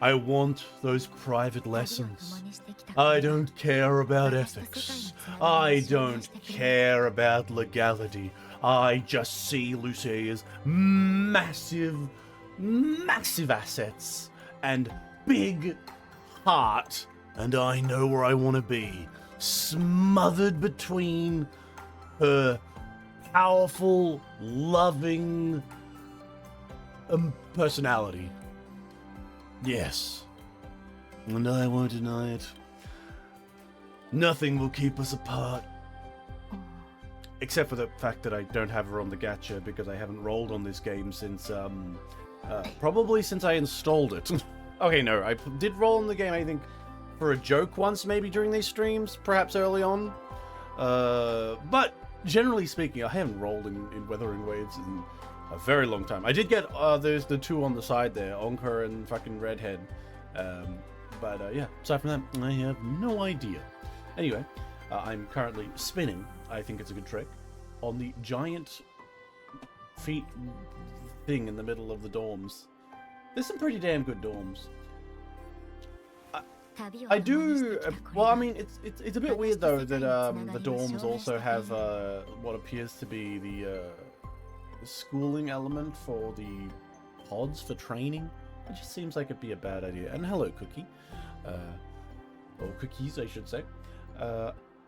I want those private lessons. I don't care about ethics. I don't care about legality. I just see Lucy as massive, massive assets and big heart, and I know where I want to be, smothered between her powerful, loving personality. Yes, and I won't deny it. Nothing will keep us apart. Except for the fact that I don't have her on the gacha because I haven't rolled on this game since, probably since I installed it. Okay, no, I did roll on the game, I think, for a joke once, maybe during these streams, perhaps early on. But generally speaking, I haven't rolled in Weathering Waves in a very long time. I did get, there's the two on the side there, Onker and fucking Redhead. But yeah, aside from that, I have no idea. Anyway, I'm currently spinning, I think it's a good trick, on the giant feet thing in the middle of the dorms. There's some pretty damn good dorms. I do, well, I mean, it's a bit weird though that the dorms also have what appears to be the schooling element for the pods for training. It just seems like it'd be a bad idea. And hello, Cookie. Or cookies, I should say.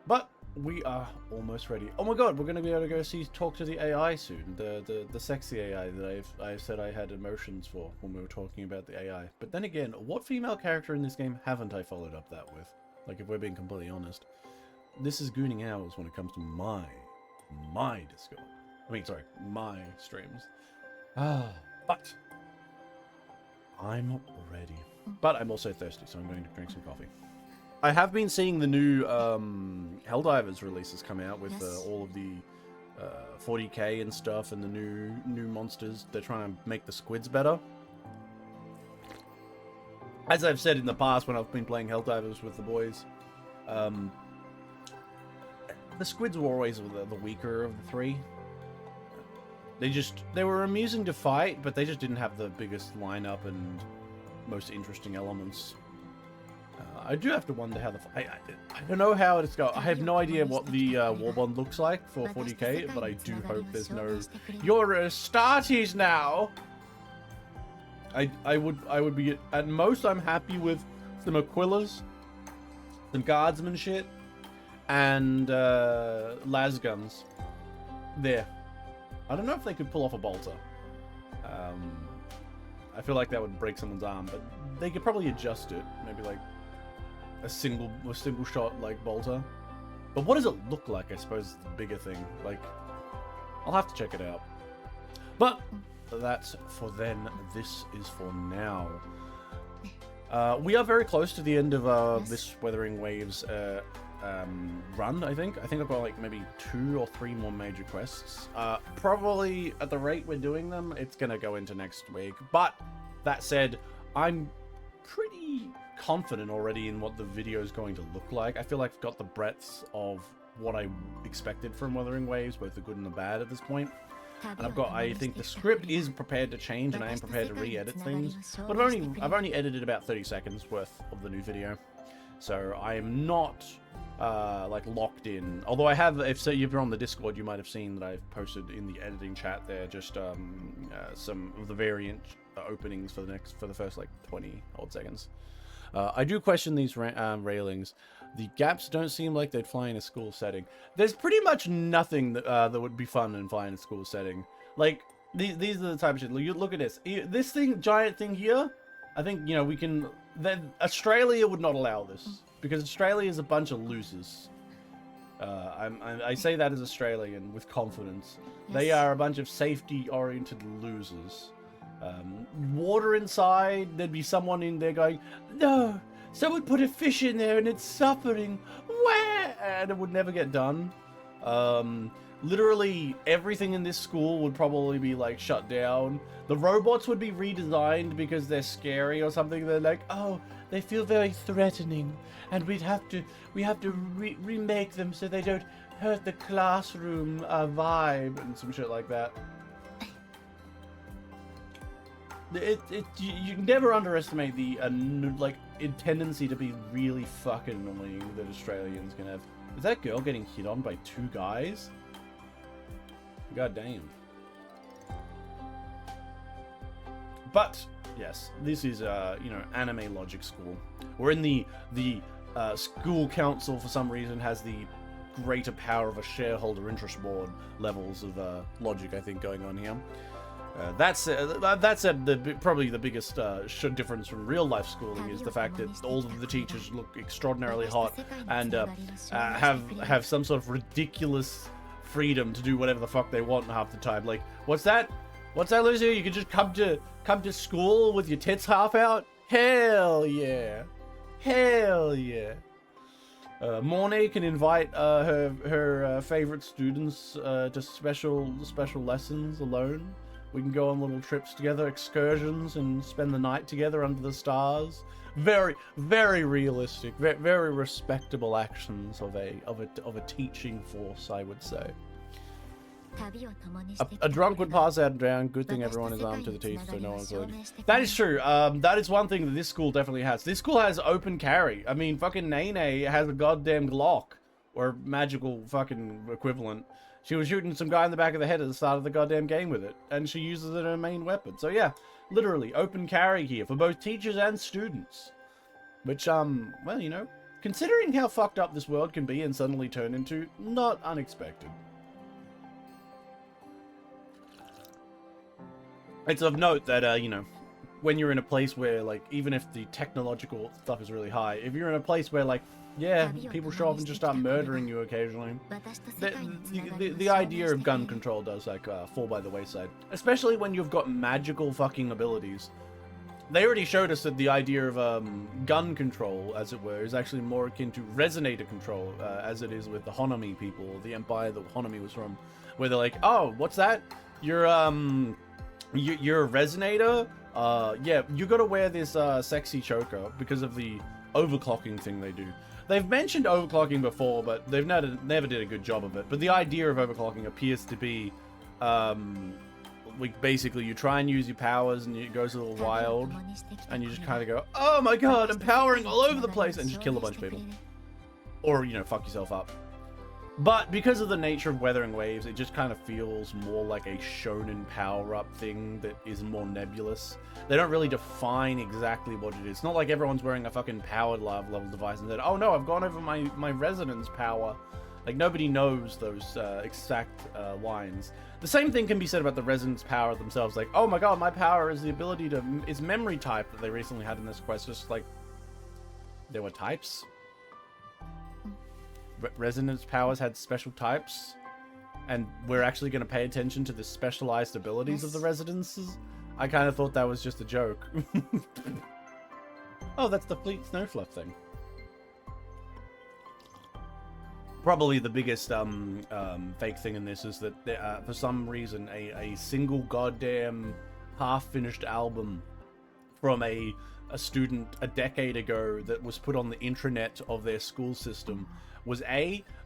But we are almost ready. Oh my god, we're going to be able to go talk to the AI soon. The sexy AI that I said I had emotions for when we were talking about the AI. But then again, what female character in this game haven't I followed up that with? Like, if we're being completely honest. This is gooning hours when it comes to my Discord. I mean, sorry, my streams. But I'm ready. But I'm also thirsty, so I'm going to drink some coffee. I have been seeing the new Helldivers releases come out with all of the 40k and stuff, and the new monsters. They're trying to make the squids better. As I've said in the past when I've been playing Helldivers with the boys, the squids were always the weaker of the three. They were amusing to fight, but they just didn't have the biggest lineup and most interesting elements. I do have to wonder how I don't know how it's going. I have no idea what the Warbond looks like for 40k, but I do hope there's no "you're Astartes now." I would be at most. I'm happy with some Aquillas, some guardsman shit, and las guns. There. I don't know if they could pull off a bolter. I feel like that would break someone's arm, but they could probably adjust it. Maybe like a single shot like bolter. But what does it look like, I suppose, is the bigger thing. Like, I'll have to check it out. But that's for then. This is for now. We are very close to the end of this Weathering Waves run, I think. I think I've got like maybe 2 or 3 more major quests. Probably at the rate we're doing them, it's gonna go into next week. But that said, I'm pretty confident already in what the video is going to look like. I feel like I've got the breadth of what I expected from Weathering Waves, both the good and the bad at this point. And I think the script is prepared to change, and I am prepared to re-edit things. But I've only edited about 30 seconds worth of the new video, so I am not like locked in. Although I have, if you're on the Discord, you might have seen that I've posted in the editing chat there just some of the variant openings for the first like 20 odd seconds. I do question these railings. The gaps don't seem like they'd fly in a school setting. There's pretty much nothing that would be fun in flying in a school setting. Like, these are the type of shit. You look at this. This thing, giant thing here, I think, you know, we can... Australia would not allow this. Because Australia is a bunch of losers. I say that as Australian with confidence. Yes. They are a bunch of safety-oriented losers. Water inside, there'd be someone in there going, "No, someone put a fish in there and it's suffering. Where?" And it would never get done. Literally everything in this school would probably be like shut down. The robots would be redesigned because they're scary or something. They're like, "Oh, they feel very threatening, and we have to remake them so they don't hurt the classroom vibe," and some shit like that. you never underestimate the like tendency to be really fucking annoying that Australians can have. Is that girl getting hit on by 2 guys? God damn. But yes, this is you know, anime logic school. We're in the school council for some reason has the greater power of a shareholder interest board levels of logic, I think, going on here. That said, probably the biggest difference from real life schooling is the fact that all of the teachers look extraordinarily hot and have some sort of ridiculous freedom to do whatever the fuck they want half the time. Like, what's that, Lucy? You can just come to school with your tits half out? Hell yeah, hell yeah. Mornay can invite her favorite students to special lessons alone. We can go on little trips together, excursions, and spend the night together under the stars. Very, very realistic, very respectable actions of a teaching force, I would say. A drunk would pass out and drown. Good thing everyone is armed to the teeth, so no one's learning. That is true. That is one thing that this school definitely has. This school has open carry. I mean, fucking Nene has a goddamn Glock, or magical fucking equivalent. She was shooting some guy in the back of the head at the start of the goddamn game with it, and she uses it as her main weapon. So yeah, literally open carry here for both teachers and students. Which, well, you know, considering how fucked up this world can be and suddenly turn into, not unexpected. It's of note that, you know, when you're in a place where, like, even if the technological stuff is really high, if you're in a place where, like, yeah, people show up and just start murdering you occasionally, the idea of gun control does, like, fall by the wayside. Especially when you've got magical fucking abilities. They already showed us that the idea of gun control, as it were, is actually more akin to resonator control, as it is with the Honami people, the empire that Honami was from, where they're like, oh, what's that? You're a resonator? Yeah, you gotta wear this sexy choker because of the overclocking thing they do. They've mentioned overclocking before, but they've never did a good job of it. But the idea of overclocking appears to be, basically you try and use your powers and it goes a little wild, and you just kind of go, oh my god, I'm powering all over the place, and just kill a bunch of people. Or, you know, fuck yourself up. But because of the nature of Weathering Waves, it just kind of feels more like a shonen power-up thing that is more nebulous. They don't really define exactly what it is. It's not like everyone's wearing a fucking powered level device and said, oh no, I've gone over my resonance power. Like, nobody knows those exact lines. The same thing can be said about the resonance power themselves. Like, oh my god, my power is the ability to... is memory type that they recently had in this quest. Just like, there were types. Resonance powers had special types, and we're actually going to pay attention to the specialized abilities of the resonances. I kind of thought that was just a joke. Oh, that's the Fleet Snowfluff thing. Probably the biggest fake thing in this is that for some reason a single goddamn half-finished album from a student a decade ago that was put on the intranet of their school system was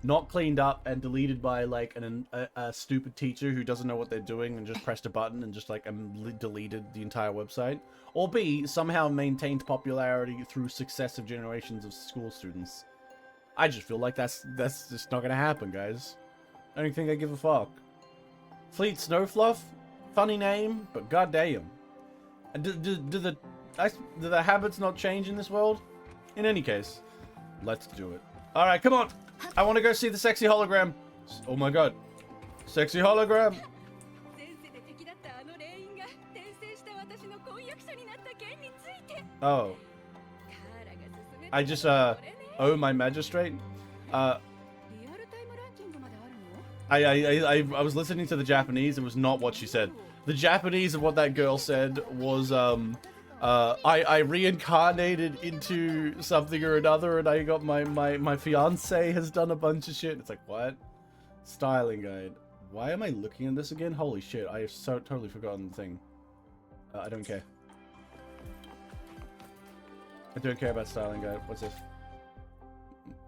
not cleaned up and deleted by like a stupid teacher who doesn't know what they're doing and just pressed a button and just like deleted the entire website, or B, somehow maintained popularity through successive generations of school students. I just feel like that's just not gonna happen, guys. I don't think I give a fuck. Fleet Snowfluff, funny name, but goddamn. Do the habits not change in this world? In any case, let's do it. Alright, come on! I want to go see the sexy hologram! Oh my god. Sexy hologram! Oh. I just, owe my magistrate? I was listening to the Japanese. It was not what she said. The Japanese of what that girl said was, I reincarnated into something or another, and I got my fiance has done a bunch of shit. It's like, what? Styling guide. Why am I looking at this again? Holy shit, I have totally forgotten the thing. I don't care. I don't care about styling guide. What's this?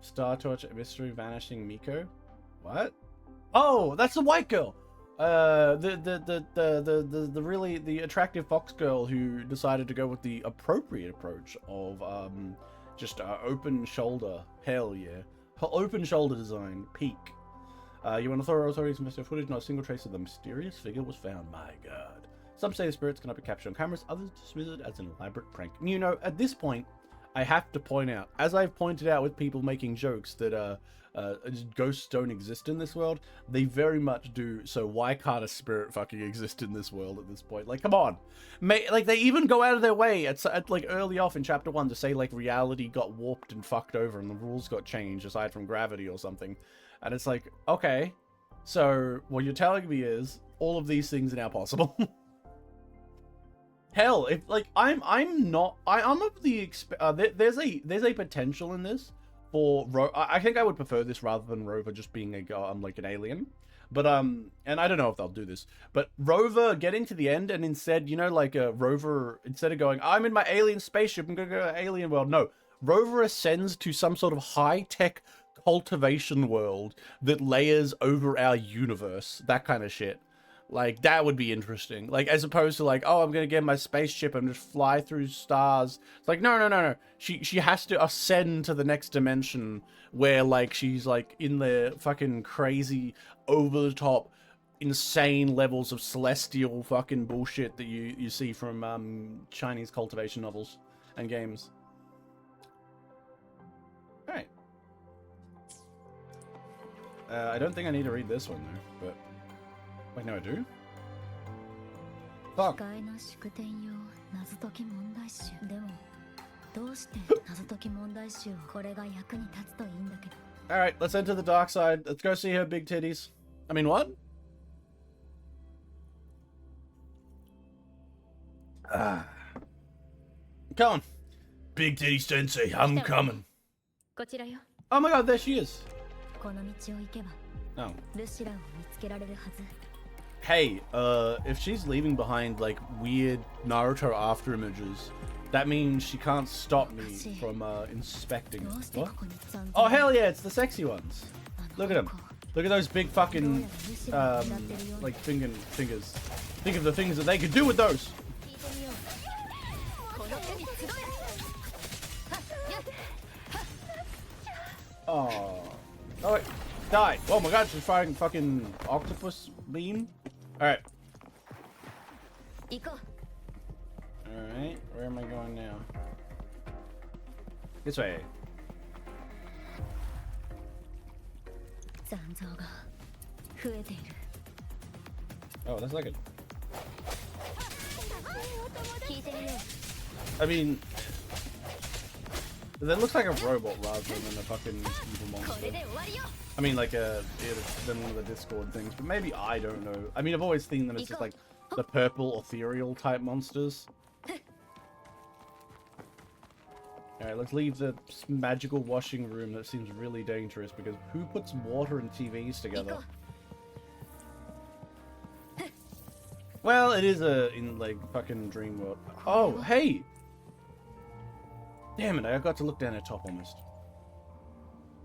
Star Torch Mystery Vanishing Miko? What? Oh, that's the white girl! the really the attractive fox girl who decided to go with the appropriate approach of just open shoulder. Hell yeah, open shoulder design. Peak. You want authorities investigate footage? Not a single trace of the mysterious figure was found. My God. Some say the spirits cannot be captured on cameras. Others dismiss it as an elaborate prank. You know, at this point, I have to point out, as I've pointed out with people making jokes that ghosts don't exist in this world, they very much do. So why can't a spirit fucking exist in this world at this point? Like, come on. Like, they even go out of their way at like early off in chapter 1 to say like reality got warped and fucked over and the rules got changed aside from gravity or something. And it's like, okay, so what you're telling me is all of these things are now possible. Hell, if like I'm of the there's a potential in this for I think I would prefer this rather than Rover just being like an alien, but and I don't know if they'll do this, but Rover getting to the end and instead, you know, like Rover, instead of going I'm in my alien spaceship and gonna go to alien world, no, Rover ascends to some sort of high-tech cultivation world that layers over our universe, that kind of shit. Like, that would be interesting. Like, as opposed to like, oh, I'm gonna get my spaceship and just fly through stars. It's like, no. She has to ascend to the next dimension where, like, she's, like, in the fucking crazy, over-the-top, insane levels of celestial fucking bullshit that you see from, Chinese cultivation novels and games. Alright. I don't think I need to read this one, though, but... Wait, no, I do? Fuck. Alright, let's enter the dark side. Let's go see her big titties. I mean, what? Come on. Big titty sensei, I'm coming. Oh my god, there she is. Oh. Hey, if she's leaving behind, like, weird Naruto after images, that means she can't stop me from, inspecting. What? Oh, hell yeah, it's the sexy ones. Look at them. Look at those big fucking, like, fingers. Think of the things that they could do with those. Oh. Oh, wait. Die. Oh my god, she's firing fucking octopus beam. Alright. Alright, where am I going now? This way. Oh, that's like a... I mean... That looks like a robot rather than a fucking evil monster. I mean, like than one of the Discord things, but maybe I don't know. I mean, I've always seen them as just like the purple ethereal type monsters. Alright, let's leave the magical washing room that seems really dangerous because who puts water and TVs together? Well, it is in like fucking dream world. Oh, hey! Damn it, I got to look down at top almost.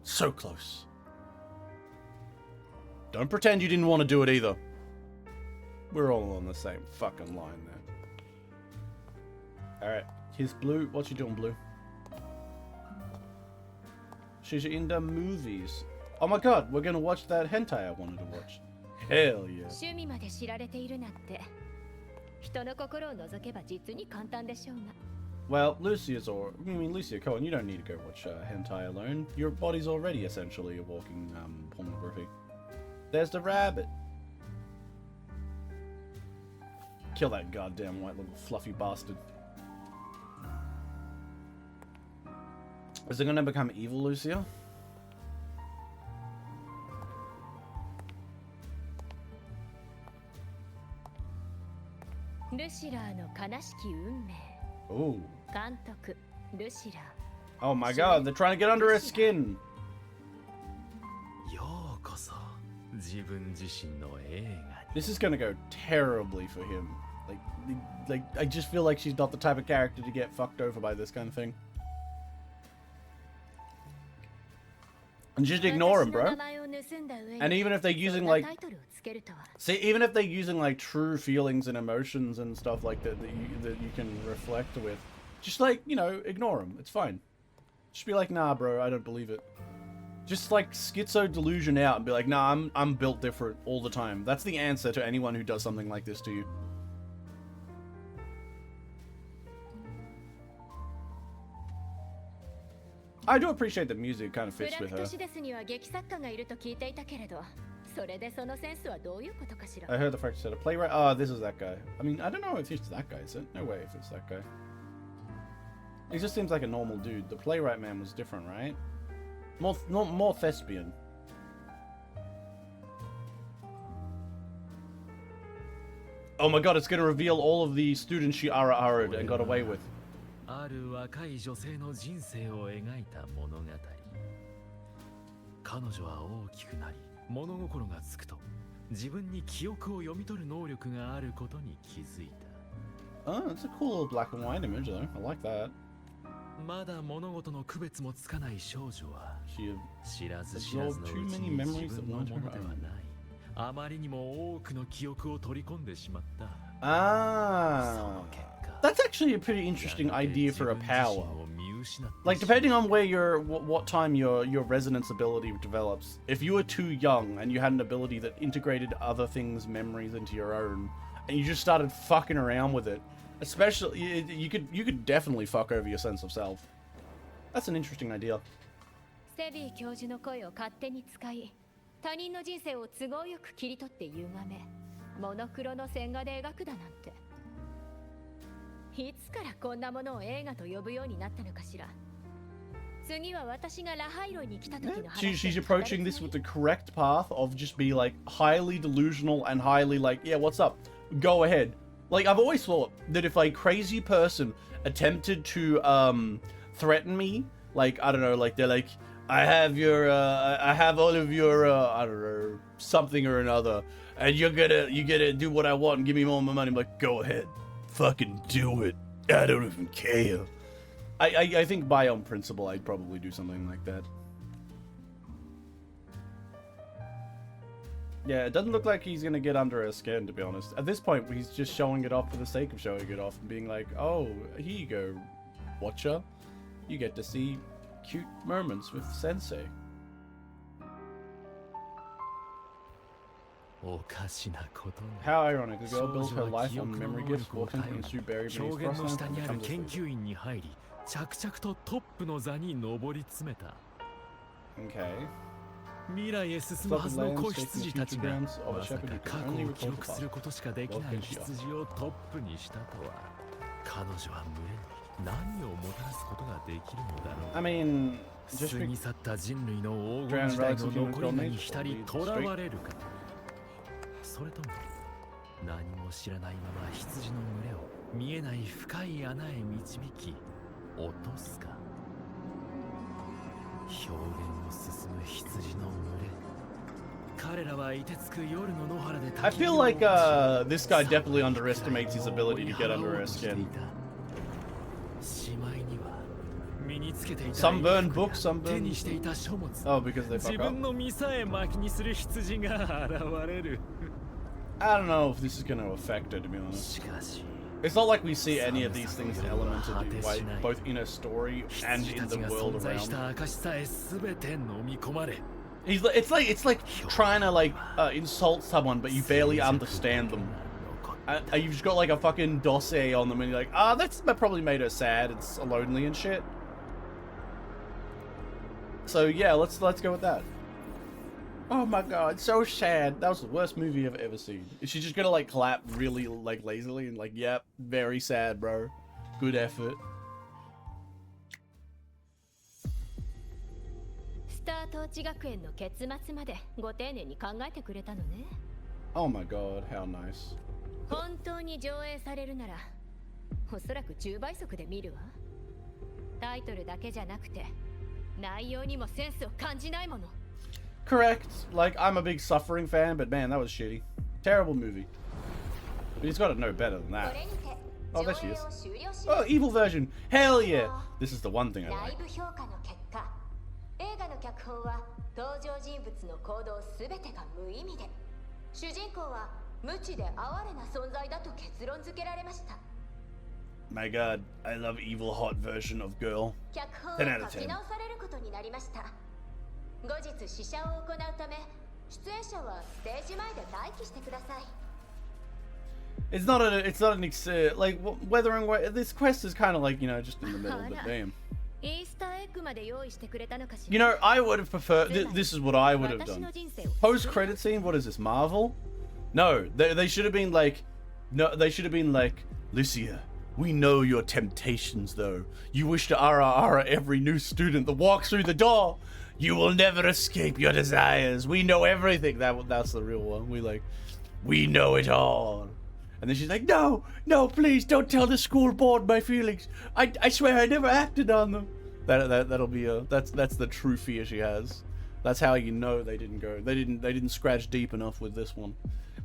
So close. Don't pretend you didn't want to do it either. We're all on the same fucking line there. Alright, here's Blue. What you doing, Blue? She's in the movies. Oh my god, we're gonna watch that hentai I wanted to watch. Hell yeah. Well, Lucia Cohen, you don't need to go watch hentai alone. Your body's already essentially a walking pornography. There's the rabbit. Kill that goddamn white little fluffy bastard. Is it gonna become evil, Lucia? Ooh. Oh my god, they're trying to get under her skin. This is gonna go terribly for him. Like I just feel like she's not the type of character to get fucked over by this kind of thing. And just ignore them, bro. And even if they're using like, see, even if they're using like true feelings and emotions and stuff like that that you can reflect with, just like, you know, ignore them. It's fine. Just be like, nah, bro, I don't believe it. Just like schizo delusion out and be like, nah, I'm built different all the time. That's the answer to anyone who does something like this to you. I do appreciate the music kind of fits with her. I heard the fact said a playwright. Oh, this is that guy. I mean, I don't know if it's that guy, is it? No way if it's that guy. He just seems like a normal dude. The playwright man was different, right? More thespian. Oh my god, it's gonna reveal all of the students she ara-ara'd and got away with. ある若い女性の人生を描いた物語。彼女は大きくなり、物心がつくと、自分に記憶を読み取る能力があることに気づいた。Oh, that's a cool little black and white image though. I like that. まだ物事の区別もつかない少女は、知らず知らずのうち absorbed too に many 自 memories 分 at の once. ものではない。あまりにも多くの記憶を取り込んでしまった。Ah. That's actually a pretty interesting idea for a power. Like, depending on where what time your resonance ability develops. If you were too young and you had an ability that integrated other things' memories into your own, and you just started fucking around with it, especially you could definitely fuck over your sense of self. That's an interesting idea. セビー教授の声を勝手に使い、他人の人生を都合よく切り取って歪め、モノクロの線画で描くだなんて。いつからこんなものを映画と呼ぶようになったのかしら。次は私がラハイロに来た時の話。She's approaching this with the correct path of just be like highly delusional and highly like, yeah, what's up? Go ahead. Like, I've always thought that if a crazy person attempted to threaten me, like, I don't know, like they're like, I have all of your I don't know, something or another, and you're gonna do what I want and give me more money. I'm like, go ahead. Fucking do it. I don't even care. I think by on principle I'd probably do something like that. Yeah, it doesn't look like he's gonna get under her skin, to be honest. At this point, he's just showing it off for the sake of showing it off and being like, oh, here you go, watcher. You get to see cute moments with Sensei. How ironic, the girl built her life on memory gifts, walks into and Sue Berry beneath Frostland and becomes a slave. Okay. 未来へ進むはずの子羊たちがまさか過去を記憶することしかできない羊をトップにしたとは彼女は群れに何をもたらすことができるのだろう。 I mean, 過ぎ去った人類の黄金時代の残りがに浸り囚われるか、それとも何も知らないまま羊の群れを見えない深い穴へ導き落とすか。表現を進む羊の群れ、彼らは凍てつく夜の野原で I feel like this guy definitely underestimates his ability to get under her skin. Sunburn books, sunburn. Oh, because they fuck up. I don't know if this is going to affect her, to be honest. It's not like we see any of these things elemented both in her story and in the world around. It's like trying to like insult someone, but you barely understand them. You've just got like a fucking dossier on them, and you're like, that probably made her sad. It's lonely and shit. So yeah, let's go with that. Oh my god, so sad. That was the worst movie I've ever seen. Is she just gonna like clap really like lazily and like, yep, very sad, bro. Good effort. Oh my god, how nice. 本当に上映されるなら、おそらく10倍速で見るわ。タイトルだけじゃなくて、内容にもセンスを感じないもの。Correct. Like, I'm a big Suffering fan, but man, that was shitty. Terrible movie. But he's got to know better than that. Oh, there she is. Oh, evil version. Hell yeah. This is the one thing I like. 映画の脚本は登場人物の行動すべてが無意味で、主人公は無知で哀れな存在だと結論付けられました。My God, I love evil hot version of girl. 脚本を 10 out of 書き 10. 直されることになりました。後日試写を行うため、出演者はステージ前で待機してください。It's not an like weathering. This quest is kind of like, you know, just in the middle. But damn. イースターエッグまで用意してくれたのかしら。 You know, I would have preferred. This is what I would have done. Post-credit scene. What is this? Marvel? No, they should have been like. No, they should have been like, Lucia. We know your temptations, though. You wish to ara every new student that walks through the door. You will never escape your desires. We know everything. That's the real one. We know it all. And then she's like, no, please don't tell the school board my feelings. I swear I never acted on them. That'll be that's the true fear she has. That's how you know they didn't scratch deep enough with this one.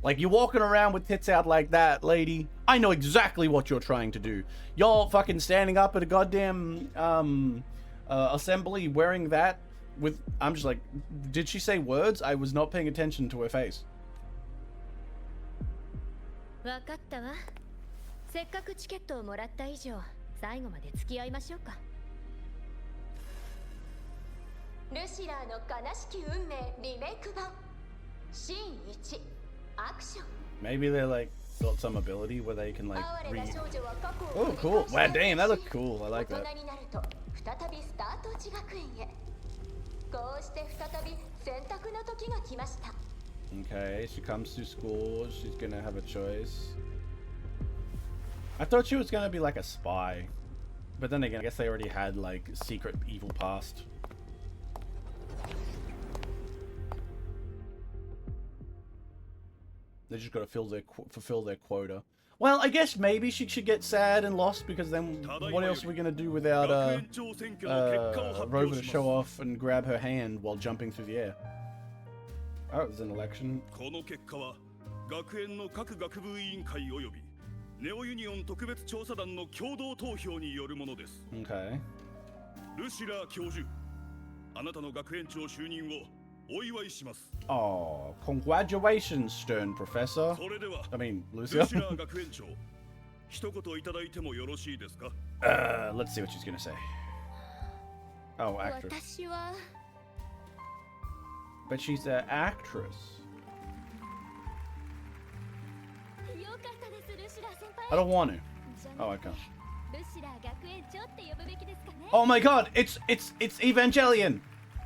Like, you're walking around with tits out like that, lady. I know exactly what you're trying to do. You're fucking standing up at a goddamn assembly wearing that with. I'm just like, did she say words? I was not paying attention to her face. わかったわ。せっかくチケットをもらった以上、最後まで付き合いましょうか。ルシラーの悲しき運命リメイク版シーン1アクション。 Maybe they like got some ability where they can like read. Oh, cool! Wow, damn, that looks cool. I like that. 大人になると再びスタート地学園へ。こうして再び選択の時が来ました。 Okay, she comes to school. She's gonna have a choice. I thought she was gonna be like a spy, but then again, I guess they already had like secret evil past. They just gotta fulfill their quota. Well, I guess maybe she should get sad and lost, because then what else are we gonna do without Rover to show off and grab her hand while jumping through the air? Oh, there's an election. この結果は学園の各学部委員会及びネオユニオン特別調査団の共同投票によるものです。 Okay. ルシラー教授、あなたの学園長就任をお祝いします。 Oh, congratulations, stern professor. それでは、 I mean, ル Lucia. シラー学園長、一言いただいてもよろしいですか？ Let's see what she's gonna say. Oh, actress. 私は But she's an actress. よかったです、ルシラー先輩。 I don't want to. Oh, I can't. ルシラー学園長って呼ぶべきですかね。 Oh my God! It's Evangelion.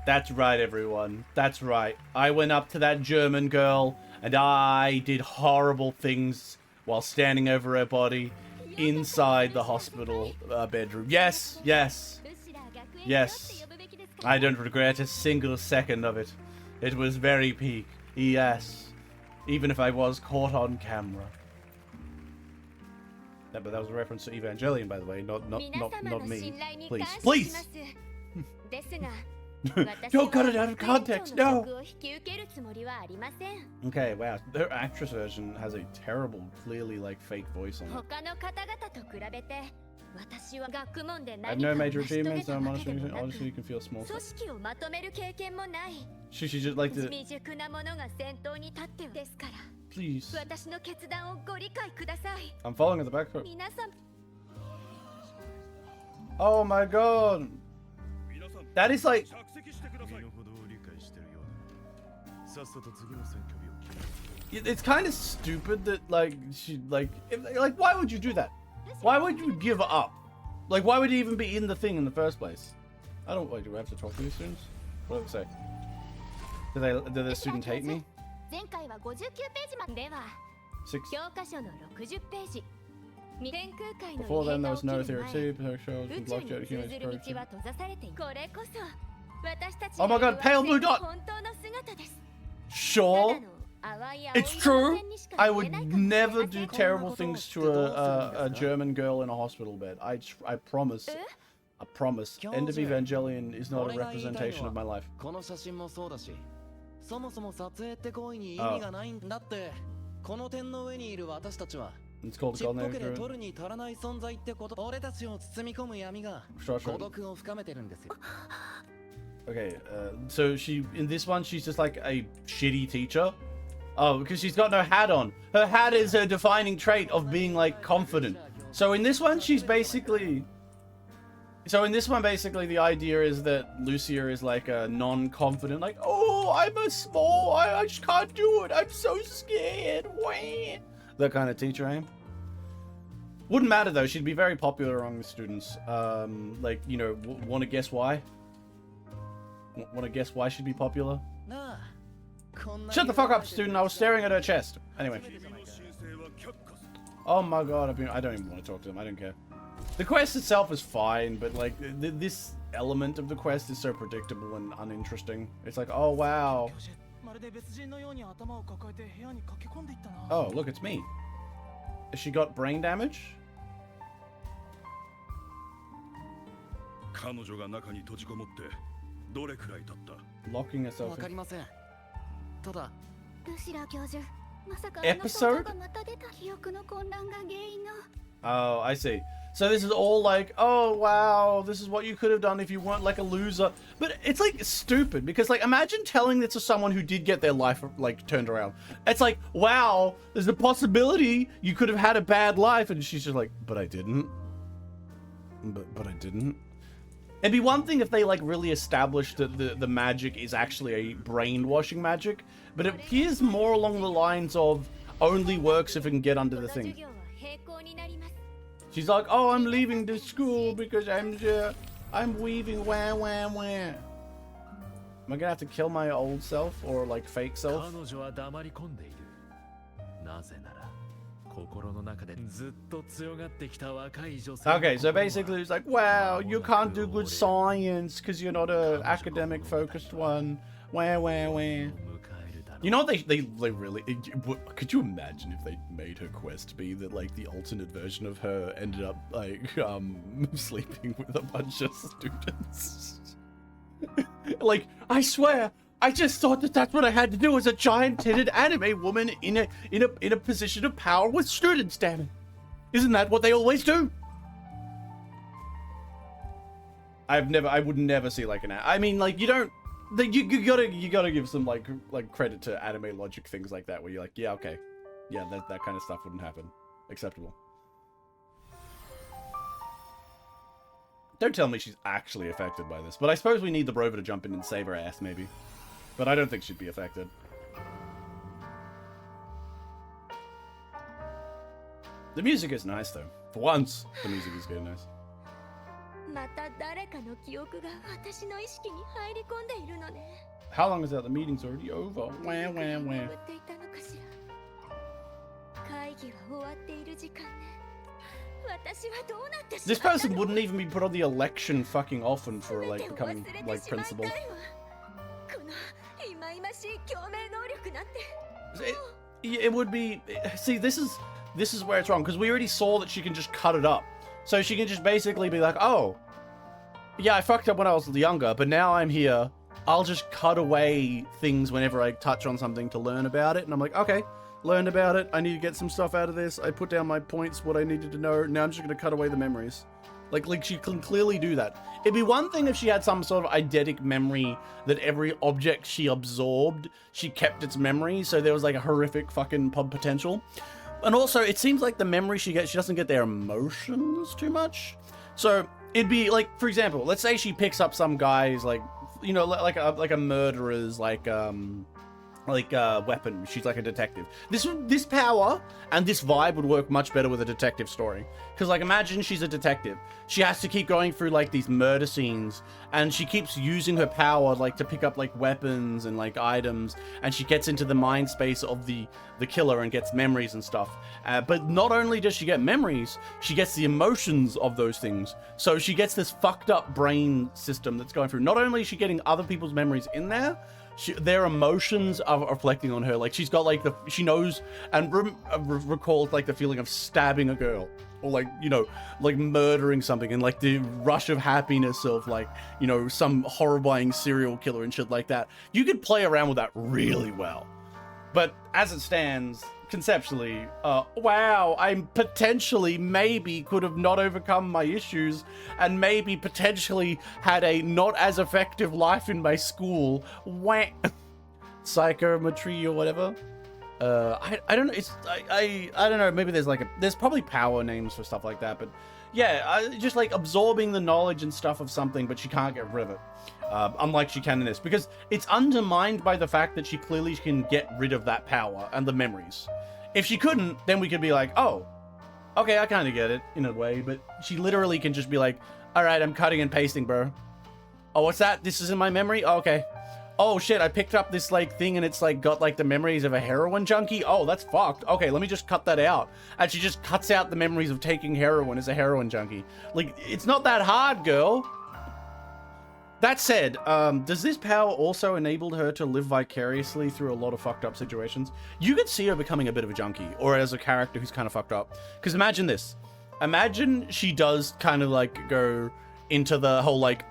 That's right, everyone. That's right. I went up to that German girl and I did horrible things while standing over her body inside the hospital bedroom. Yes, yes, ルシラー学園長って yes. 呼ぶべきですかね。 I don't regret a single second of it. It was very peak. Yes. Even if I was caught on camera. Yeah, but that was a reference to Evangelion, by the way, not 皆様の me. 信頼に Please, 感謝し please. ます。ですが、 Don't cut it out of context. No. を引き受けるつもりはありません。 Okay, wow. Their actress version has a terrible, clearly like fake voice on it. 他の方々と比べて、私は学問で I have 何か no を major 成し遂げ achievements. た I'm わけで honestly, もな honestly, you く、 can feel small 組 stuff. 織をまとめる経験もない。 She just like to 未熟な者が先頭に立ってですから、 please. 私の決断をご理解ください。 I'm following at the back foot. 皆さん、 Oh my God. 皆さん、 That is like 着席してください。 it's kind of stupid that like she like why would you do that? Why would you give up? Like, why would you even be in the thing in the first place? I don't. Wait, do we have to talk to these students? What do they say? Do the students hate me? 前回は59ページまでは 6. 教科書の60ページ。天空界の Before 異 then, 変 there が was 起 no きる theory 前、 2. Shows 宇 from 宙 blockchain に to 通 human ずる道 approach. は閉ざされている。これこそ私たち Oh my God, pale blue dot! 本当の姿です。 Sure, ただの淡い青 it's 色 true. の線にしか I 見え would ないかもしれません。 never do terrible things to a German girl in a hospital bed. I promise. I promise. End of Evangelion is not a representation of my life. この写真もそうだし、そもそも撮影って行為に意味がないんだって。この点の上にいる私たちは It's called ちっぽ Golden けで Age. 取るに足らない存在ってこと。俺たちを包み込む闇が Sure, 孤 sure. 独を深めてるんですよ。Okay, so in this one, she's just like a shitty teacher. Oh, because she's got no hat on. Her hat is her defining trait of being like confident. So in this one, basically the idea is that Lucia is like a non-confident, like, oh, I'm a small, I just can't do it. I'm so scared. Wah. That kind of teacher, eh? Wouldn't matter though. She'd be very popular among the students. Like, you know, want to guess why? Want to guess why she'd be popular? Shut the fuck up, student. I was staring at her chest. Anyway. Oh my god, I don't even want to talk to them. I don't care. The quest itself is fine, but like this element of the quest is so predictable and uninteresting. It's like, oh wow. Oh, look, it's me. Has she got brain damage? Locking herself in. Episode? Oh, I see. So this is all like, oh wow, this is what you could have done if you weren't like a loser. But it's like stupid because like imagine telling this to someone who did get their life like turned around. It's like, wow, there's a possibility you could have had a bad life, and she's just like, but I didn't. But I didn't. It'd be one thing if they like really established that the magic is actually a brainwashing magic, but it appears more along the lines of only works if it can get under the thing. She's like, oh, I'm leaving the school because I'm weaving wah wah wah. Am I gonna have to kill my old self or like fake self? Okay, so basically it's like, wow, you can't do good science because you're not a academic focused one. Wah wah wah. You know what they really, could you imagine if they made her quest be that like the alternate version of her ended up like sleeping with a bunch of students? Like, I swear, I just thought that that's what I had to do as a giant-titted anime woman in a position of power with students, damn it. Isn't that what they always do? I would never see like I mean, like, you don't, you gotta give some like credit to anime logic things like that where you're like, yeah, okay, yeah, that kind of stuff wouldn't happen. Acceptable. Don't tell me she's actually affected by this, but I suppose we need the Rover to jump in and save her ass, maybe. But I don't think she'd be affected. The music is nice though. For once, the music is good, nice. How long is that? The meeting's already over. Wah, wah, wah. This person wouldn't even be put on the election fucking often for like becoming like principal. It would be, see, this is where it's wrong, because we already saw that she can just cut it up. So she can just basically be like, oh, yeah, I fucked up when I was younger, but now I'm here. I'll just cut away things whenever I touch on something to learn about it. And I'm like, okay, learned about it. I need to get some stuff out of this. I put down my points, what I needed to know. Now I'm just going to cut away the memories. Like she can clearly do that. It'd be one thing if she had some sort of eidetic memory that every object she absorbed, she kept its memory. So there was like a horrific fucking potential. And also, it seems like the memory she gets, she doesn't get their emotions too much. So it'd be like, for example, let's say she picks up some guy's like, you know, like a murderer's weapon. She's like a detective. This power and this vibe would work much better with a detective story. Because like, imagine she's a detective. She has to keep going through like these murder scenes, and she keeps using her power like to pick up like weapons and like items, and she gets into the mind space of the killer and gets memories and stuff. But not only does she get memories, she gets the emotions of those things. So she gets this fucked up brain system that's going through. Not only is she getting other people's memories in there, their emotions are reflecting on her. Like she's got like she knows and recalls like the feeling of stabbing a girl, or like, you know, like murdering something, and like the rush of happiness of like, you know, some horrifying serial killer and shit like that. You could play around with that really well. But as it stands, conceptually, wow, I'm potentially maybe could have not overcome my issues and maybe potentially had a not as effective life in my school. Wah. Psychometry or whatever. I don't know. I don't know. Maybe there's probably power names for stuff like that, but yeah, just like absorbing the knowledge and stuff of something, but she can't get rid of it. Unlike she can in this, because it's undermined by the fact that she clearly can get rid of that power and the memories. If she couldn't, then we could be like, oh, okay, I kind of get it in a way, but she literally can just be like, all right, I'm cutting and pasting, bro. Oh, what's that? This is in my memory? Oh, okay. Oh shit, I picked up this like thing and it's like got like the memories of a heroin junkie. Oh, that's fucked. Okay, let me just cut that out. And she just cuts out the memories of taking heroin as a heroin junkie. Like, it's not that hard, girl. That said, does this power also enable her to live vicariously through a lot of fucked up situations? You could see her becoming a bit of a junkie, or as a character who's kind of fucked up. Because imagine this. Imagine she does kind of like go into the whole like,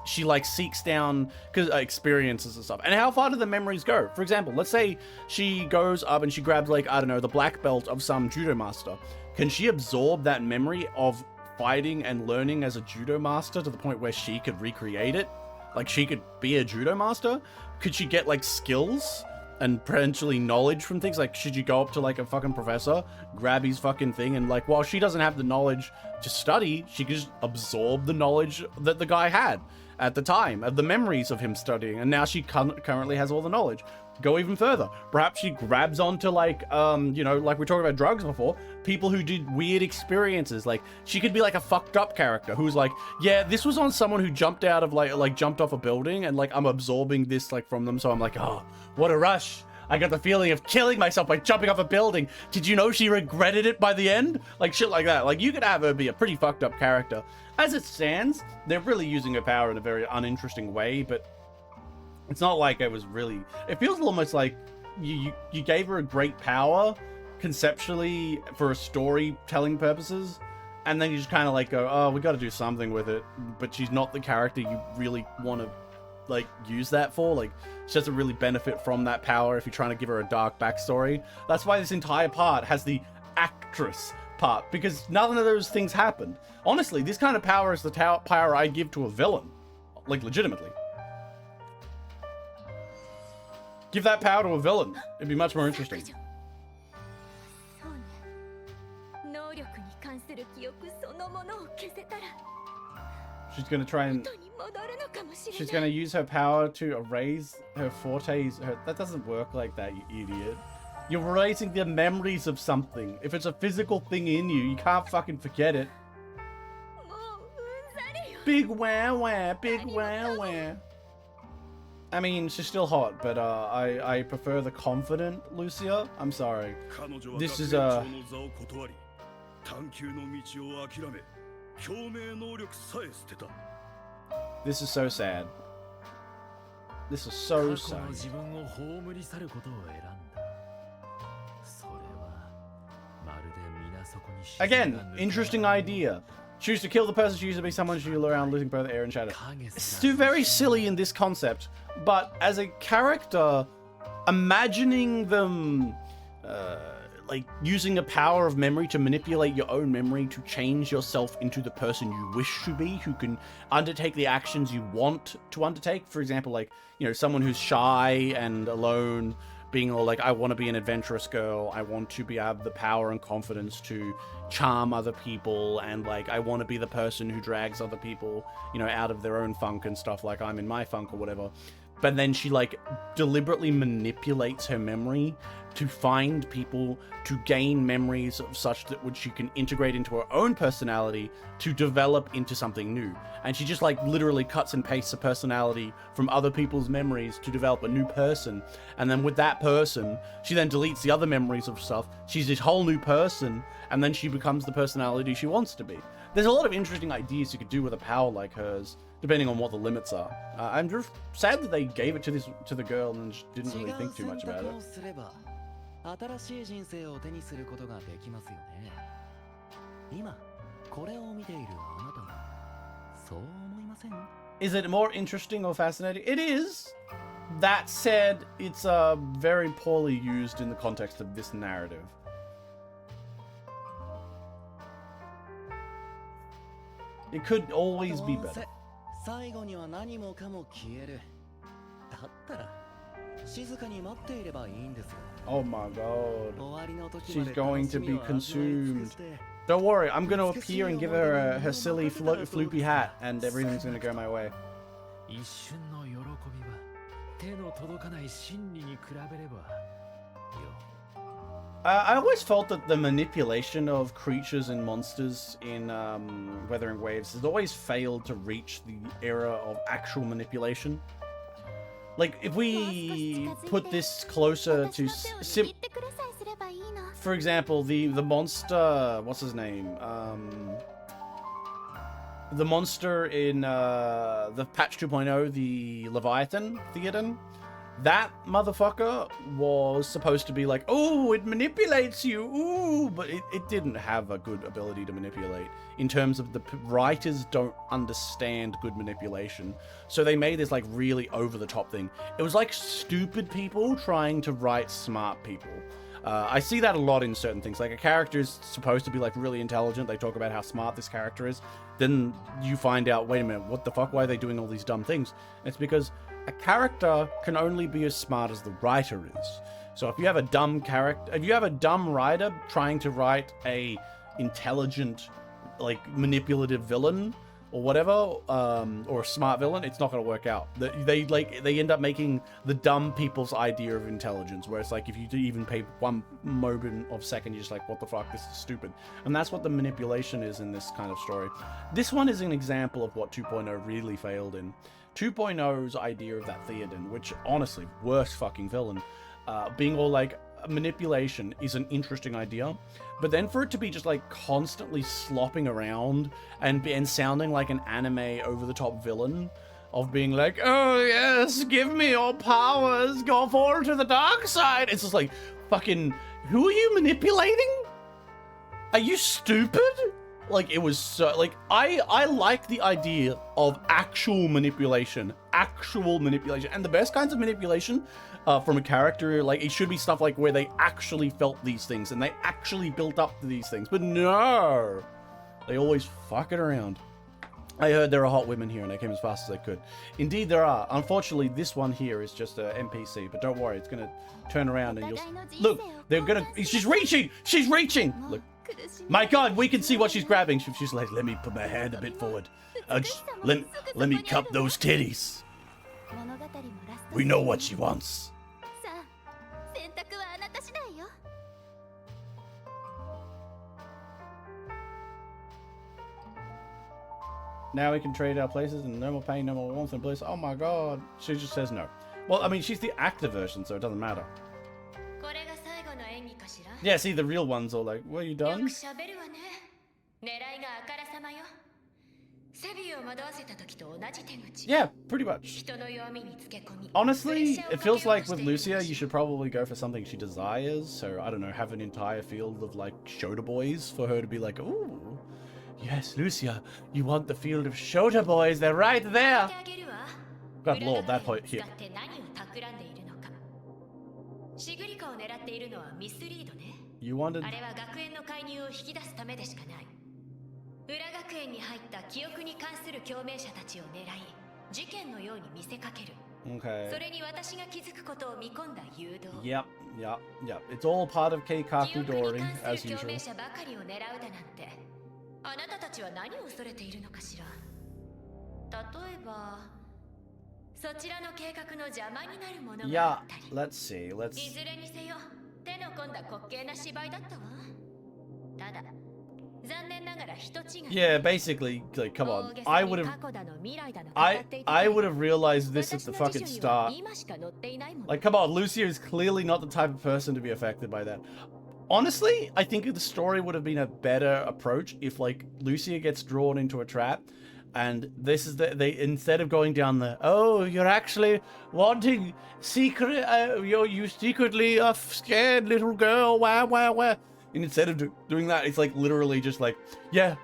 she like seeks down experiences and stuff. And how far do the memories go? For example, let's say she goes up and she grabs like, I don't know, the black belt of some judo master. Can she absorb that memory of fighting and learning as a judo master to the point where she could recreate it? Like, she could be a judo master? Could she get like skills and potentially knowledge from things? Like, should you go up to like a fucking professor, grab his fucking thing, and like, while she doesn't have the knowledge to study, she could just absorb the knowledge that the guy had at the time, of the memories of him studying, and now she currently has all the knowledge. Go even further. Perhaps she grabs onto like, you know, like we talked about drugs before, people who did weird experiences. Like, she could be like a fucked up character who's like, yeah, this was on someone who jumped out of like jumped off a building, and like I'm absorbing this like from them, so I'm like, oh, what a rush. I got the feeling of killing myself by jumping off a building. Did you know she regretted it by the end? Like, shit like that. Like, you could have her be a pretty fucked up character. As it stands, they're really using her power in a very uninteresting way, but it's not like it was really... It feels almost like you gave her a great power conceptually for storytelling purposes, and then you just kind of like go, oh, we got to do something with it, but she's not the character you really want to like use that for. Like, she doesn't really benefit from that power if you're trying to give her a dark backstory. That's why this entire part has the actress part, because none of those things happened. Honestly, this kind of power is the power I give to a villain. Like, legitimately. Give that power to a villain. It'd be much more interesting. She's gonna try and... She's gonna use her power to erase her fortes. That doesn't work like that, you idiot. You're erasing the memories of something. If it's a physical thing in you, you can't fucking forget it. Big wow wow, big wow wow. I mean, she's still hot, but I prefer the confident Lucia. I'm sorry. This is This is so sad. This is so sad. Again, interesting idea. Choose to kill the person, choose to be someone who you're around, losing both air and shadow. It's too very silly in this concept, but as a character, imagining them like using the power of memory to manipulate your own memory to change yourself into the person you wish to be, who can undertake the actions you want to undertake. For example, like, you know, someone who's shy and alone, being all like, I want to be an adventurous girl, I want to have the power and confidence to charm other people, and like, I want to be the person who drags other people, you know, out of their own funk and stuff, like I'm in my funk or whatever. But then she like deliberately manipulates her memory to find people, to gain memories of such that which she can integrate into her own personality to develop into something new. And she just like literally cuts and pastes a personality from other people's memories to develop a new person. And then with that person, she then deletes the other memories of stuff. She's this whole new person, and then she becomes the personality she wants to be. There's a lot of interesting ideas you could do with a power like hers, depending on what the limits are. I'm just sad that they gave it to the girl and just didn't really think too much about it. Is it more interesting or fascinating? It is. That said, it's very poorly used in the context of this narrative. It could always be better. Oh my god. She's going to be consumed. Don't worry, I'm going to appear and give her her silly floopy hat, and everything's going to go my way. I always felt that the manipulation of creatures and monsters in Weathering Waves has always failed to reach the era of actual manipulation. Like, if we put this closer to... For example, the monster... What's his name? The monster in the patch 2.0, the Leviathan Theoden. That motherfucker was supposed to be like, oh, it manipulates you, ooh, but it didn't have a good ability to manipulate in terms of the writers don't understand good manipulation. So they made this like really over-the-top thing. It was like stupid people trying to write smart people. I see that a lot in certain things. Like a character is supposed to be like really intelligent. They talk about how smart this character is. Then you find out, wait a minute, what the fuck? Why are they doing all these dumb things? And it's because a character can only be as smart as the writer is. So if you have a dumb character, if you have a dumb writer trying to write a intelligent, like manipulative villain or whatever, or a smart villain, it's not going to work out. They end up making the dumb people's idea of intelligence, where it's like if you even pay one moment of second, you're just like, what the fuck, this is stupid. And that's what the manipulation is in this kind of story. This one is an example of what 2.0 really failed in. 2.0's idea of that Theoden, which honestly, worst fucking villain, being all like, manipulation is an interesting idea, but then for it to be just like constantly slopping around and sounding like an anime over-the-top villain of being like, oh yes, give me your powers, go forward to the dark side. It's just like, fucking, who are you manipulating? Are you stupid? Like, it was so, like, I like the idea of actual manipulation. And the best kinds of manipulation from a character, like, it should be stuff like where they actually felt these things and they actually built up to these things. But no, they always fuck it around. I heard there are hot women here and they came as fast as they could. Indeed there are. Unfortunately, this one here is just an NPC, but don't worry, it's gonna turn around and you'll... Look, they're gonna... She's reaching! She's reaching! Look. My god, we can see what she's grabbing. She's like, let me put my hand a bit forward. Let me cup those titties. We know what she wants. Now we can trade our places and no more pain, no more warmth and bliss. Oh my god. She just says no. Well, I mean, she's the actor version, so it doesn't matter. Yeah, see, the real ones are like, well, you done? Yeah, pretty much. Honestly, it feels like with Lucia, you should probably go for something she desires. So, I don't know, have an entire field of, like, Shota boys for her to be like, ooh, yes, Lucia, you want the field of Shota boys, they're right there. God lord, that hit. You wanted... Okay. Yep. It's all part of Keikaku Dori, as usual. Yeah, let's see. Yeah, basically, like, come on. I would have realized this at the fucking start. Like, come on, Lucia is clearly not the type of person to be affected by that. Honestly, I think the story would have been a better approach if, like, Lucia gets drawn into a trap, and this is they instead of going down the, oh, you're actually wanting secret, you secretly a scared little girl, wah. And instead of doing that, it's like literally just like, yeah,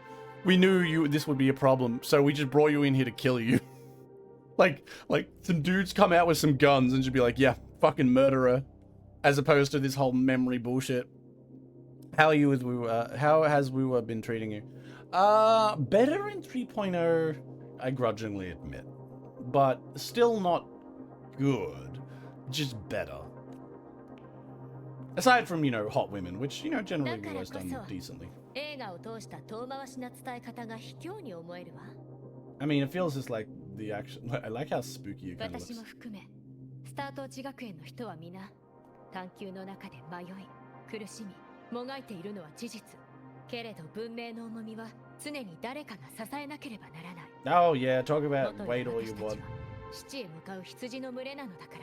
we knew this would be a problem, so we just brought you in here to kill you. like some dudes come out with some guns and just be like, yeah, fucking murderer, as opposed to this whole memory bullshit. How are you how has Woo been treating you? Better in 3.0, I grudgingly admit, but still not good, just better. Aside from, you know, hot women, which, you know, generally Woo has done decently. I mean, it feels just like the action. I like how spooky it kind of looks. スタート地学園の人は皆探求の中で迷い苦しみもがいているのは事実けれど文明の重みは常に誰かが支えなければならない Oh yeah, talk about wait all you want. 死地へ向かう羊の群れなのだか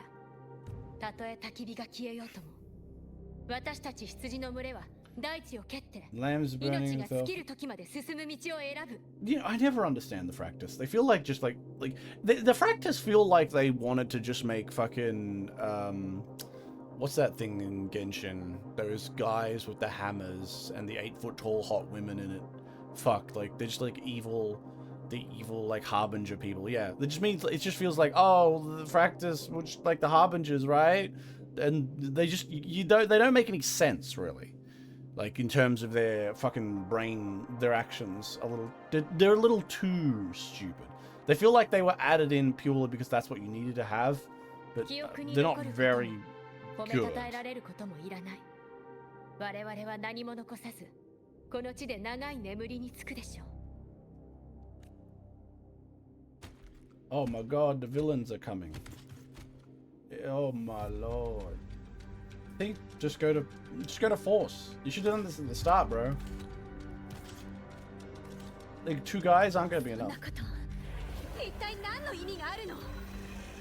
らたとえ焚き火が消えようとも私たち羊の群れは大地を蹴って Lambs 命 burning が himself. 尽きる時まで進む道を選ぶ You know, I never understand the Fractus. They feel like just like the Fractus feel like they wanted to just make fucking what's that thing in Genshin? Those guys with the hammers and the 8-foot tall hot women in it. Fuck, like they're just like evil, the evil like harbinger people. Yeah, it just means it just feels like, oh, the Fractus, which like the harbingers, right? And they just they don't make any sense really. Like, in terms of their fucking brain, their actions, they're a little too stupid. They feel like they were added in purely because that's what you needed to have, but they're not very good. Oh my god, the villains are coming. Oh my lord. See? Just go to force. You should have done this at the start, bro. Like, 2 guys aren't gonna be enough.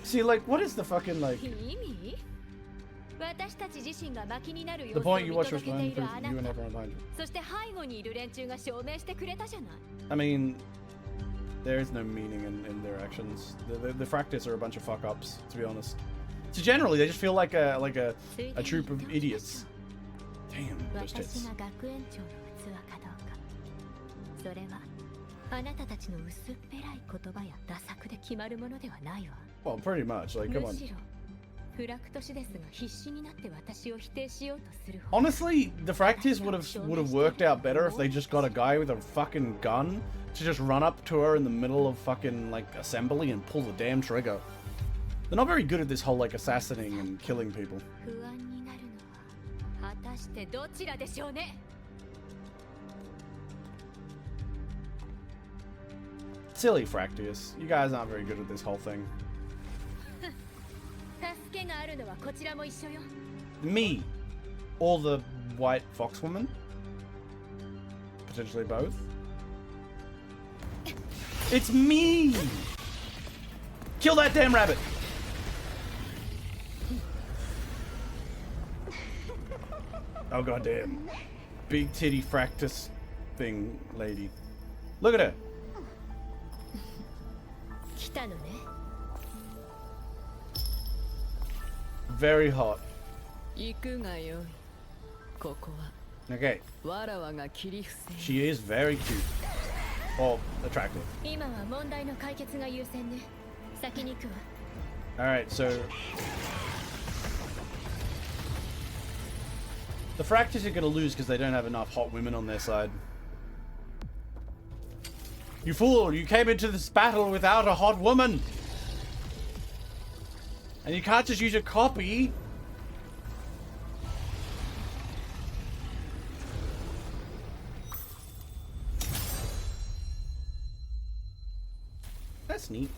See, like, what is the fucking, like... The point you watch was running for you and everyone behind you. I mean, there is no meaning in their actions. The Fractus are a bunch of fuck-ups, to be honest. So generally, they just feel like a troop of idiots. Damn, those tits. Well, pretty much. Like, come on. Honestly, the Fractus would have worked out better if they just got a guy with a fucking gun to just run up to her in the middle of fucking like assembly and pull the damn trigger. They're not very good at this whole, like, assassinating and killing people. Silly Fractus. You guys aren't very good at this whole thing. Me. Or the white fox woman. Potentially both. It's me! Kill that damn rabbit! Oh goddamn. Big titty Fractus thing lady. Look at her. Very hot. Okay. She is very cute. Or attractive. Alright, so the Fractus are gonna lose because they don't have enough hot women on their side. You fool! You came into this battle without a hot woman! And you can't just use a copy! That's neat.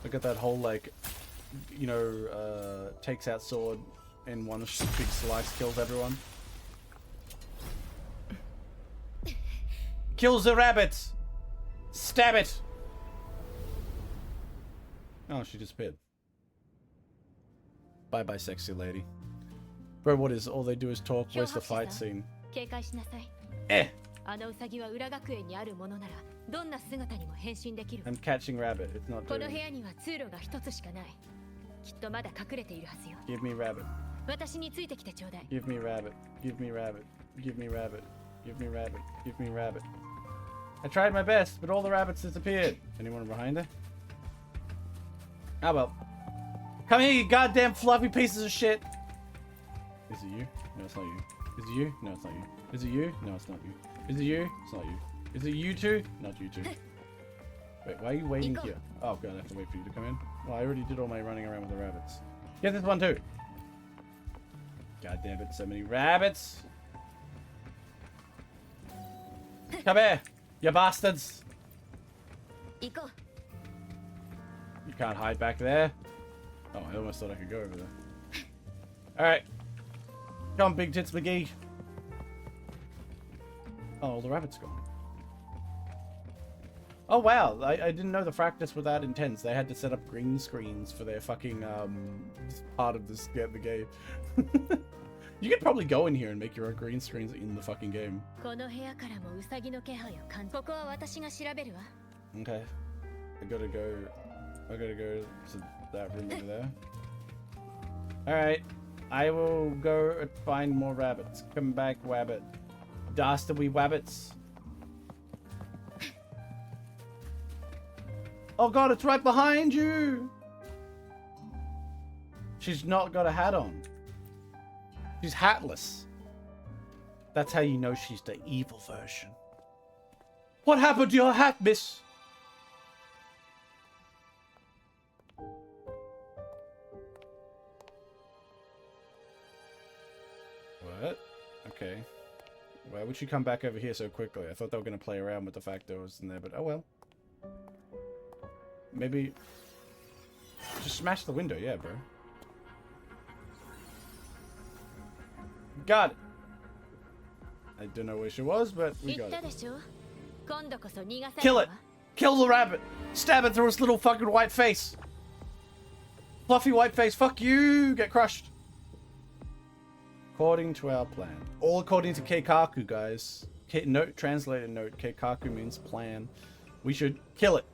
Look at that whole, like, you know, takes out sword in one big slice, kills everyone. Kills the rabbit! Stab it! Oh, she disappeared. Bye-bye, sexy lady. Bro, what is all they do is talk? Where's the fight scene? Eh! I'm catching rabbit. It's not doing it. Give me rabbit. Give me rabbit. Give me rabbit. Give me rabbit. Give me rabbit. Give me rabbit. I tried my best, but all the rabbits disappeared. Anyone behind her? Ah well. Come here, you goddamn fluffy pieces of shit. Is it you? No, it's not you. Is it you? No, it's not you. Is it you? No, it's not you. Is it you? It's not you. Is it you two? Not you two. Wait, why are you waiting here? Oh god, I have to wait for you to come in. Well, I already did all my running around with the rabbits. Get this one too. God damn it, so many rabbits. Come here, you bastards. You can't hide back there. Oh, I almost thought I could go over there. Alright. Come on, Big Tits McGee. Oh, the rabbit's gone. Oh, wow. I didn't know the practice was that intense. They had to set up green screens for their fucking, part of this, the game. You could probably go in here and make your own green screens in the fucking game. Okay. I gotta go to that room over there. Alright. I will go find more rabbits. Come back, wabbit. Dastardly wabbits. Oh god, it's right behind you! She's not got a hat on. She's hatless. That's how you know she's the evil version. What happened to your hat, miss? What? Okay. Why would she come back over here so quickly? I thought they were going to play around with the fact that it was in there, but oh well. Maybe... Just smash the window, yeah, bro. Got it! I don't know where she was, but we got it. Kill it! Kill the rabbit! Stab it through its little fucking white face! Fluffy white face, fuck you! Get crushed! According to our plan. All according to Keikaku, guys. Note, translated note. Keikaku means plan. We should kill it.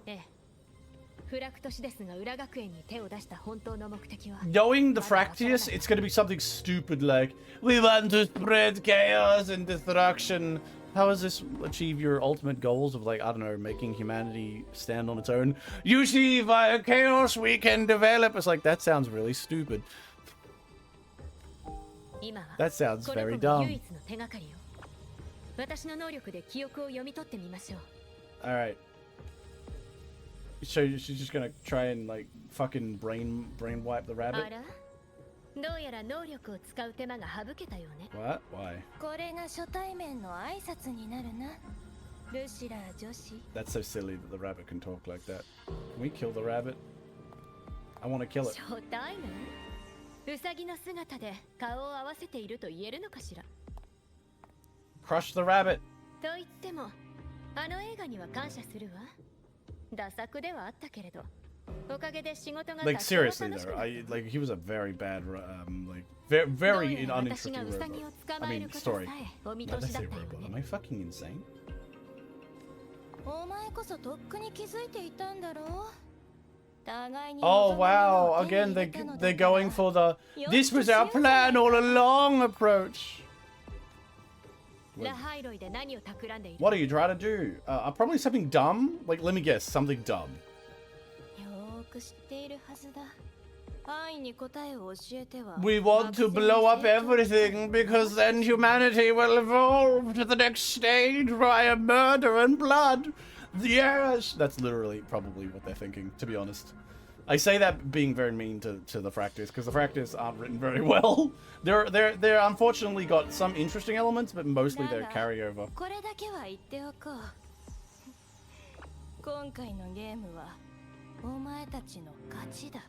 Knowing the Fractious, it's going to be something stupid like, we want to spread chaos and destruction. How does this achieve your ultimate goals of, like, I don't know, making humanity stand on its own? You see, via chaos we can develop. It's like, that sounds really stupid. That sounds very dumb. Alright. So she's just gonna try and, like, fucking brain wipe the rabbit? What? Why? That's so silly that the rabbit can talk like that. Can we kill the rabbit? I want to kill it. Crush the rabbit! Like, seriously though, he was a very bad, very uninteresting robot. I mean, story. Did I say robot? Am I fucking insane? Oh wow, again they're going for the "this was our plan all along" approach. What are you trying to do? Probably something dumb? Like, let me guess, something dumb. We want to blow up everything because then humanity will evolve to the next stage via murder and blood. Yes! That's literally probably what they're thinking, to be honest. I say that being very mean to the Fractious, because the Fractious aren't written very well. They're unfortunately got some interesting elements, but mostly they're carryover.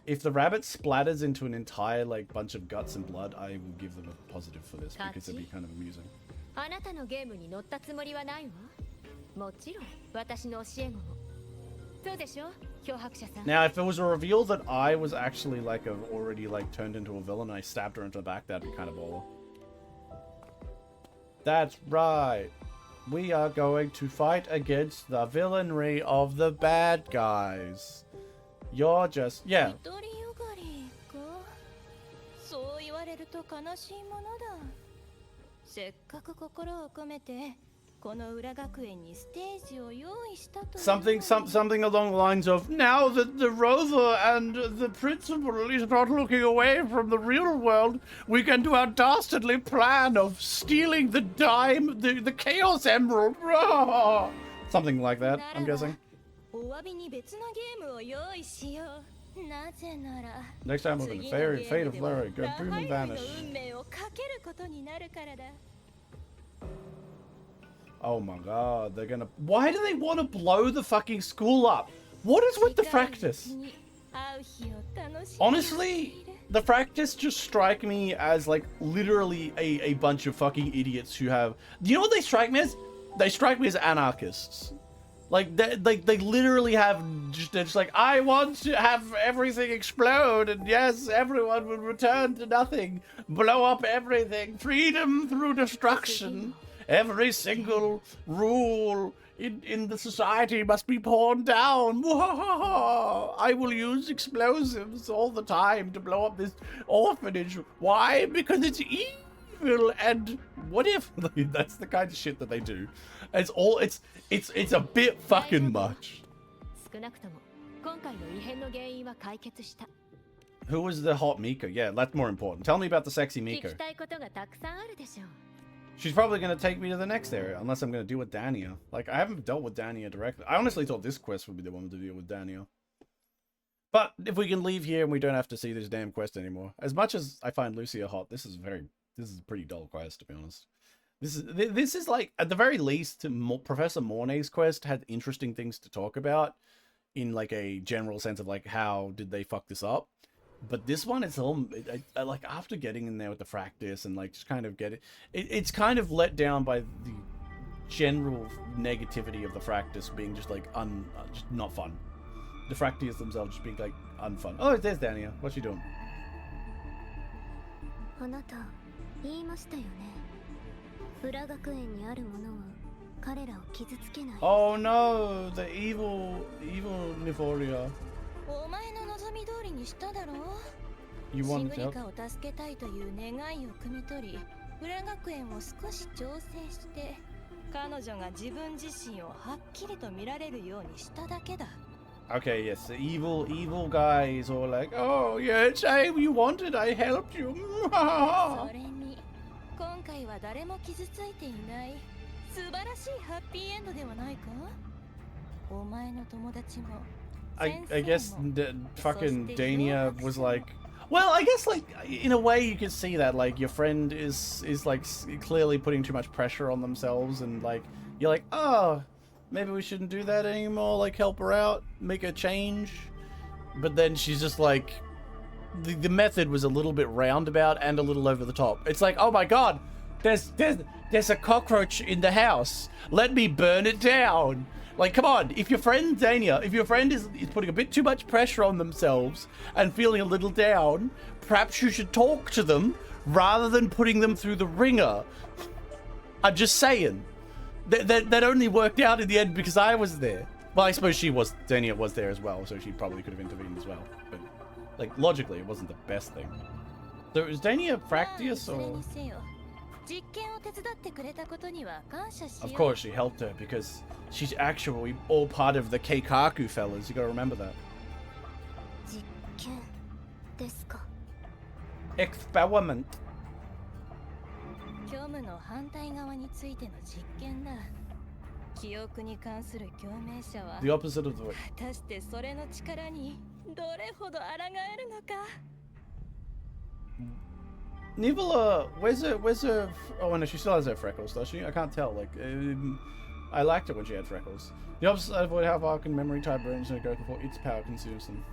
If the rabbit splatters into an entire, like, bunch of guts and blood, I will give them a positive for this, because it'd be kind of amusing. Now, if it was a reveal that I was actually, like, already, like, turned into a villain and I stabbed her into the back, that'd be kind of baller. That's right. We are going to fight against the villainry of the bad guys. You're just... yeah. Something along the lines of, now that the rover and the principal is not looking away from the real world, we can do our dastardly plan of stealing the the Chaos Emerald. Something like that, I'm guessing. Next time we're going to Fate of Larry, go boom and vanish. Oh my god, they're gonna... Why do they want to blow the fucking school up? What is with the Fractus? Honestly, the Fractus just strike me as like literally a bunch of fucking idiots who have... You know what they strike me as? They strike me as anarchists. Like, they literally have... They're just like, I want to have everything explode, and yes, everyone will return to nothing. Blow up everything. Freedom through destruction. Every single rule in the society must be torn down. I will use explosives all the time to blow up this orphanage. Why? Because it's evil. And what if... That's the kind of shit that they do. It's a bit fucking much. Who was the hot Mika? Yeah, that's more important. Tell me about the sexy Mika. She's probably going to take me to the next area, unless I'm going to deal with Dania. Like, I haven't dealt with Dania directly. I honestly thought this quest would be the one to deal with Dania. But if we can leave here and we don't have to see this damn quest anymore. As much as I find Lucia hot, this is a pretty dull quest, to be honest. This is like, at the very least, Professor Mornay's quest had interesting things to talk about in like a general sense of like, how did they fuck this up? But this one, it's all like after getting in there with the Fractus and like just kind of it's kind of let down by the general negativity of the Fractus being just like just not fun. The Fractiers themselves just being like unfun. Oh, there's Dania. What's she doing? Oh no, the evil Niforia. You want to help? Okay, yes, the evil guy is all like, oh yes, you wanted, I helped you. I guess fucking Dania was like, well, I guess like in a way you could see that like your friend is like clearly putting too much pressure on themselves, and like you're like, oh, maybe we shouldn't do that anymore, like help her out, make a change. But then she's just like, the method was a little bit roundabout and a little over the top. It's like, oh my god, there's a cockroach in the house, let me burn it down. Like, come on, if your friend Dania, if your friend is putting a bit too much pressure on themselves and feeling a little down, perhaps you should talk to them rather than putting them through the ringer. I'm just saying. That only worked out in the end because I was there. Well, I suppose Dania was there as well, so she probably could have intervened as well. But, like, logically, it wasn't the best thing. So, is Dania Fractious or... Of course, she helped her because she's actually all part of the Keikaku fellas. You gotta remember that. Experiment. The opposite of the way. Nivola, where's her... Oh, no, she still has her freckles, does she? I can't tell. Like, I liked it when she had freckles. The opposite of how far can memory type burns and go before its power consumes them.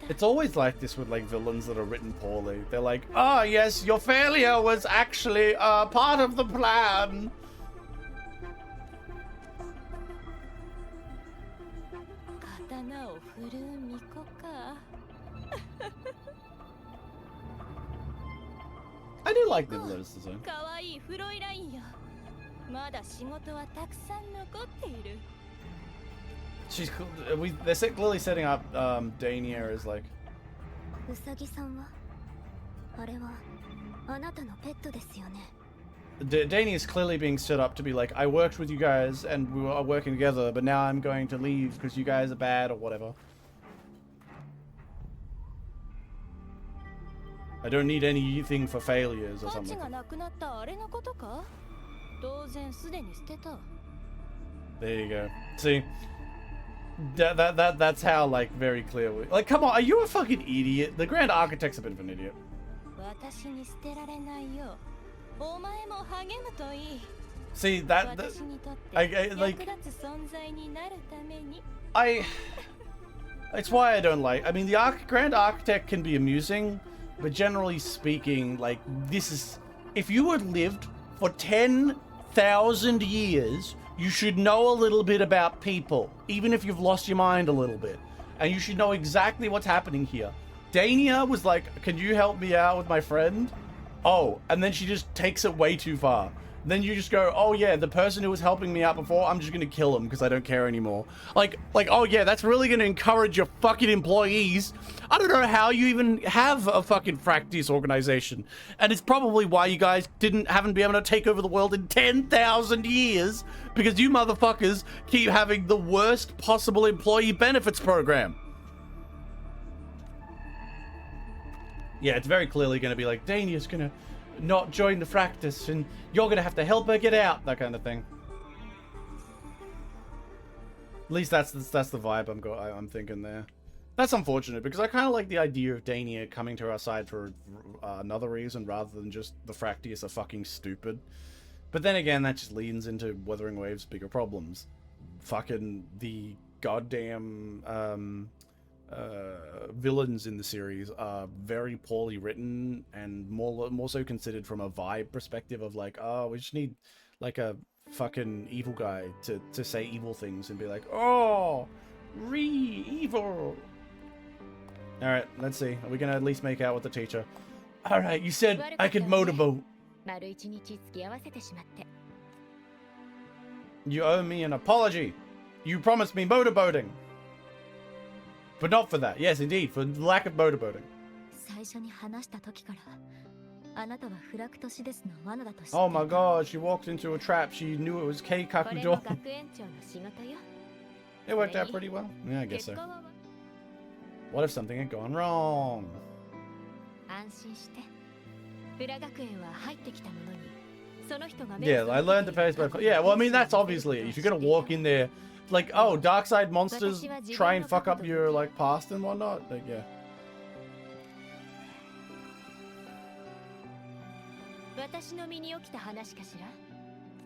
It's always like this with like villains that are written poorly. They're like, oh yes, your failure was actually part of the plan. I do like the Lotus design. She's cool. They're clearly setting up Dania as like うさぎさんはあれはあなたのペットですよね。 Danny is clearly being set up to be like, I worked with you guys and we were working together, but now I'm going to leave because you guys are bad or whatever. I don't need anything for failures or something. There you go. See, that's how, like, very clear. Like, come on, are you a fucking idiot? The Grand Architect's a bit of an idiot. See that it's why I don't like. I mean, the Grand Architect can be amusing, but generally speaking, like, this is, if you had lived for 10,000 years, you should know a little bit about people, even if you've lost your mind a little bit, and you should know exactly what's happening here. Dania was like, "Can you help me out with my friend?" Oh, and then she just takes it way too far. Then you just go, "Oh yeah, the person who was helping me out before, I'm just gonna kill him because I don't care anymore." Like, oh yeah, that's really gonna encourage your fucking employees. I don't know how you even have a fucking practice organization, and it's probably why you guys haven't been able to take over the world in 10,000 years, because you motherfuckers keep having the worst possible employee benefits program. Yeah, it's very clearly going to be like, Dania's going to not join the practice and you're going to have to help her get out, that kind of thing. At least that's the vibe I'm thinking there. That's unfortunate, because I kind of like the idea of Dania coming to our side for another reason rather than just the Fractius are fucking stupid. But then again, that just leans into Wuthering Wave's bigger problems. Fucking the goddamn villains in the series are very poorly written and more so considered from a vibe perspective of like, oh, we just need like a fucking evil guy to say evil things and be like, oh, evil. All right, let's see. Are we gonna at least make out with the teacher? All right, you said I could motorboat. You owe me an apology. You promised me motorboating. But not for that. Yes, indeed, for lack of motorboating. Oh my god, she walked into a trap. She knew it was Keikakudo. It worked out pretty well. Yeah, I guess so. What if something had gone wrong? Yeah, I learned to face by... Yeah, well, I mean, that's obviously it. If you're gonna walk in there... Like, oh, dark side monsters try and fuck up your, like, past and whatnot? Like, yeah.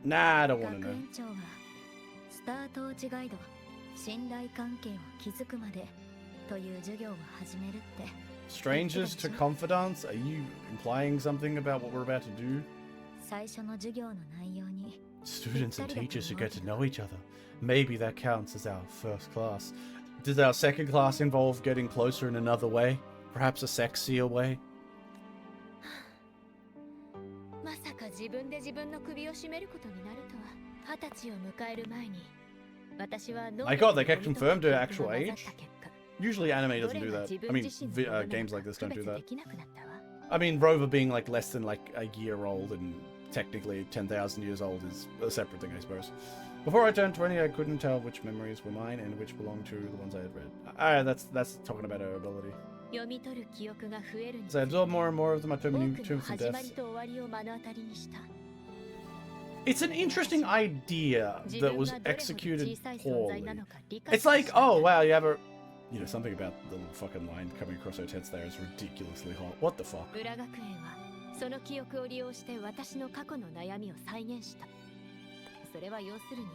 Nah, I don't want to know. Strangers to confidants? Are you implying something about what we're about to do? Students and teachers should get to know each other. Maybe that counts as our first class. Does our second class involve getting closer in another way? Perhaps a sexier way? My god, they can confirm her actual age? Usually anime doesn't do that. I mean, games like this don't do that. I mean, Rover being like less than like a year old and technically 10,000 years old is a separate thing, I suppose. Before I turned 20, I couldn't tell which memories were mine and which belonged to the ones I had read. That's talking about her ability. As I absorb more and more of them, I turn new tombs and deaths. It's an interesting idea that was executed poorly. It's like, oh wow, you have a... You know, something about the little fucking line coming across her tits there is ridiculously hot. What the fuck? その記憶を利用して私の過去の悩みを再現した。それは要するに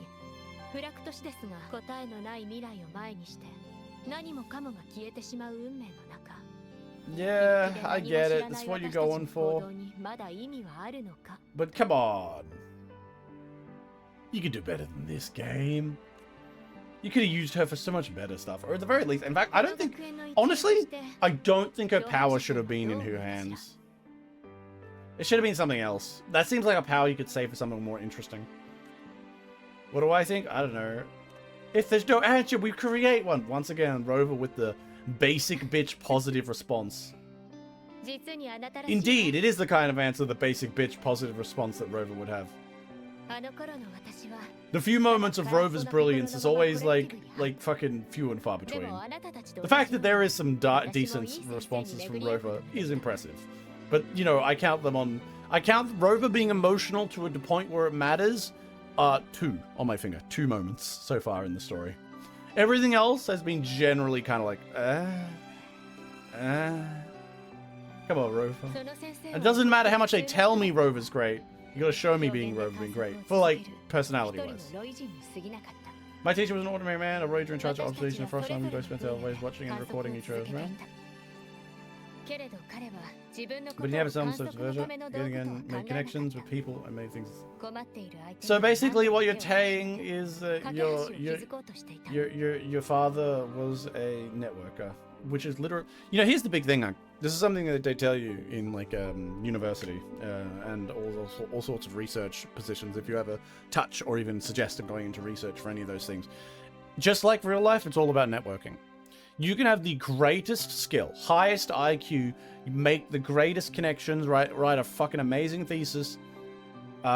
フラクトシですが答えのない未来を前にして何もかもが消えてしまう運命の中。Yeah, I get it. That's what you're going for. But come on. You could do better than this game. You could have used her for so much better stuff. Or at the very least, in fact, I don't think... Honestly, I don't think her power should have been in her hands. It should have been something else. That seems like a power you could save for something more interesting. What do I think? I don't know. If there's no answer, we create one. Once again, Rover with the basic bitch positive response. Indeed, it is the kind of answer, the basic bitch positive response that Rover would have. The few moments of Rover's brilliance is always like fucking few and far between. The fact that there is some decent responses from Rover is impressive. But, you know, I count Rover being emotional to a point where it matters. 2 on my finger. 2 moments so far in the story. Everything else has been generally kind of like, Come on, Rover. It doesn't matter how much they tell me Rover's great. You gotta show me Rover being great. For, like, personality-wise. My teacher was an ordinary man, a ranger in charge of observation of frost, and we both spent our days watching and recording each other's round. But you have some sort of version, getting in, make connections with people and many things. So basically, what you're saying is that your father was a networker, which is literally, you know, here's the big thing. This is something that they tell you in like university and all sorts of research positions. If you ever touch or even suggest going into research for any of those things, just like real life, it's all about networking. You can have the greatest skill, highest IQ, make the greatest connections, write a fucking amazing thesis.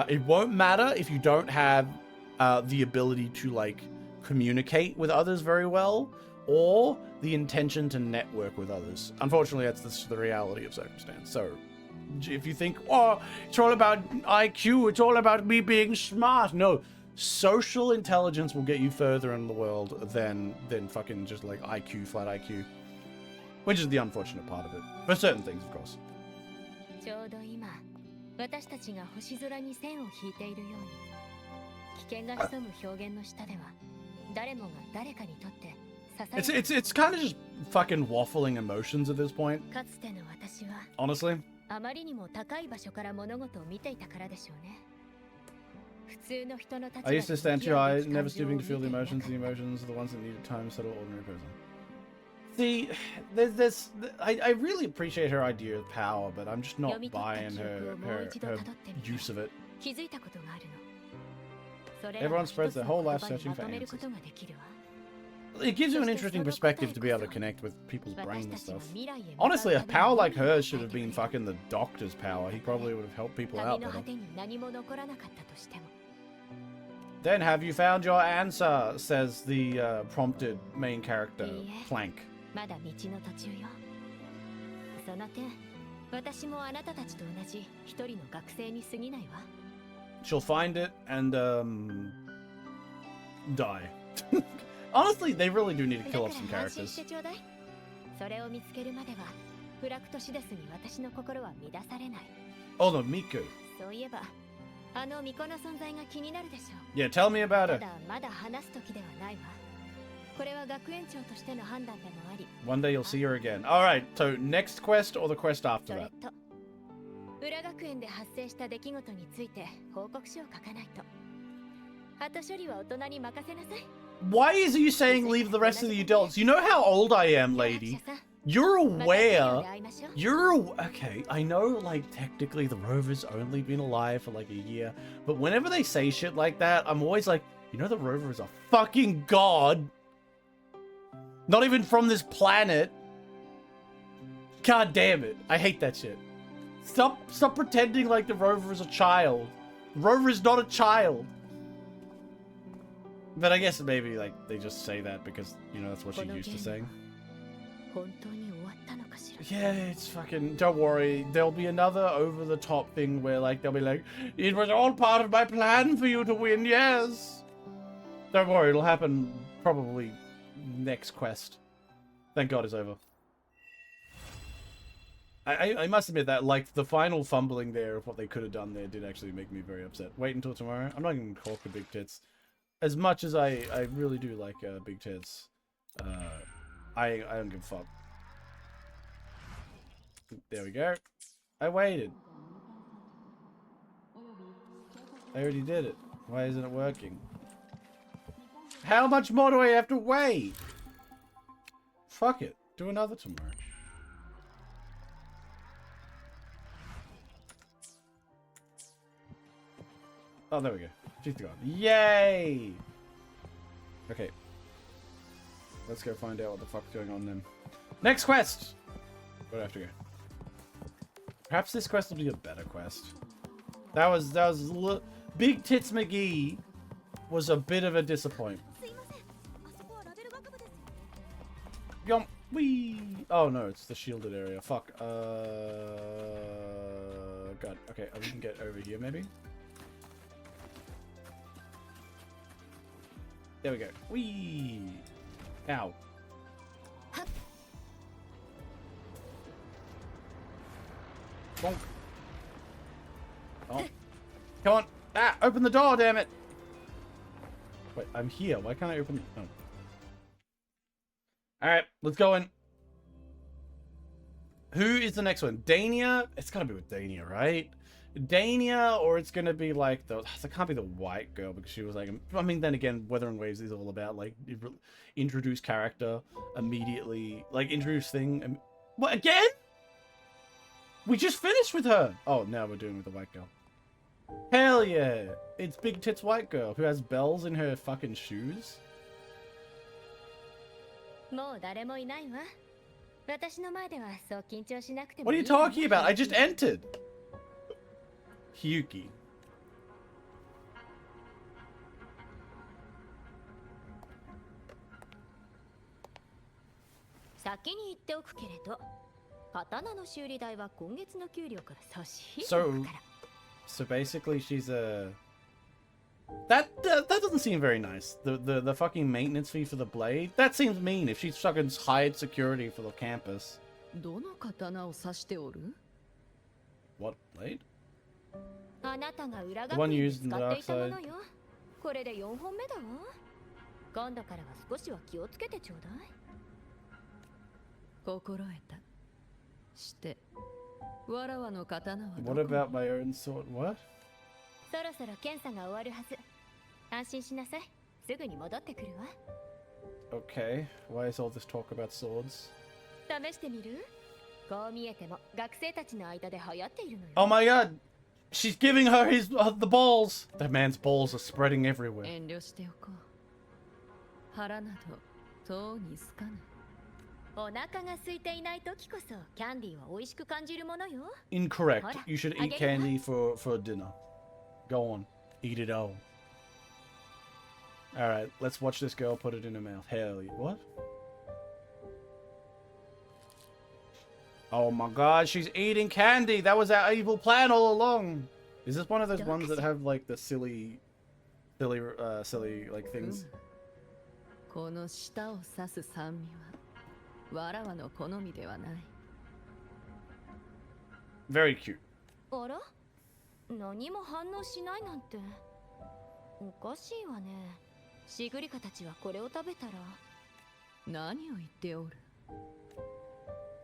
It won't matter if you don't have the ability to like communicate with others very well, or the intention to network with others. Unfortunately, that's the reality of circumstance. So if you think, oh, it's all about IQ, it's all about me being smart. No. Social intelligence will get you further in the world than fucking just like IQ, flat IQ. Which is the unfortunate part of it. For certain things, of course. It's kind of just fucking waffling emotions at this point. Honestly. I used to stand too high, never stooping to feel the emotions. The emotions are the ones that needed time to settle ordinary person. See, there's this. I really appreciate her idea of power, but I'm just not buying her use of it. Everyone spreads their whole life searching for answers. It gives you an interesting perspective to be able to connect with people's brains and stuff. Honestly, a power like hers should have been fucking the Doctor's power. He probably would have helped people out better. Then have you found your answer, says the prompted main character, Plank. She'll find it and die. Honestly, they really do need to kill off some characters. Oh no, Miku. Yeah, tell me about it. One day you'll see her again. Alright, so next quest or the quest after that? Why is you saying leave the rest of the adults? You know how old I am, lady. You're aware. Okay, I know, like, technically the Rover's only been alive for, like, a year. But whenever they say shit like that, I'm always like, you know the Rover is a fucking god. Not even from this planet. God damn it. I hate that shit. Stop pretending like the Rover is a child. The Rover is not a child. But I guess maybe, like, they just say that because, you know, that's what she's used to saying. Yeah, it's fucking... Don't worry. There'll be another over-the-top thing where, like, they'll be like, it was all part of my plan for you to win, yes! Don't worry, it'll happen probably next quest. Thank God it's over. I must admit that, like, the final fumbling there of what they could have done there did actually make me very upset. Wait until tomorrow. I'm not even gonna talk to big tits. As much as I really do like big tits, I don't give a fuck. There we go. I waited. I already did it. Why isn't it working? How much more do I have to wait? Fuck it. Do another tomorrow. Oh, there we go. She's gone. Yay! Okay. Let's go find out what the fuck's going on then. Next quest! Where do I have to go? Perhaps this quest will be a better quest. That was Big Tits McGee was a bit of a disappointment. Yum. Wee. Oh no, it's the shielded area. Fuck. God. Okay, we can get over here maybe. There we go. Wee. Ow. Bonk. Oh. Come on. Ah, open the door, damn it. Wait, I'm here. Why can't I open it? Oh. Alright, let's go in. Who is the next one? Dania? It's gotta be with Dania, right? Dania, or it's gonna be like the... It can't be the white girl because she was like... I mean, then again, Wuthering Waves is all about like... Introduce character immediately. Like, introduce thing... What, again? We just finished with her! Oh, now we're doing with the white girl. Hell yeah! It's Big Tits White Girl who has bells in her fucking shoes. What are you talking about? I just entered! Hiyuki. So basically she's a... That doesn't seem very nice. The fucking maintenance fee for the blade? That seems mean if she's fucking hired security for the campus. What blade? The one used in the dark side. What about my own sword? What? Okay, why is all this talk about swords? Oh my god! She's giving her his the balls! That man's balls are spreading everywhere. Incorrect. You should eat candy for dinner. Go on. Eat it all. Alright, let's watch this girl put it in her mouth. Hell yeah. What? Oh my god, she's eating candy! That was our evil plan all along! Is this one of those ones that have like the silly like things? Very cute.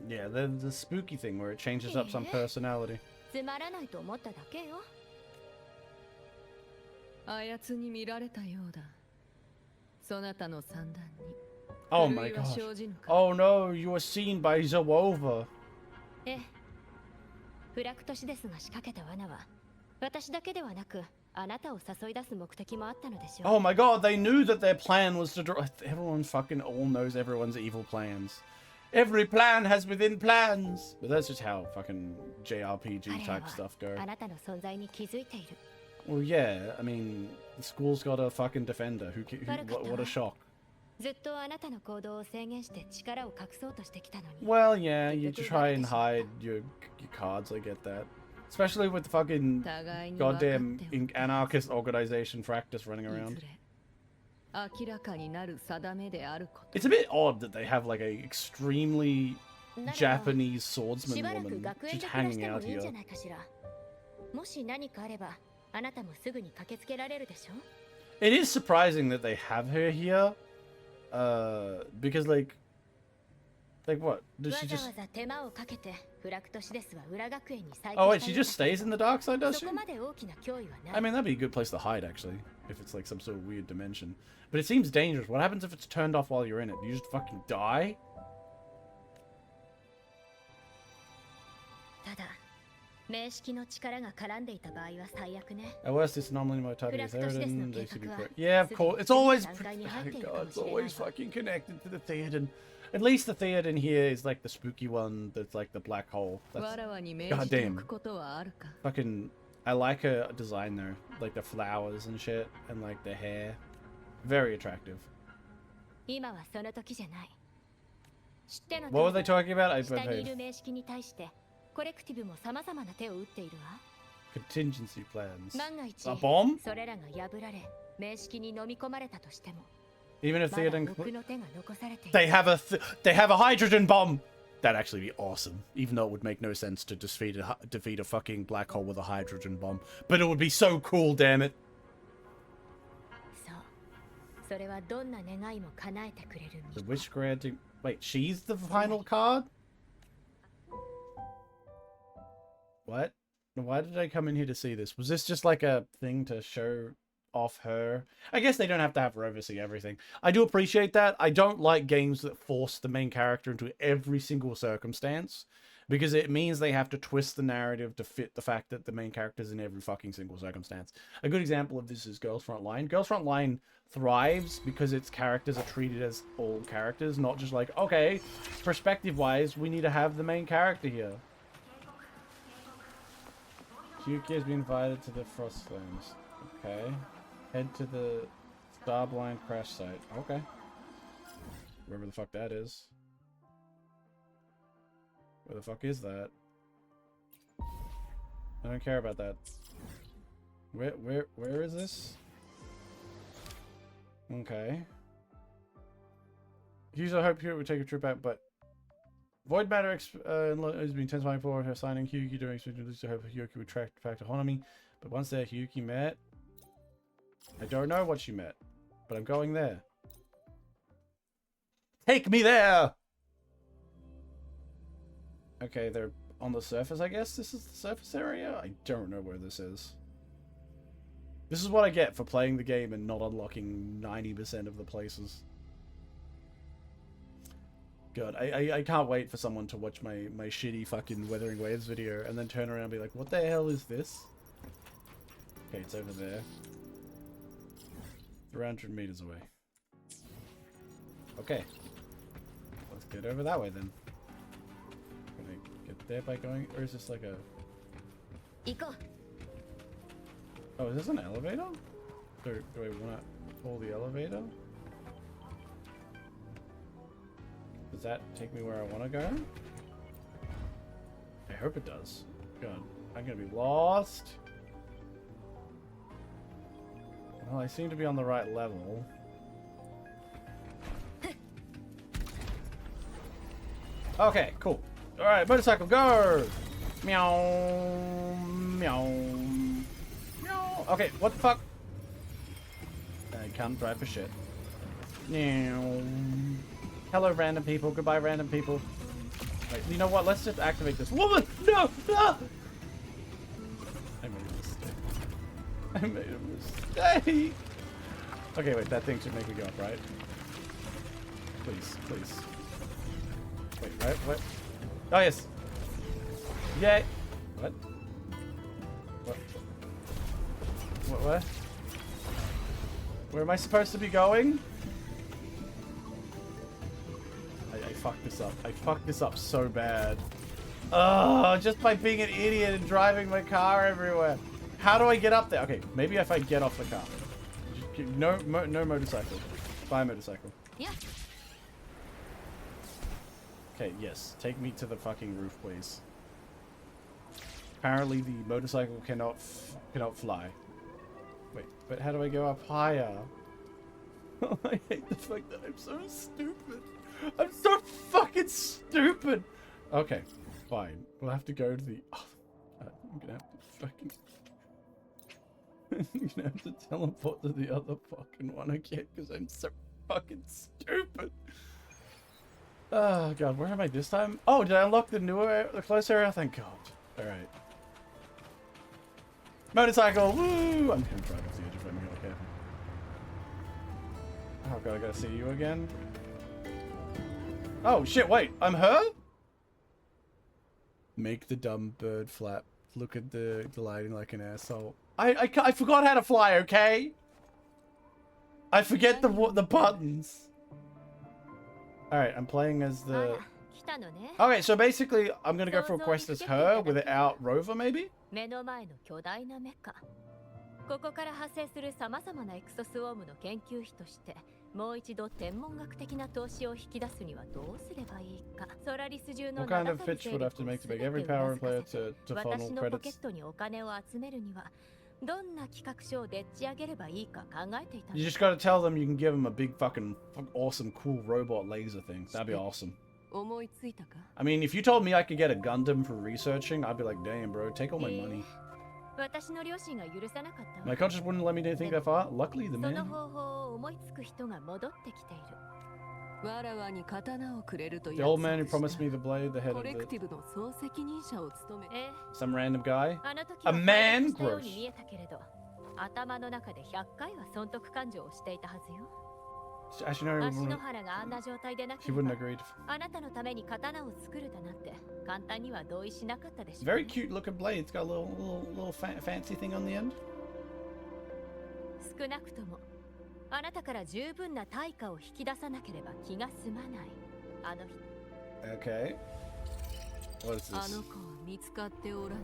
Yeah, the spooky thing where it changes up some personality. Oh my gosh. Oh no, you were seen by Zawova. Oh my god, they knew that their plan was to draw. Everyone fucking all knows everyone's evil plans. Every plan has within plans. But that's just how fucking JRPG type stuff go. Well, yeah, I mean, the school's got a fucking defender. What a shock. Well, yeah, you try and hide your cards, I get that. Especially with the fucking goddamn anarchist organization Fractus running around. It's a bit odd that they have like a extremely Japanese swordsman woman just hanging out here. It is surprising that they have her here. Because like what? Does she just... Oh wait, she just stays in the dark side, does she? I mean, that'd be a good place to hide, actually. If it's like some sort of weird dimension. But it seems dangerous. What happens if it's turned off while you're in it? You just fucking die? At worst, it's anomaly mortality is Theoden. They should be correct. Yeah, of course. It's always... Oh god, it's always fucking connected to the Theoden. At least the theater in here is like the spooky one that's like the black hole. That's goddamn. Fucking, I like her design though. Like the flowers and shit, and like the hair. Very attractive. What were they talking about? I've heard. Contingency plans. A bomb? Even if they didn't, they have a hydrogen bomb. That'd actually be awesome. Even though it would make no sense to defeat a fucking black hole with a hydrogen bomb, but it would be so cool. Damn it. The wish granting. Wait, she's the final card? What? Why did I come in here to see this? Was this just like a thing to show off her? I guess they don't have to have her oversee everything. I do appreciate that. I don't like games that force the main character into every single circumstance, because it means they have to twist the narrative to fit the fact that the main character's in every fucking single circumstance. A good example of this is Girls Frontline. Girls Frontline thrives because its characters are treated as all characters, not just like, okay, perspective-wise, we need to have the main character here. Hiyuki has been invited to the Frost Flames. Okay. Head to the Starblind crash site. Okay. Wherever the fuck that is. Where the fuck is that? I don't care about that. Where is this? Okay. Usually I hope Hiyuki would take a trip out, but Void Matter has been intensifying for her signing Hiyuki during expectations to hope Hiyuki would track back to Honami. But once there, Hiyuki met. I don't know what she met, but I'm going there. Take me there! Okay, they're on the surface, I guess? This is the surface area? I don't know where this is. This is what I get for playing the game and not unlocking 90% of the places. God, I can't wait for someone to watch my shitty fucking Weathering Waves video and then turn around and be like, what the hell is this? Okay, it's over there. 300 meters away. Okay. Let's get over that way then. Can I get there by going, or is this like a... Oh, is this an elevator? Do I want to pull the elevator? Does that take me where I want to go? I hope it does. God, I'm gonna be lost. Well, I seem to be on the right level. Okay, cool. Alright, motorcycle, go! Meow, meow, meow. Okay, what the fuck? I can't drive for shit. Meow. Hello, random people. Goodbye, random people. Wait, you know what? Let's just activate this. Woman! No! No! I made a mistake. I made a mistake! Okay, wait. That thing should make me go up, right? Please, please. Wait, right? What? Oh, yes! Yay! What? What? What? Where am I supposed to be going? I fucked this up. I fucked this up so bad. Oh, just by being an idiot and driving my car everywhere. How do I get up there? Okay, maybe if I get off the car. No motorcycle. Buy a motorcycle. Yeah. Okay, yes. Take me to the fucking roof, please. Apparently the motorcycle cannot fly. Wait, but how do I go up higher? I hate the fact that I'm so stupid. I'm so fucking stupid. Okay, fine. We'll have to go to the... Oh, I'm gonna have to fucking... I'm gonna have to teleport to the other fucking one again because I'm so fucking stupid. Oh god, where am I this time? Oh, did I unlock the newer, the close area? Thank god. Alright. Motorcycle! Woo! I'm gonna drive off the edge if I'm really careful. Oh god, I gotta see you again. Oh shit, wait, I'm her? Make the dumb bird flap. Look at the lighting like an asshole. I forgot how to fly, okay? I forget the buttons. Alright, I'm playing as あら the... 来たのね。 Okay, so basically, I'm gonna go for a quest as her without Rover, maybe? 目の前の巨大なメカ。ここから派生する様々なエクソスウォームの研究費として、もう一度天文学的な投資を引き出すにはどうすればいいか。ソラリス中の What kind 名 of だたる pitch 勢 would 力 have to を make to 全 make て every 裏 power 付か player せ to て、 funnel 私のポケ credits? ットにお金を集めるには、どんな企画書をでっち上げればいいか考えていたの。 You just gotta tell them you can give them a big fucking awesome cool robot laser thing. That'd be awesome. 思いついたか I mean, if you told me I could get a Gundam for researching, I'd be like, damn, bro, take all my money. 私の両親が許さなかったわ。 My conscience wouldn't let me think that far. Luckily, the その man. 方法を思いつく人が戻ってきている。わらわに刀をくれると The old man who 約束した promised me the blade, the head コ of レク the... ティブの総責任者を務め ええ、 Some random guy. あの時 A は man したように gross. 見えたけれど、頭の中で100回は損得感情をしていたはずよ。 Actually, no, 足 wouldn't- の腹があんな状態でな she けれ wouldn't ば、 agree. あなたのために刀を作るだなんて簡単には同意しなかったでしょう Very ね。 cute looking blade. It's got a little fancy thing on the end. 少なくとも、あなたから十分な対価を引き出さなければ気が済まない。あの人。 Okay. What is あ this? の子は見つかっておらぬ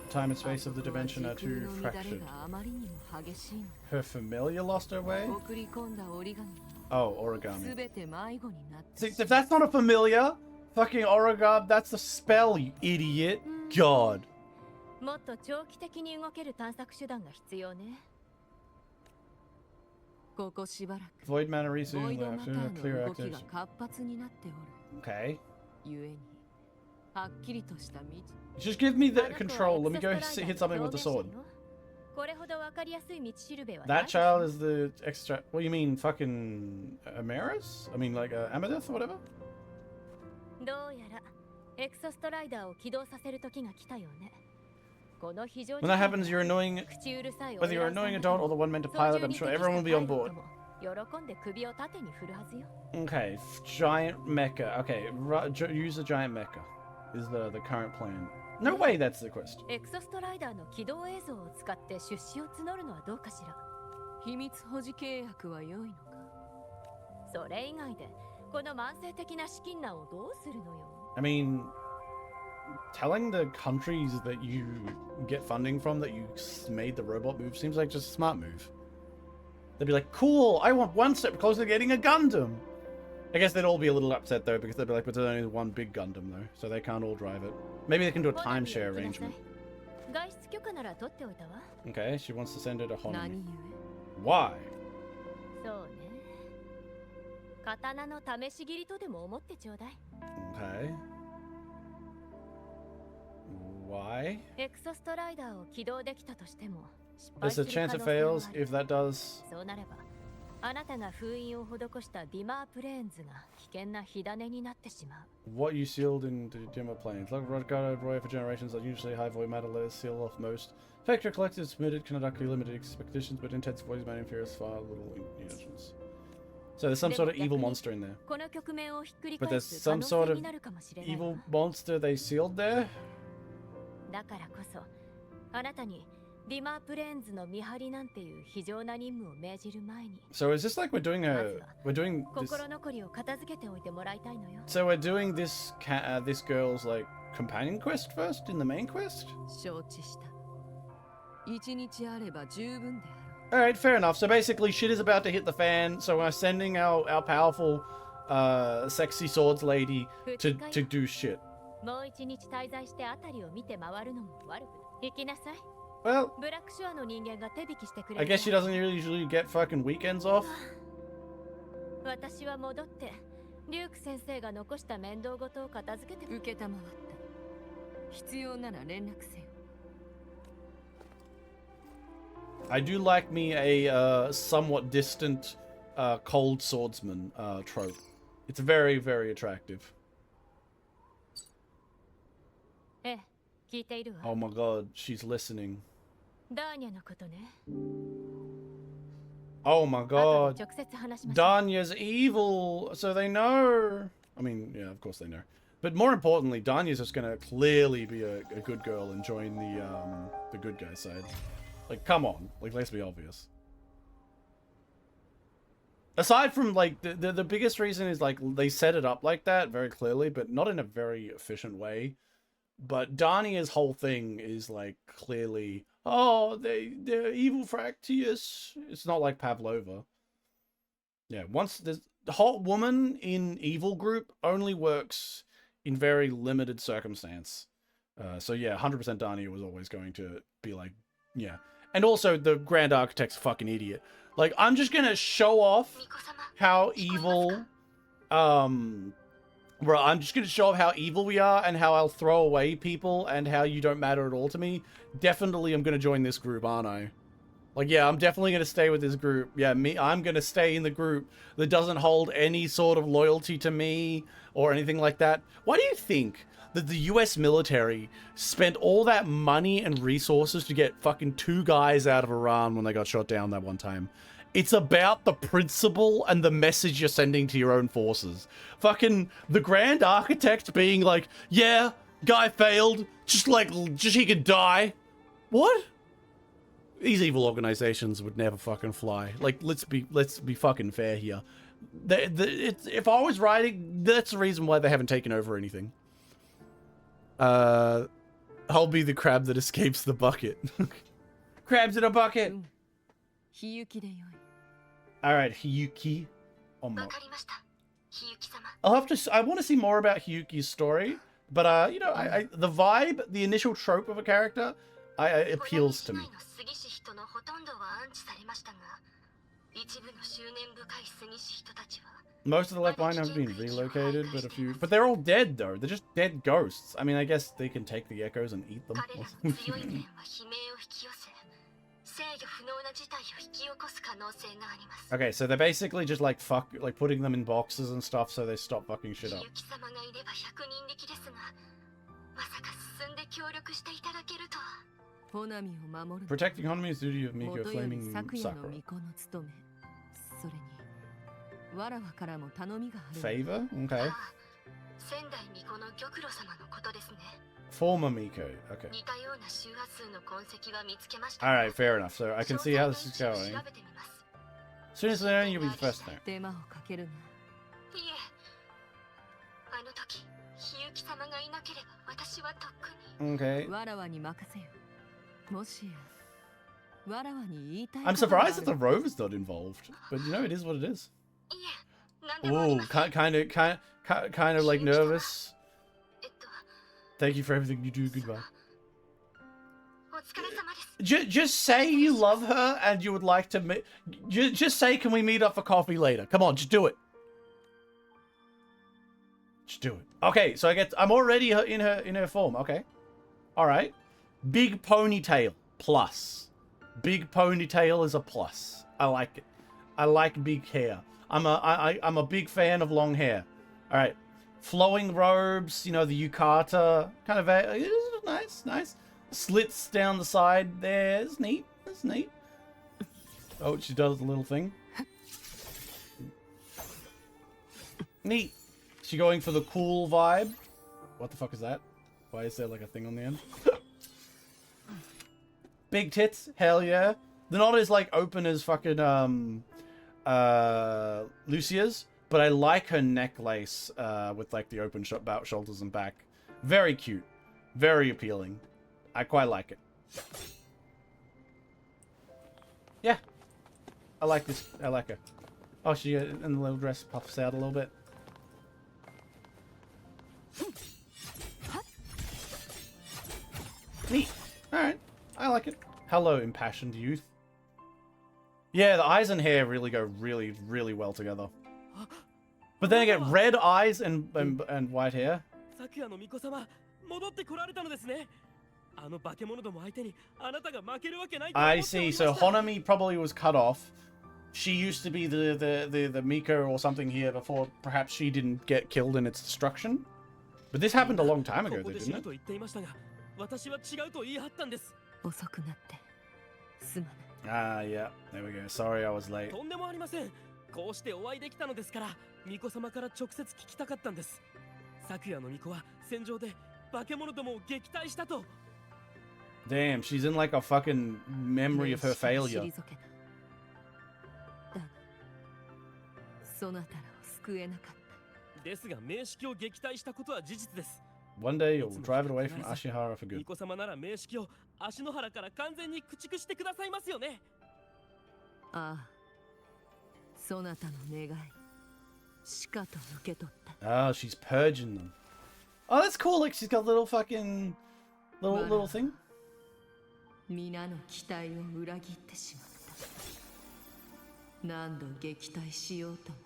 Time and space of the あそこは dimension are 時空 too の乱れ fractured. があまりにも激しいの Her familiar lost her way? 送り込んだ折り紙 Oh, す origami. べて迷子になって See, if that's not a familiar, fucking origami, that's a spell, you idiot. God. もっと長期的に動ける探索手段が必要ね。ここしばらく Void mana ボイ resume ドマ after タ a ー clear の動きが activation. 活発になってお Okay. るゆえにはっきりとした道 Just give me あ the の子は control. Let me エ go クソストライ hit ダー something の with the 表 sword. 現者よ。これほどわかりやすい道しるべはない That でしょ child is the extra. What do you mean, fucking Amaris? I mean, like Amethyst or whatever? どうやらエクソストライダーを起動させる時が来たよね。この非常 When that happens, you're annoying. 口うるさい Whether you're an annoying adult or the one meant to pilot, I'm sure everyone will be on board. 喜んで首を縦に振るはずよ。 Okay, giant mecha. Okay, use a giant mecha is the current plan. No way that's the quest. エクソストライダーの起動映像を使って出資を募るのはどうかしら。秘密保持契約は良いのかそれ以外でこの慢性的な資金難をどうするのよ。 I mean, telling the countries that you get funding from that you made the robot move seems like just a smart move. They'd be like, cool, I want one step closer to getting a Gundam. I guess they'd all be a little upset though, because they'd be like, but there's only one big Gundam though, so they can't all drive it. Maybe they can do a timeshare arrangement. 外出許可なら取っておいたわ。 Okay, she wants to send her to 何 Honami. 故 Why? そうね。刀の試し切りとでも思ってちょうだい。 Okay. Why? エクソストライダーを起動できたとしても失敗 There's す a る chance 可 it 能性は fails. ある。 If that does, そうなれば、あなたが封印を施したディマープレーンズが危険な火種になってしまう。 what you sealed in the Dimmer planes. Like Rodgard Roy for generations, are usually high void matter layers seal off most. Factor collected submitted conduct limited expeditions, but intense void matter inferiors far little munitions. So there's some sort of evil monster in there. この局面をひっくり But 返 there's す可 some 能 sort 性 of になるかもしれないわ。 evil monster they sealed there? だからこそ、あなたにディマープレーンズの見張りなんていう非常な任務を命じる前に、 So is this like we're doing this? 心残りを片付けておいてもらいたいのよ。 So we're doing this this girl's like companion quest first in the main quest? 承知した一日あれば十分であろう Alright, fair enough. So basically shit is about to hit the fan, so we're sending our powerful sexy swords lady to do shit. もう一日滞在してあたりを見て回るのも悪くない。行きなさい。 Well, ブラックショアの人間が手引きしてくれ I る guess she doesn't usually get fucking weekends off. 私は戻ってリューク先生が残した面倒事を片付けてくれ。受けたまわった必要なら連絡せよ I do like me a somewhat distant cold swordsman trope. It's very, very attractive. ええ、聞いているわ。 Oh my god, she's listening. ダーニャのことね。 Oh my 後で god. 直接話しましょう。 Danya's evil, so they know. I mean, yeah, of course they know. But more importantly, Danya's just gonna clearly be a good girl and join the good guy side. Like, come on. Like, let's be obvious. aside from like the biggest reason is like they set it up like that very clearly, but not in a very efficient way. But Darnia's whole thing is like clearly, oh, they're evil Fractious. It's not like Pavlova. Yeah, once the whole woman in evil group only works in very limited circumstance. So yeah, 100% Darnia was always going to be like, yeah. And also the Grand Architect's a fucking idiot. Like, I'm just gonna show off how evil, bro, I'm just gonna show off how evil we are and how I'll throw away people and how you don't matter at all to me. Definitely I'm gonna join this group, aren't I? Like, yeah, I'm definitely gonna stay with this group. Yeah, I'm gonna stay in the group that doesn't hold any sort of loyalty to me or anything like that. Why do you think that the US military spent all that money and resources to get fucking 2 guys out of Iran when they got shot down that one time? It's about the principle and the message you're sending to your own forces. Fucking the Grand Architect being like, yeah, guy failed, just he could die. What? These evil organizations would never fucking fly. Like, let's be fucking fair here. If I was writing, that's the reason why they haven't taken over anything. I'll be the crab that escapes the bucket. Crabs in a bucket. Hiyuki de yoi. All right, Hiyuki. I'll have to. I want to see more about Hiyuki's story, but you know, the vibe, the initial trope of a character, it appeals to me. Most of the left behind have been relocated, but they're all dead though. They're just dead ghosts. I mean, I guess they can take the echoes and eat them. Okay, so they're basically just like putting them in boxes and stuff so they stop fucking shit up. Protecting Honami is duty of Miko, flaming Sakura. Favor? Okay. Former Miko. Okay. Alright, fair enough. So I can see how this is going. As soon as I know, you'll be the first to know. Okay. I'm surprised that the rover's not involved, but you know, it is what it is. Ooh, kind of like nervous. Thank you for everything you do. Goodbye. Just say you love her and you would like to meet. Just say, can we meet up for coffee later? Come on, just do it. Just do it. Okay, so I'm already in her form. Okay, all right. Big ponytail plus. Big ponytail is a plus. I like it. I like big hair. I'm a big fan of long hair. All right, flowing robes. You know, the yukata kind of nice. Slits down the side there. It's neat. It's neat. Oh, she does a little thing. Neat. She going for the cool vibe. What the fuck is that? Why is there like a thing on the end? Big tits. Hell yeah. They're not as like open as fucking Lucia's, but I like her necklace with like the open shoulders and back. Very cute. Very appealing. I quite like it. Yeah. I like this. I like her. Oh, she in the little dress puffs out a little bit. Neat. Alright. I like it. Hello, impassioned youth. Yeah, the eyes and hair really go really, really well together. But then again, red eyes and white hair. I see. So Honami probably was cut off. She used to be the Miko or something here before. Perhaps she didn't get killed in its destruction. But this happened a long time ago, though, didn't it? Ah, yeah. There we go. Sorry I was late. Damn, she's in like a fucking memory of her failure. そなたらを救えなかった。ですが名式を撃退したことは事実です。 One day you'll drive it away from Ashihara for good. 巫女様なら名式を足の原から完全に駆逐してくださいますよね。ああ、そなたの願い、しかと受け取った。 Oh, she's purging them. Oh, that's cool. Like she's got a little fucking little thing. 皆の期待を裏切ってしまった。何度撃退しようとも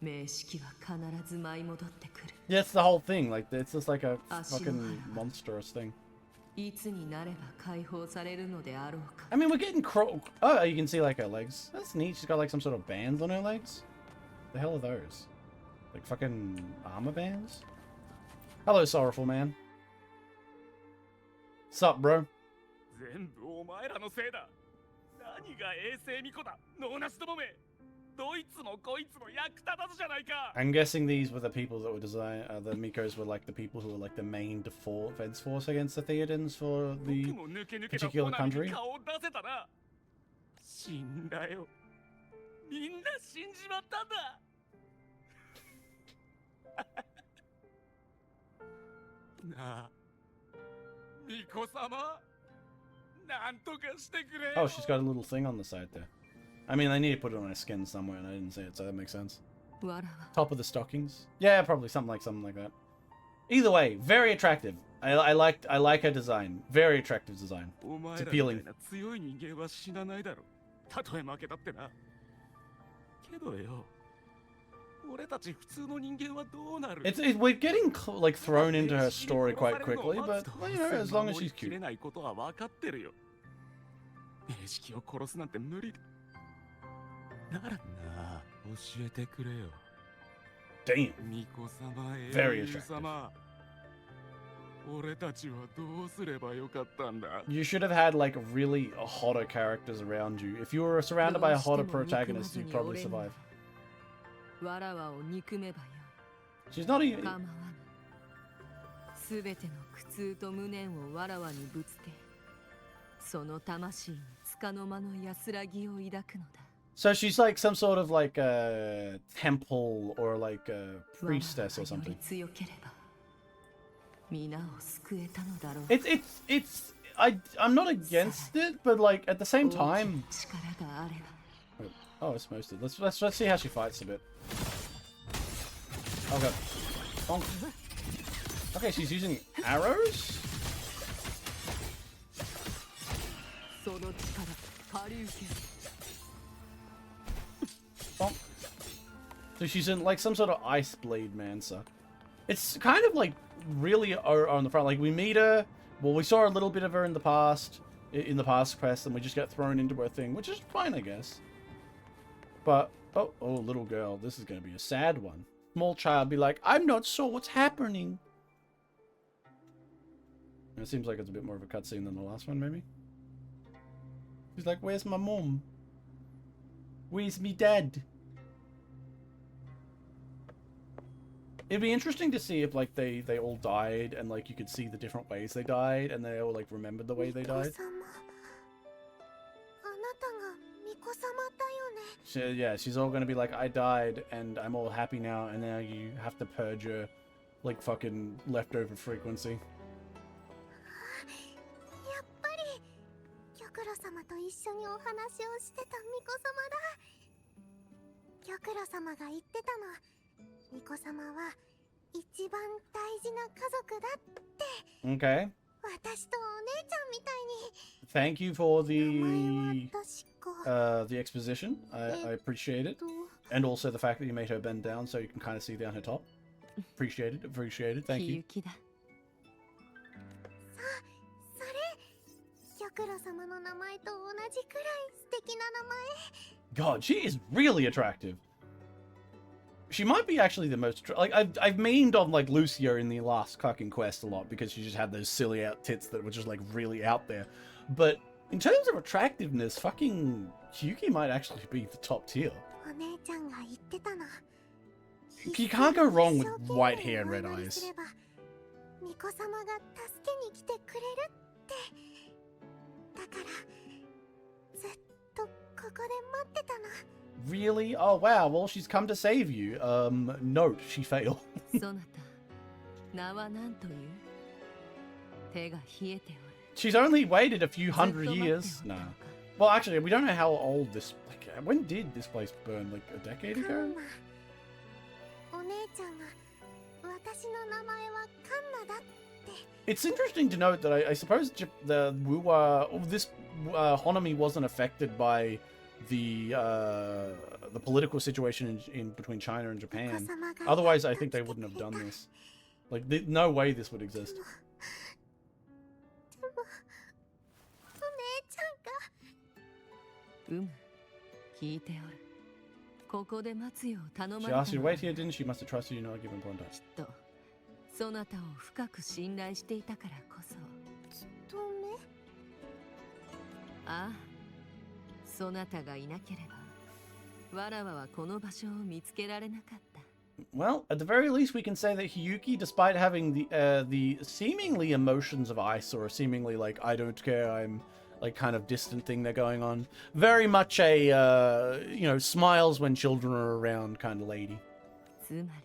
名式は必ず舞い戻ってくる。 Yeah, it's the whole thing. Like it's just like a fucking monstrous thing. いつになれば解放されるのであろうか。 I mean, we're getting Oh, you can see like her legs. That's neat. She's got like some sort of bands on her legs. The hell are those? Like fucking armor bands? Hello, sorrowful man. Sup, bro? 全部お前らのせいだ。何が衛星巫女だ。ノーナシどもめ。どいつもこいつも役立たずじゃないか。 I'm guessing these were the people that were the Mikos were like the people who were like the main defense force against the Theodens for the particular country. 死んだよ。みんな死んじまったんだ。なあ、巫女様、なんとかしてくれよ。 Oh, she's got a little thing on the side there. I mean, I need to put it on her skin somewhere, and I didn't say it, so that makes sense. わらわ Top of the stockings. Yeah, probably something like that. Either way, very attractive. I like her design. Very attractive design. It's appealing. 強い人間は死なないだろう。たとえ負けたってな。けどよ、俺たち普通の人間はどうなる？ We're getting like thrown into her story quite quickly, but well, you know, as long as she's cute. 切れないことは分かってるよ。名式を殺すなんて無理だ。ならなあ、教えてくれよ。 Damn. 巫女様、 Very 英雄 attractive. 様。俺たちはどうすればよかったんだ。 You should have had like really hotter characters around you. If you were surrounded by a hotter protagonist, you'd probably survive. わらわを憎めばよい。 She's not 構 even. わぬ。すべての苦痛と無念をわらわにぶつけ、その魂に束の間の安らぎを抱くのだ。 So she's like some sort of like a temple or like a priestess or something. 強ければ皆を救えたのだろう。 I'm not against it, but like at the same time. 力があれば。 Oh, it's mosted. Let's see how she fights a bit. Okay. Bonk. Okay, she's using arrows? その力借り受け。 Bonk. So she's in like some sort of ice blade mancer. It's kind of like really on the front. Like we meet her. Well, we saw a little bit of her in the past quest, and we just get thrown into her thing, which is fine, I guess. But oh, little girl, this is gonna be a sad one. Small child be like, I'm not sure what's happening. It seems like it's a bit more of a cutscene than the last one, maybe. She's like, where's my mom? Where's me dad? It'd be interesting to see if like they all died and like you could see the different ways they died and they all like remembered the way they died. Yeah, she's all gonna be like, I died and I'm all happy now, and now you have to purge your like fucking leftover frequency. やっぱり玉露様と一緒にお話をしてた巫女様だ。玉露様が言ってたの。巫女様は一番大事な家族だって。Okay. 私とお姉ちゃんみたいに。 Thank you for 名前は確か。the exposition. I appreciate it. And also the fact that you made her bend down so you can kind of see down her top. Appreciate it. Thank you. Hiyuki だ。それ玉露様の名前と同じくらい素敵な名前。 God, she is really attractive. She might be actually the most like I've memed on like Lucia in the last fucking quest a lot because she just had those silly out tits that were just like really out there. But in terms of attractiveness, fucking Hiyuki might actually be the top tier. お姉ちゃんが言ってたの。 You can't go wrong with white hair and red eyes. 巫女様が助けに来てくれるって。だからずっとここで待ってたの。Really? Oh wow, well she's come to save you. Note, she failed. そなた名は何という手が冷えておる She's only waited a few ずっと hundred 待ってお years. った の Nah. か Well, actually, we don't know how old this. Like, when did this place burn? Like a decade カン ago? ナお姉ちゃんが私の名前はカンナだって It's interesting to note that I suppose the Wuwa, this Honami wasn't affected by the political situation in between China and 巫 Japan. 女様が Otherwise, I やっと think they 来て wouldn't have くれ done た this. Like, no way this would exist. でもお姉ちゃんがうむ聞いておるここで待つよう頼ま She れた asked you の to wait here, didn't she? Must have trusted you not given Bondi. きっとそなたを深く信頼していたからこそとめああそなたがいなければわらわはこの場所を見つけられなかった Well, at the very least, we can say that Hiyuki, despite having the seemingly emotions of ice or seemingly like I don't care, I'm like kind of distant thing they're going on, very much a smiles when children are around kind of lady. つまり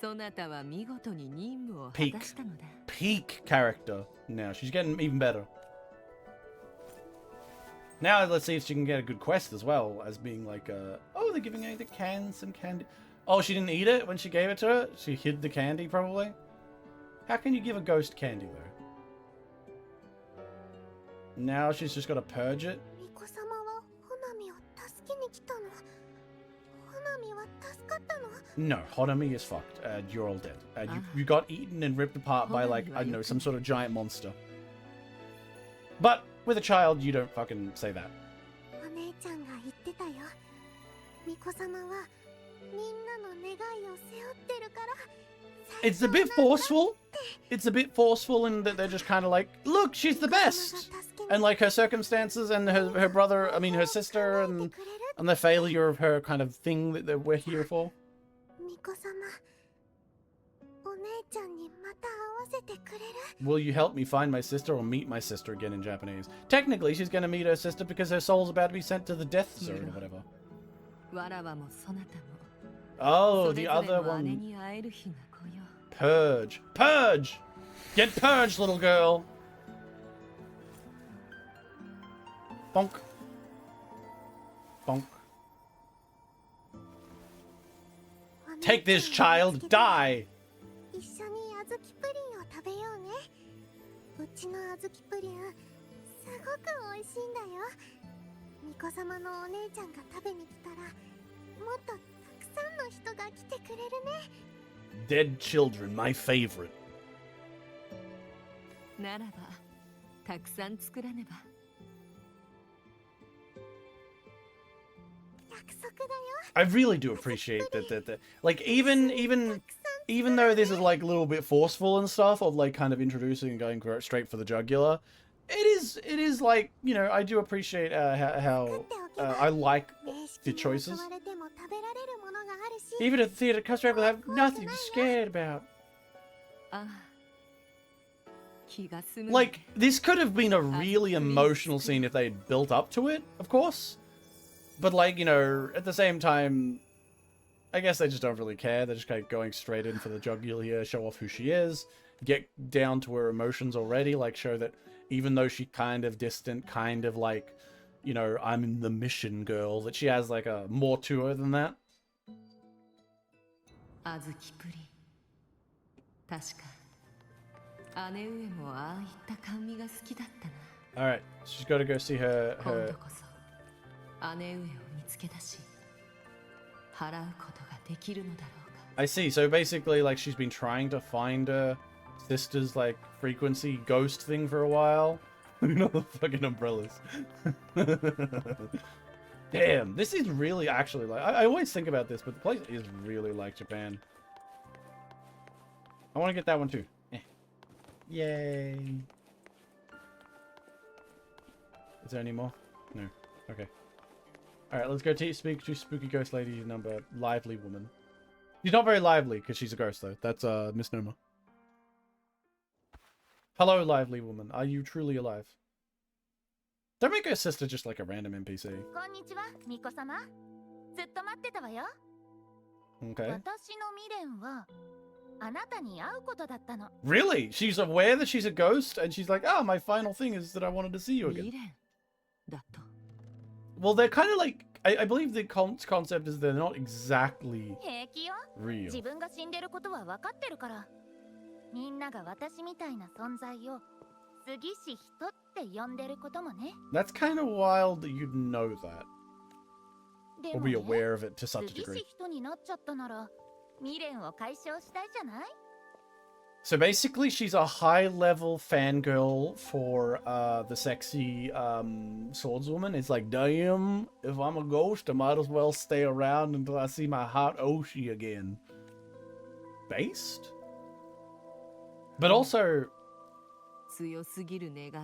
そなたは見事に任務を果たしたのだ Peak character. Now she's getting even better. Now let's see if she can get a good quest as well as being like, oh, they're giving her the some candy. Oh, she didn't eat it when she gave it to her? She hid the candy, probably? How can you give a ghost candy, though? Now she's just got to purge it? 巫女様はホナミを助けに来たのホナミは助かったの No, Honami is fucked. You're all dead. You got eaten and ripped apart by, like, I don't know, some sort of giant monster. But with a child, you don't fucking say that. お姉ちゃんが言ってたよ巫女様はみんなの願いを背負ってるから It's a bit forceful. It's a bit forceful in that they're just kind of like, look, she's the best. And like her circumstances and her brother, I mean her sister and the failure of her kind of thing that we're here for. 巫女様お姉ちゃんにまた会わせてくれる Will you help me find my sister or meet my sister again in Japanese? Technically, she's going to meet her sister because her soul's about to be sent to the death zone or whatever. わらわもそなたも Oh, そ the れぞれ other の姉 one. に会える日が来よう Purge. Purge! Get purged, little girl. Bonk. Bonk. Take this, child. Die. 一緒に小豆プリンを食べようねうちの小豆プリンすごく美味しいんだよ巫女様のお姉ちゃんが食べに来たらもっとたくさんの人が来てくれるね Dead children, my favorite. ならばたくさん作らねば 約束だよ I really do appreciate that like even though this is like a little bit forceful and stuff of like kind of introducing and going straight for the jugular, it is like, you know, I do appreciate how I like the choices. 襲われても食べられるものがあるし Even at the theater, customer will have nothing to be scared about. ああ気が済む Like, this could have been a really emotional scene if they had built up to it, of course. But like, you know, at the same time, I guess they just don't really care. They're just kind of going straight in for the jugular here, show off who she is, get down to her emotions already, like show that even though she kind of distant, kind of like, you know, I'm in the mission girl, that she has like a more to her than that. 小豆プリン確か姉上もああいった甘味が好きだったな Alright, she's got to go see her 今度こそ姉上を見つけ出し払うことができるのだろうか I see. So basically, like, she's been trying to find her sister's, like, frequency ghost thing for a while. You know, the fucking umbrellas. Damn, this is really actually, like, I always think about this, but the place is really like Japan. I want to get that one too. Eh. Yay. Is there any more? No. Okay. Alright, let's go speak to Spooky Ghost Lady number Lively Woman. She's not very lively because she's a ghost though. That's a misnomer. Hello, Lively Woman. Are you truly alive? Don't make her sister just like a random NPC. こんにちは巫女様ずっと待ってたわよ。 Okay. 私の未練はあなたに会うことだったの。 Really? She's aware that she's a ghost, and she's like, "Ah, my final thing is that I wanted to see you 未 again." 練だと。 Well, they're kind of like I believe the concept is they're not exactly 平気よ。 real. 自分が死んでることは分かってるから。みんなが私みたいな存在を杉氏人って呼んでることもね。 That's kind of wild that you'd know that で or も be ね、 aware of it to such a 杉 degree. 氏人になっちゃったなら未練を解消したいじゃない？ So basically, she's a high-level fangirl for the sexy swordswoman. It's like, damn, if I'm a ghost, I might as well stay around until I see my hot Oshi again. Based? But also, 強すぎる願いが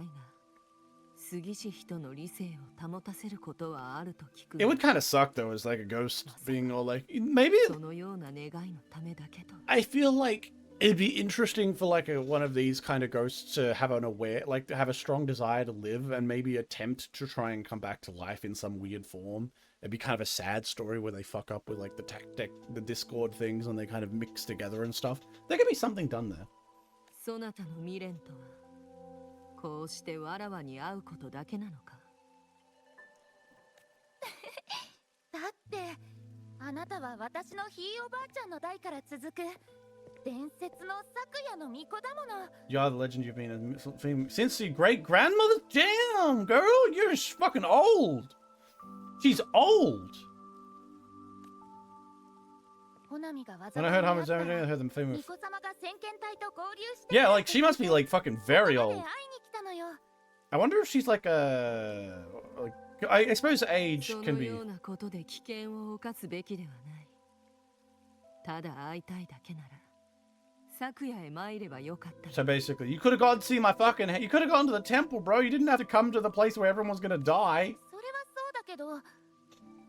杉氏人の理性を保たせることはあると聞く。 it would kind of suck though, as like a ghost being all like, maybe そのような願いのためだけと。 I feel like it'd be interesting for like one of these kind of ghosts to have to have a strong desire to live and maybe attempt to try and come back to life in some weird form. It'd be kind of a sad story where they fuck up with like the tactic, the Discord things, and they kind of mix together and stuff. There could be something done there. そなたの未練とはこうしてわらわに会うことだけなのか。だってあなたは私のひいおばあちゃんの代から続く伝説の昨夜の巫女だもの。 You are the legend you've been since your great grandmother. Damn, girl, you're fucking old. She's old. ほなみが When I heard how much I heard them 巫 famous. 女様が先見隊と合流して Yeah, like she must be like fucking very ここま old. で会いに来たのよ。 I wonder if she's like a. Like, I suppose age そ can の be. ようなことで危険を冒すべきではない。ただ会いたいだけなら昨夜へ参ればよかった。 So basically, you could have gone to see my fucking. You could have gone to the temple, bro. You didn't have to come to the place where everyone's gonna die. それはそうだけど、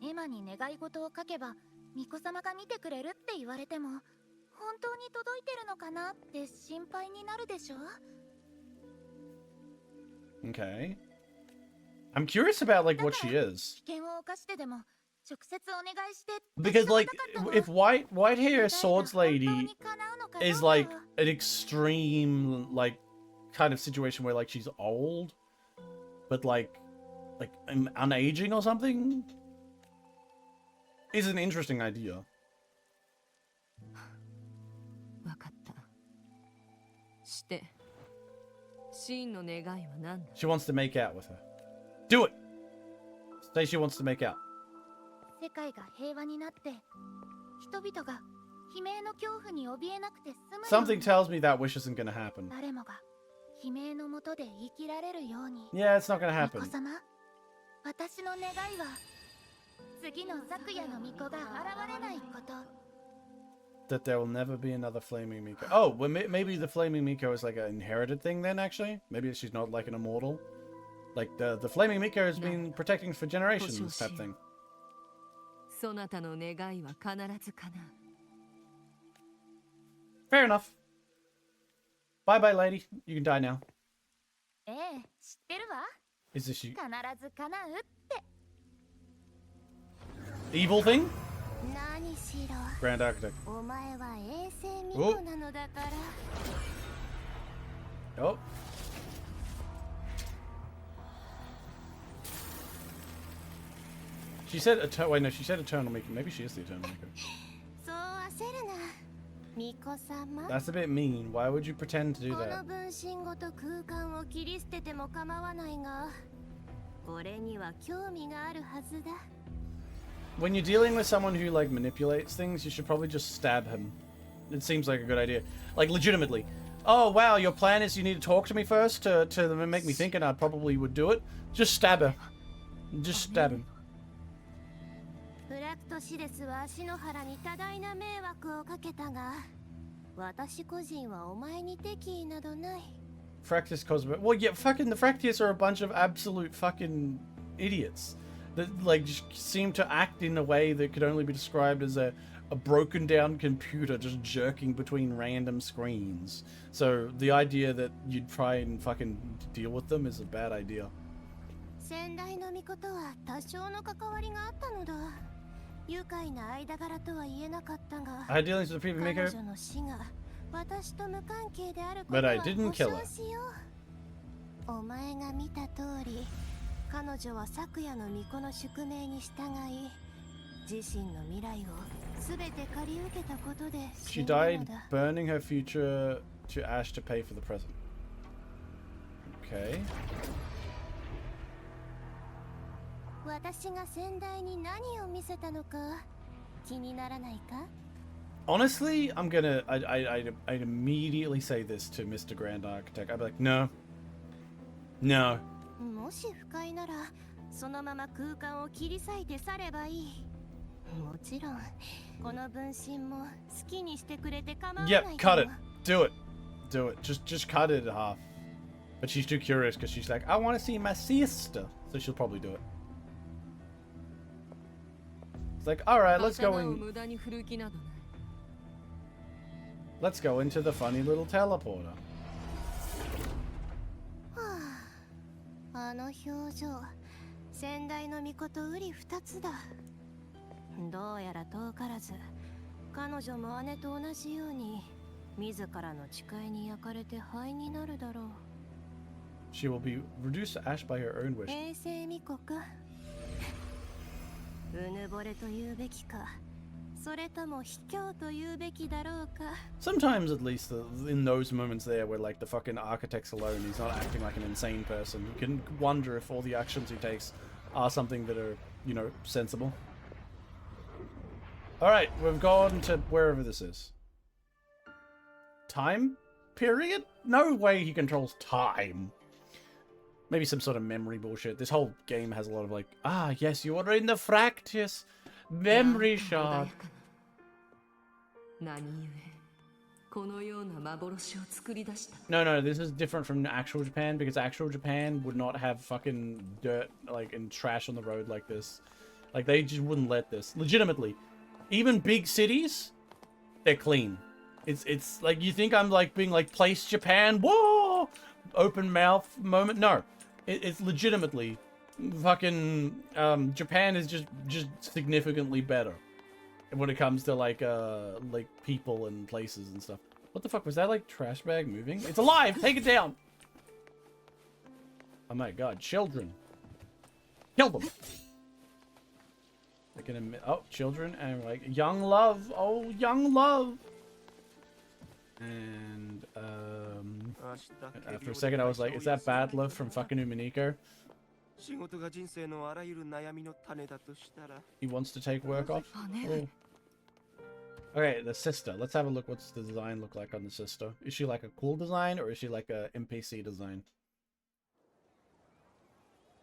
エマに願い事を書けば巫女様が見てくれるって言われても本当に届いてるのかなって心配になるでしょ。 Okay. I'm curious about like what she is. 危険を冒してでも直接お願いして。 Because like if white hair swords lady is like an extreme like kind of situation where like she's old but like unaging or something is an interesting idea. わかった。して真の願いは何だ。 She wants to make out with her. Do it. Say she wants to make out. 世界が平和になって人々が悲鳴の恐怖に怯えなくて済むよう Something に tells me that wish isn't gonna happen. 誰もが悲鳴の下で生きられるように。 Yeah, it's not gonna 巫 happen. 女様、私の願いは次の昨夜の巫女が現れないこと。 That there will never be another flaming Miko. Oh, well, maybe the flaming Miko is like an inherited thing then, actually? Maybe she's not like an immortal? Like, the flaming Miko has been protecting for generations type thing. そなたの願いは必ず叶う。 Fair enough. Bye-bye, lady. You can die now. ええ、知ってるわ。 Is this you? 必ず叶うって。 Evil thing? 何しろ Grand Architect. お前は衛星巫女なのだから。 Oh. She said wait, no, she said Eternal Miko. Maybe she is the Eternal Miko. そう焦るな。巫女様。 That's a bit mean. Why would you pretend to do この that? 分身ごと空間を切り捨てても構わないが、俺には興味があるはずだ。 When you're dealing with someone who like manipulates things, you should probably just stab him. It seems like a good idea. Like legitimately. Oh wow, your plan is you need to talk to me first to make me think, and I probably would do it. Just stab her. Just stab him. フラクトシデスは足の原に多大な迷惑をかけたが、私個人はお前に敵意などない。 Fractus Cosmo. Well, yeah, fucking the Fractius are a bunch of absolute fucking idiots that like just seem to act in a way that could only be described as a broken down computer just jerking between random screens. So the idea that you'd try and fucking deal with them is a bad idea. 先代の巫女とは多少の関わりがあったのだ。愉快な間柄とは言えなかったが、 I had dealings with the previous 彼 maker, 女の死が私と無関係であるこ but とは I 保 didn't 証 kill her. しよう。お前が見た通り、彼女は昨夜の巫女の宿命に従い、自身の未来を全て借り受けたことで She 死んだ died のだ。 burning her future to ash to pay for the present. Okay. 私が先代に何を見せたのか気にならないか？ Honestly, I'd immediately say this to Mr. Grand Architect. I'd be like, no. No. もし不快ならそのまま空間を切り裂いて去ればいい。もちろんこの分身も好きにしてくれて構わない Yep, cut it. Do it. Do it. Just cut it in half. But she's too curious because she's like, I want to see my sister. So she'll probably do it. It's like, alright, let's go 刀を in. 無駄に振る気などない。 Let's go into the funny little teleporter. はあ、あの表情、先代の巫女と瓜二つだ。どうやら遠からず、彼女も姉と同じように、自らの誓いに焼かれて灰になるだろう。 She will be reduced to ash by her own wish. 平成巫女か。うぬぼれと言うべきか、それとも卑怯と言うべきだろうか。 Sometimes, at least, in those moments there where, like, the fucking architect's alone, he's not acting like an insane person. You can wonder if all the actions he takes are something that are, you know, sensible. Alright, we've gone to wherever this is. Time period? No way he controls time. Maybe some sort of memory bullshit. This whole game has a lot of like, ah, yes, you are in the fractious memory shard. 何故このような幻を作り出した。 No, no, this is different from actual Japan because actual Japan would not have fucking dirt like and trash on the road like this. Like they just wouldn't let this. Legitimately. Even big cities, they're clean. It's like you think I'm like being like place Japan, whoa, open mouth moment. No. It's legitimately fucking Japan is just significantly better when it comes to like people and places and stuff. What the fuck was that? Like trash bag moving? It's alive. Take it down. Oh my god, children. Kill them. They're gonna children and like young love. Oh, young love. And after a second I was like, is that bad love from fucking Uminiko? He wants to take work off? Oh. Okay, the sister. Let's have a look. What's the design look like on the sister? Is she like a cool design or is she like a NPC design?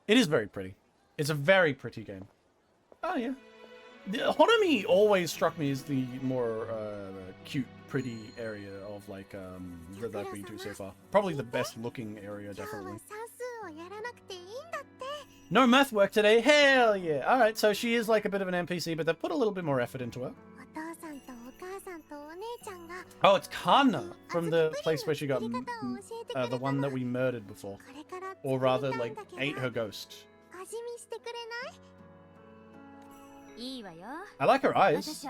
It is very pretty. It's a very pretty game. Oh yeah. The Honami always struck me as the more cute, pretty area of like that I've been to so far. Probably the best looking area, definitely. No math work today. Hell yeah! All right, so she is like a bit of an NPC, but they put a little bit more effort into her. Oh, it's Kana from the place where she got the one that we murdered before, or rather, like ate her ghost. I like her eyes.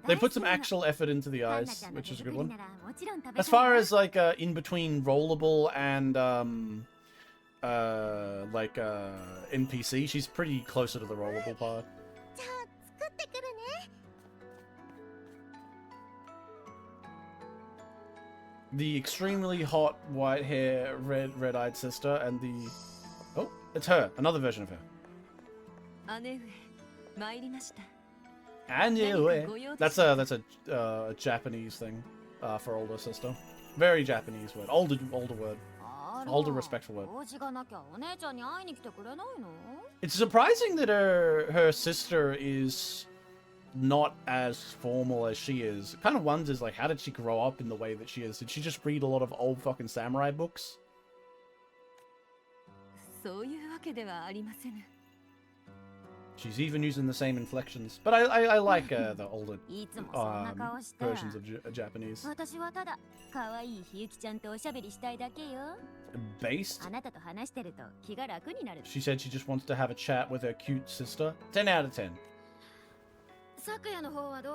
They put some actual effort into the eyes, which is a good one. As far as like in between rollable and NPC, she's pretty closer to the rollable part. The extremely hot white hair, red-eyed sister, and the it's her, another version of her. Anyway, that's a Japanese thing for older sister. Very Japanese word. Older word. Older respectful word. It's surprising that her sister is not as formal as she is. It kind of wonders like how did she grow up in the way that she is? Did she just read a lot of old fucking samurai books? She's even using the same inflections. But I like the older versions of Japanese. Based? She said she just wants to have a chat with her cute sister. 10 out of 10. 昨夜の方はどう？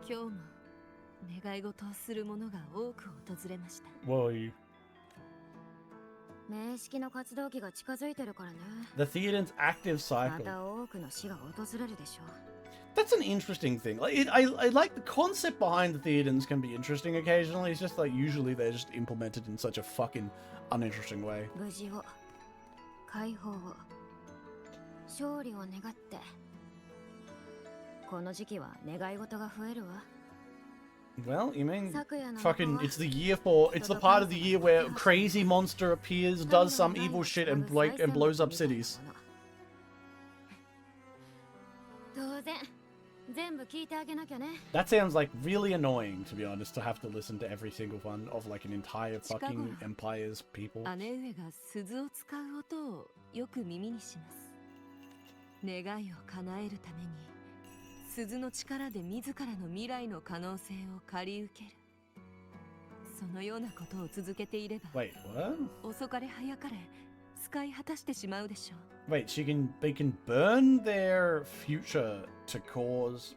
今日も願い事をする者が多く訪れました。 Whoa. 名式の活動期が近づいてるからね。 The Theoden's active ま cycle. た多くの死が訪れるでしょう。 That's an interesting thing. Like, I like the concept behind the Theodens can be interesting occasionally. It's just like usually they're just implemented in such a fucking uninteresting way. 無事を、解放を、勝利を願って。この時期は願い事が増えるわ。 Well, you mean 昨夜の fucking it's the year for it's the part of the year where crazy monster appears, does some evil shit and blows up cities. 当然、全部聞いてあげなきゃね。 That sounds like really annoying, to be honest, to have to listen to every single one of like an entire fucking empire's people. 姉上が鈴を使う音をよく耳にします。願いを叶えるために鈴の力で自らの未来の可能性を借り受ける。そのようなことを続けていれば Wait, what? 遅かれ早かれ使い果たしてしまうでしょう。 Wait, they can burn their future to cause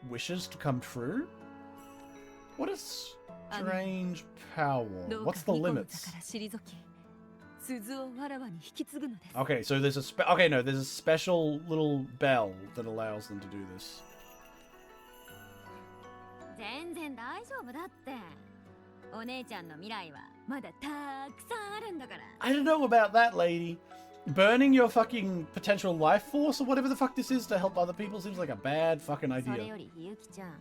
wishes to come true? What a strange power. どうか What's the ニコの limits? 座から退き、鈴をわらわに引き継ぐのです。 Okay, so there's there's a special little bell that allows them to do this. 全然大丈夫だって。お姉ちゃんの未来はまだたくさんあるんだから。 I don't know about that, lady. Burning your fucking potential life force or whatever the fuck this is to help other people seems like a bad fucking それ idea. よりひゆきちゃん、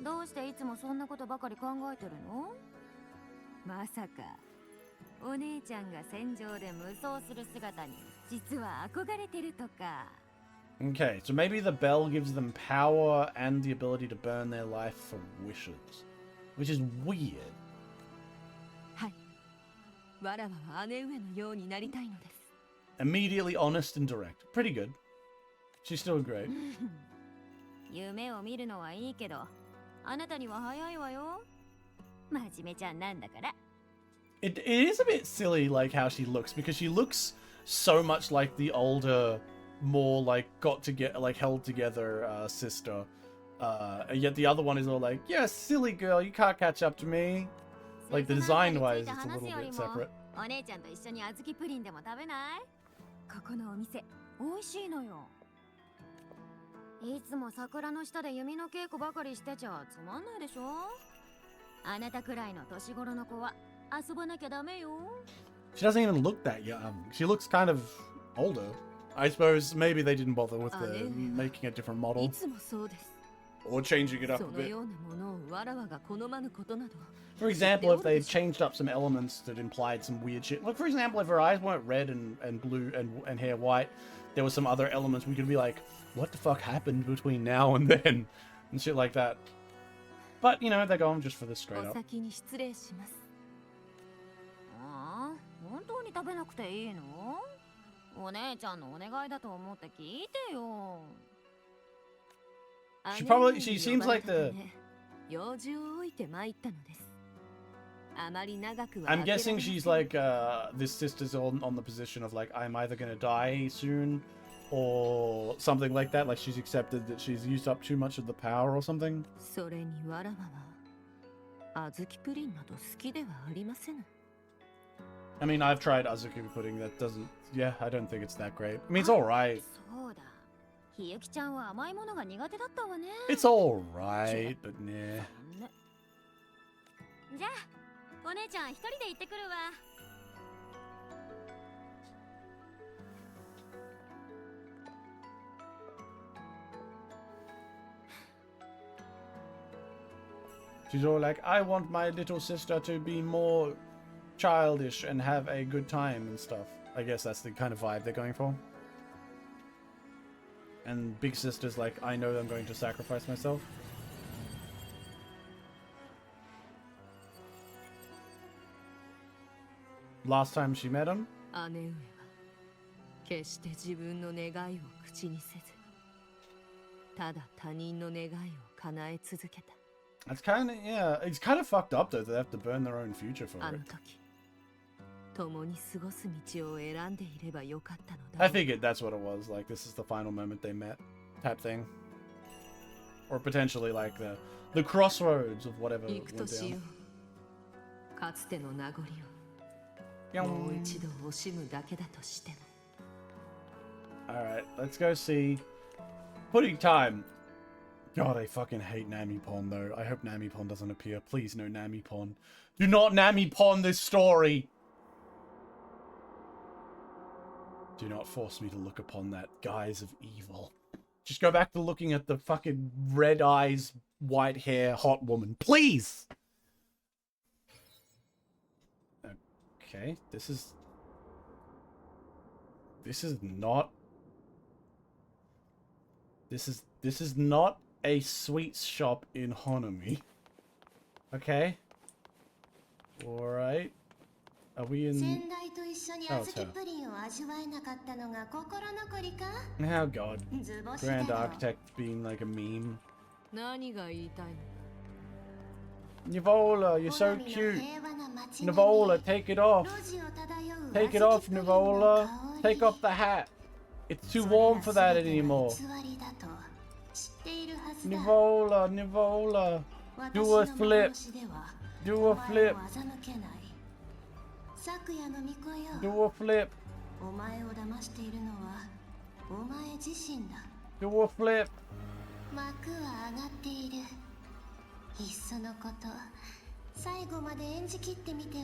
どうしていつもそんなことばかり考えてるの？まさかお姉ちゃんが戦場で無双する姿に実は憧れてるとか。 Okay, so maybe the bell gives them power and the ability to burn their life for wishes, which is weird. はい。わらわは姉上のようになりたいのです。 Immediately honest and direct. Pretty good. She's still great. 夢を見るのはいいけど、あなたには早いわよ。真面目ちゃんなんだから。 It is a bit silly, like how she looks, because she looks so much like the older, more like held together sister. And yet the other one is all like, yeah, silly girl, you can't catch up to me. Like the design wise, it's a little bit separate. お姉ちゃんと一緒に小豆プリンでも食べない？ここのお店、美味しいのよ。いつも桜の下で弓の稽古ばかりしてちゃつまんないでしょ？あなたくらいの年頃の子は遊ばなきゃダメよ。 She doesn't even look that young. She looks kind of older. I suppose maybe they didn't bother with making a different い model つもそうです。 or changing it up そ a の bit. ようなものをわらわが好まぬことなど。 For example, if they changed up some elements that implied some weird shit. Like, for example, if her eyes weren't red and blue and hair white, there were some other elements we could be like, what the fuck happened between now and then? And shit like that. But, you know, they're going just for this straight お up. 先に失礼します。ああ、本当に食べなくていいの？お姉ちゃんのお願いだと思って聞いてよ。 She seems like the... 用事を置いて参ったのです。あまり長くは I'm guessing she's like, this sister's on the position of like, I'm either gonna die soon or something like that. Like she's accepted that she's used up too much of the power or something. それにわらわは小豆プリンなど好きではありません。 I mean, I've tried azuki pudding. That doesn't... Yeah, I don't think it's that great. I mean, it's alright. そうだ。ひゆきちゃんは甘いものが苦手だったわね。 It's alright, but nah. じゃあ、お姉ちゃん一人で行ってくるわ。 She's all like, I want my little sister to be more childish and have a good time and stuff. I guess that's the kind of vibe they're going for. And big sister's like, I know I'm going to sacrifice myself. Last time she met him? 姉上は決して自分の願いを口にせず、ただ他人の願いを叶え続けた。 It's kind of, yeah, it's kind of fucked up though that they have to burn their own future for あの it. 時、共に過ごす道を選んでいればよかったのだ I figured that's what it was. Like, this is the final moment they met, type thing. Or potentially like the crossroads of whatever 行 went くとしよ down. うかつての名残をもう一度惜しむだけだとしても Alright, let's go see. Pudding time. God, I fucking hate Namipon though. I hope Namipon doesn't appear. Please, no Namipon. Do not Namipon this story! Do not force me to look upon that guise of evil. Just go back to looking at the fucking red eyes, white hair, hot woman. Please! Okay, this is not... This is not a sweets shop in Honami. Okay. Alright. Are we in... Oh, it's her. Oh god. Grand Architect being like a meme. 何が言いたいの Nivola, you're so cute. Nivola, take it off. Take it off, Nivola. Take off the hat. It's too warm for that anymore. Nivola, Nivola. Do a flip. Do a flip. Do a flip. Do a flip.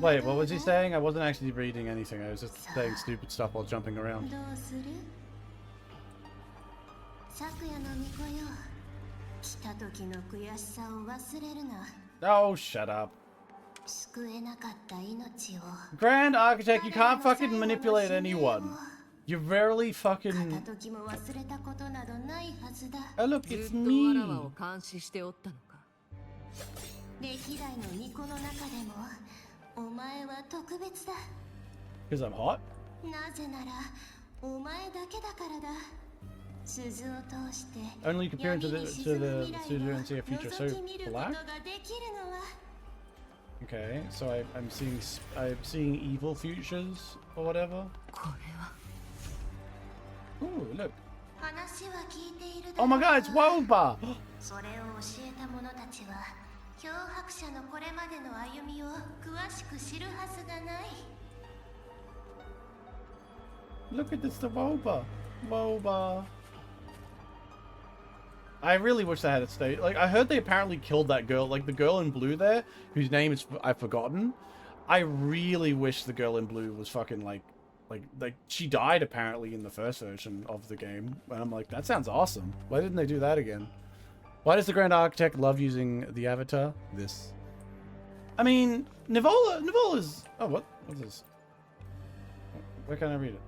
Wait, what was he saying? I wasn't actually reading anything. I was just saying stupid stuff while jumping around. Oh, shut up. Grand Architect, you can't fucking manipulate anyone. You rarely fucking... Oh look, it's me. Because I'm hot? Only comparing to the studio and see a future so black? Okay, so I'm seeing evil futures or whatever. Ooh, look. Oh my god, it's Woba! Look at this, the Woba. Woba. I really wish they had it stay. Like, I heard they apparently killed that girl, like the girl in blue there, whose name is I've forgotten. I really wish the girl in blue was fucking like she died apparently in the first version of the game. And I'm like, that sounds awesome. Why didn't they do that again? Why does the Grand Architect love using the avatar? This. I mean, Nivola's... Oh, what? What's this? Why can't I read it?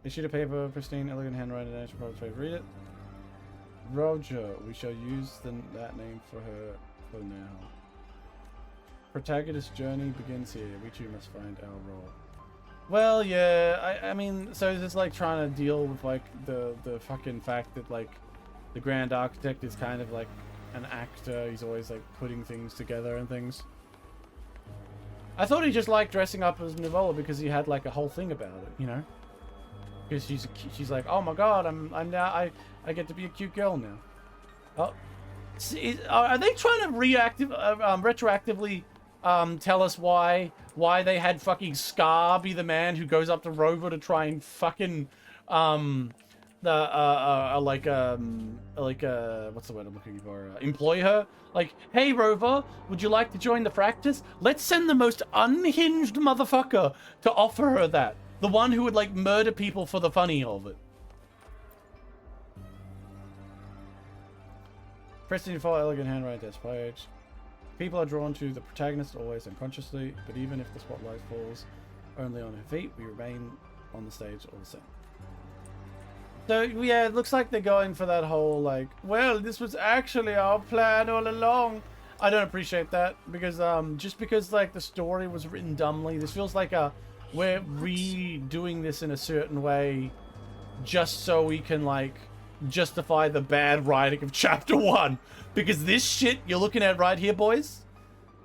A sheet of paper, pristine, elegant handwriting, and probably read it. Roger, we shall use that name for her for now. Protagonist's journey begins here. We too must find our role. Well, yeah, I mean, so is this like trying to deal with like the fucking fact that like the Grand Architect is kind of like an actor. He's always like putting things together and things. I thought he just liked dressing up as Nivola because he had like a whole thing about it, you know? Because she's like, oh my god, I'm now I get to be a cute girl now. Oh, are they trying to retroactively tell us why they had fucking Scar be the man who goes up to Rover to try and fucking what's the word I'm looking for? Employ her? Like, hey Rover, would you like to join the practice? Let's send the most unhinged motherfucker to offer her that. The one who would like murder people for the funny of it. Pristine, full, elegant handwriting that's page. People are drawn to the protagonist always unconsciously, but even if the spotlight falls only on her feet, we remain on the stage all the same. So yeah, it looks like they're going for that whole like, well, this was actually our plan all along. I don't appreciate that because just because like the story was written dumbly, this feels like we're redoing this in a certain way just so we can like justify the bad writing of chapter 1, because this shit you're looking at right here, boys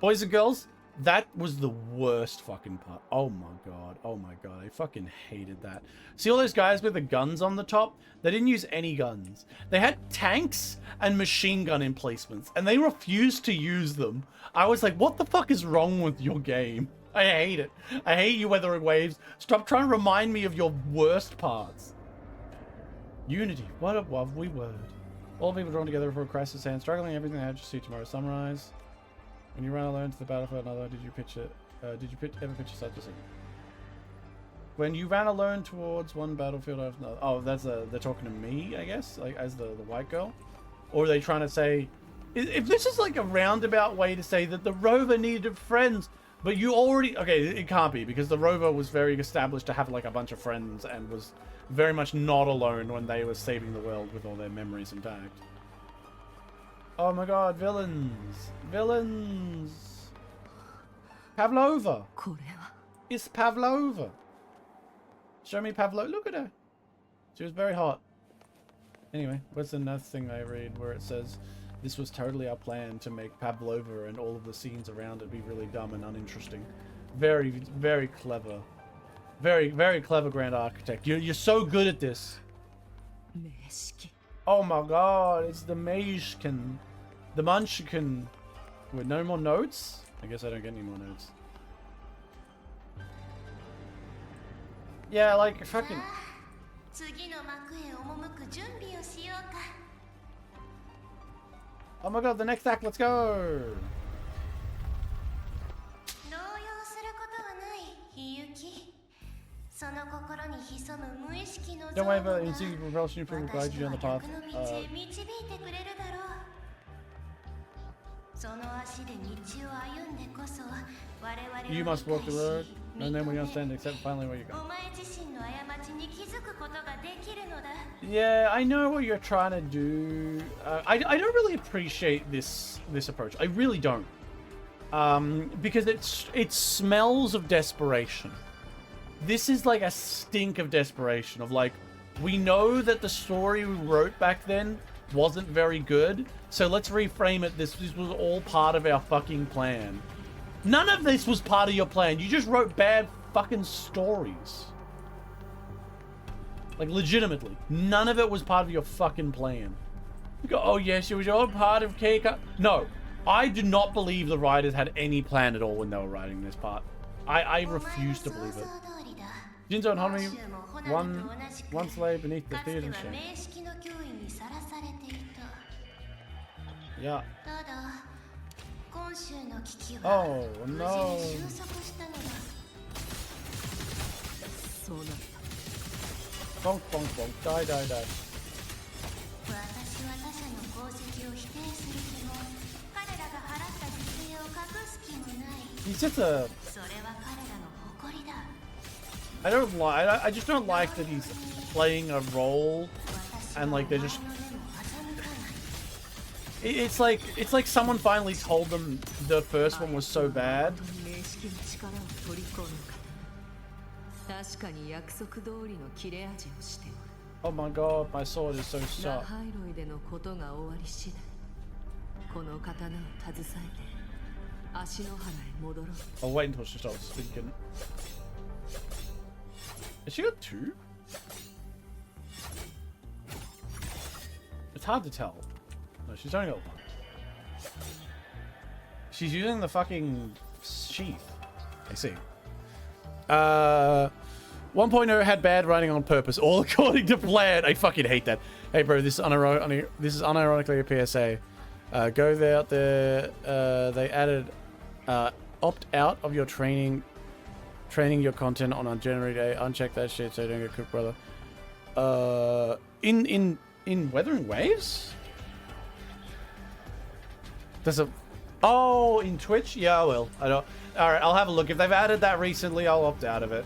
and girls, That was the worst fucking part. Oh my god. Oh my god. I fucking hated that. See all those guys with the guns on the top? They didn't use any guns. They had tanks and machine gun emplacements, and they refused to use them. I was like, what the fuck is wrong with your game? I hate it. I hate you, Weathering Waves. Stop trying to remind me of your worst parts. Unity. What a lovely word. All people drawn together for a crisis hand, struggling everything they had to see tomorrow's sunrise. When you ran alone to the battlefield, another, did you pitch it? Ever picture such a scene? When you ran alone towards one battlefield after another. Oh, that's they're talking to me, I guess, like as the white girl, or are they trying to say, if this is like a roundabout way to say that the rover needed friends, but you already it can't be because the rover was very established to have like a bunch of friends and was very much not alone when they were saving the world with all their memories intact. Oh my god, villains! Villains! Pavlova! It's Pavlova! Show me Pavlova. Look at her! She was very hot. Anyway, what's another thing I read where it says, this was totally our plan to make Pavlova and all of the scenes around it be really dumb and uninteresting. Very, very clever. Very, very clever Grand Architect. You're so good at this. Oh my god, it's the Munchkin. The Munchkin. With no more notes? I guess I don't get any more notes. Yeah, like, fucking... Oh my god, the next act, let's go! Don't worry about instinctive propulsion, people will guide you on the path. You must walk the road, and then when you understand, accept finally where you're going. Yeah, I know what you're trying to do. I don't really appreciate this approach. I really don't. Because it smells of desperation. This is like a stink of desperation of like, we know that the story we wrote back then wasn't very good, so let's reframe it. This was all part of our fucking plan. None of this was part of your plan. You just wrote bad fucking stories. Like, legitimately. None of it was part of your fucking plan. You go, oh yes, it was all part of Keika. No, I do not believe the writers had any plan at all when they were writing this part. I refuse to believe it. Jinzo and Honmi, one slave beneath the theater shame. Yeah. Oh no. Bonk, bonk, bonk. Die, die, die. He's just a... I just don't like that he's playing a role and like they're just... It's like someone finally told them the first one was so bad. Oh my god, my sword is so sharp. I'll wait until she starts speaking. Has she got two? It's hard to tell. No, she's only got one. She's using the fucking sheath. I see. 1.0 had bad writing on purpose, all according to plan. I fucking hate that. Hey bro, this is unironically a PSA. Go there out there. They added opt out of your training your content on ungenerated day. Uncheck that shit so you don't get cooked, brother. In Weathering Waves? There's a... Oh, in Twitch? Yeah, I will. I don't... Alright, I'll have a look. If they've added that recently, I'll opt out of it.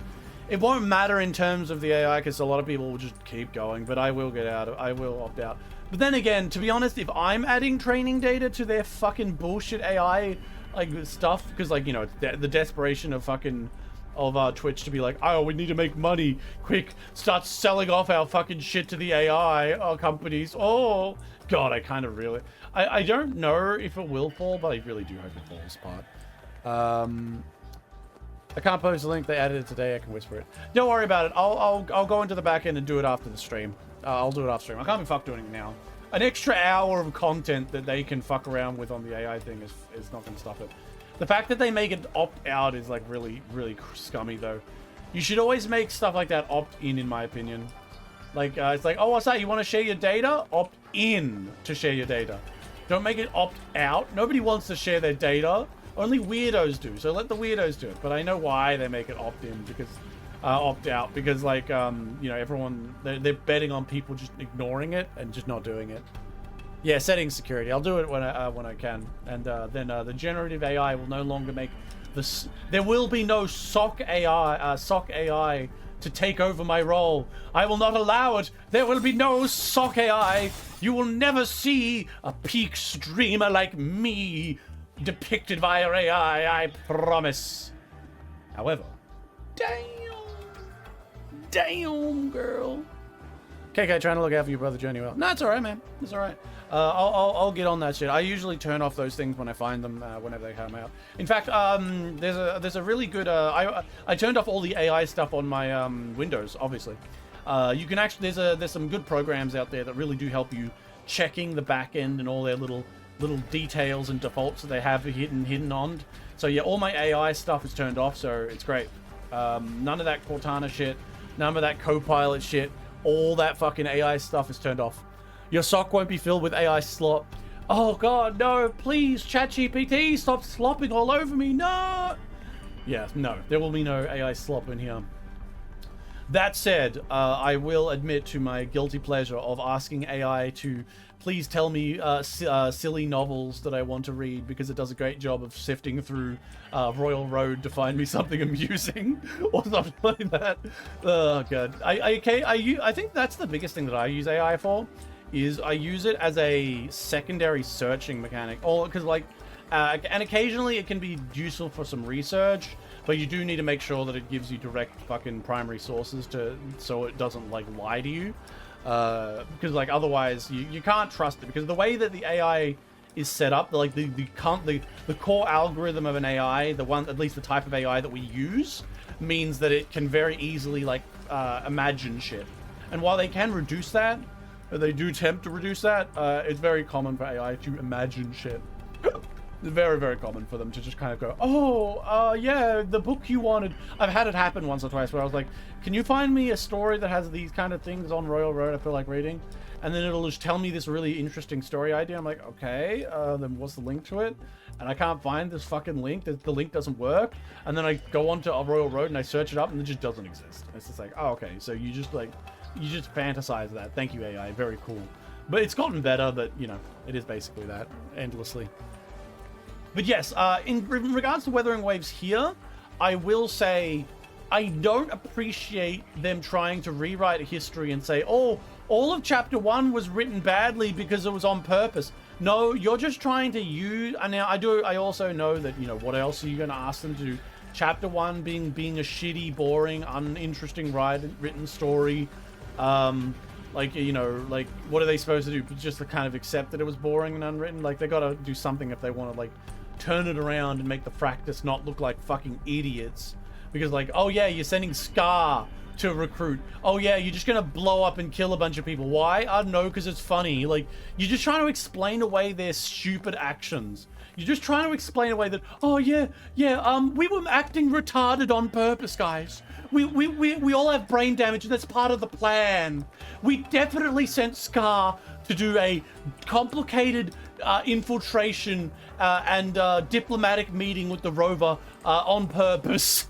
It won't matter in terms of the AI because a lot of people will just keep going, but I will I will opt out. But then again, to be honest, if I'm adding training data to their fucking bullshit AI like stuff, because like, you know, the desperation of fucking Twitch to be like, oh, we need to make money, quick, start selling off our fucking shit to the AI companies. Oh god, I kind of really, I don't know if it will fall, but I really do hope it falls apart. I can't post the link. They added it today. I can whisper it. Don't worry about it. I'll go into the back end and do it after the stream. I'll do it off stream. I can't be fucked doing it now. An extra hour of content that they can fuck around with on the AI thing is not going to stop it. The fact that they make it opt out is like really, really scummy though. You should always make stuff like that opt in my opinion. Like, it's like, oh, what's that? You want to share your data? Opt in to share your data. Don't make it opt out. Nobody wants to share their data. Only weirdos do. So let the weirdos do it. But I know why they make it opt in because, opt out because like, you know, everyone, they're betting on people just ignoring it and just not doing it. Yeah, setting security. I'll do it when I can. And then the generative AI will no longer make this. There will be no SOC AI to take over my role. I will not allow it. There will be no SOC AI. You will never see a peak streamer like me depicted via AI, I promise. However, damn, girl. KK trying to look out for your brother Journey well. No, it's all right, man. It's all right. I'll get on that shit. I usually turn off those things when I find them, whenever they come out. In fact, there's a really good. I turned off all the AI stuff on my Windows, obviously. You can actually there's some good programs out there that really do help you checking the back end and all their little details and defaults that they have hidden on. So yeah, all my AI stuff is turned off, so it's great. None of that Cortana shit, none of that Copilot shit. All that fucking AI stuff is turned off. Your sock won't be filled with AI slop. Oh god, no, please, ChatGPT, stop slopping all over me, no! Yeah, no, there will be no AI slop in here. That said, I will admit to my guilty pleasure of asking AI to please tell me silly novels that I want to read because it does a great job of sifting through Royal Road to find me something amusing or something like that. Oh god, I think that's the biggest thing that I use AI for, is I use it as a secondary searching mechanic, or because like, and occasionally it can be useful for some research. But you do need to make sure that it gives you direct fucking primary sources so it doesn't like lie to you. Because like otherwise you can't trust it, because the way that the AI is set up, like the core algorithm of an AI, at least the type of AI that we use, means that it can very easily like imagine shit. And while they can reduce that, or they do attempt to reduce that, it's very common for AI to imagine shit. It's very, very common for them to just kind of go, oh, yeah, the book you wanted. I've had it happen once or twice where I was like, can you find me a story that has these kind of things on Royal Road I feel like reading? And then it'll just tell me this really interesting story idea. I'm like, okay, then what's the link to it? And I can't find this fucking link. The link doesn't work. And then I go onto a Royal Road and I search it up and it just doesn't exist. It's just like, oh, okay, so you just fantasize that. Thank you, AI. Very cool. But it's gotten better, but, you know, it is basically that endlessly. But yes, in regards to Weathering Waves here, I will say I don't appreciate them trying to rewrite history and say, oh, all of Chapter 1 was written badly because it was on purpose. No, you're just trying to use... And now I also know that, you know, what else are you going to ask them to do? Chapter 1 being a shitty, boring, uninteresting written story. Like, you know, like, what are they supposed to do? Just to kind of accept that it was boring and unwritten? Like, they gotta do something if they want to, like, turn it around and make the Fractus not look like fucking idiots. Because, like, oh yeah, you're sending Scar to recruit. Oh yeah, you're just gonna blow up and kill a bunch of people. Why? I don't know, because it's funny. Like, you're just trying to explain away their stupid actions. You're just trying to explain away that, oh yeah, we were acting retarded on purpose, guys. We all have brain damage, and that's part of the plan. We definitely sent Scar to do a complicated infiltration and diplomatic meeting with the rover on purpose.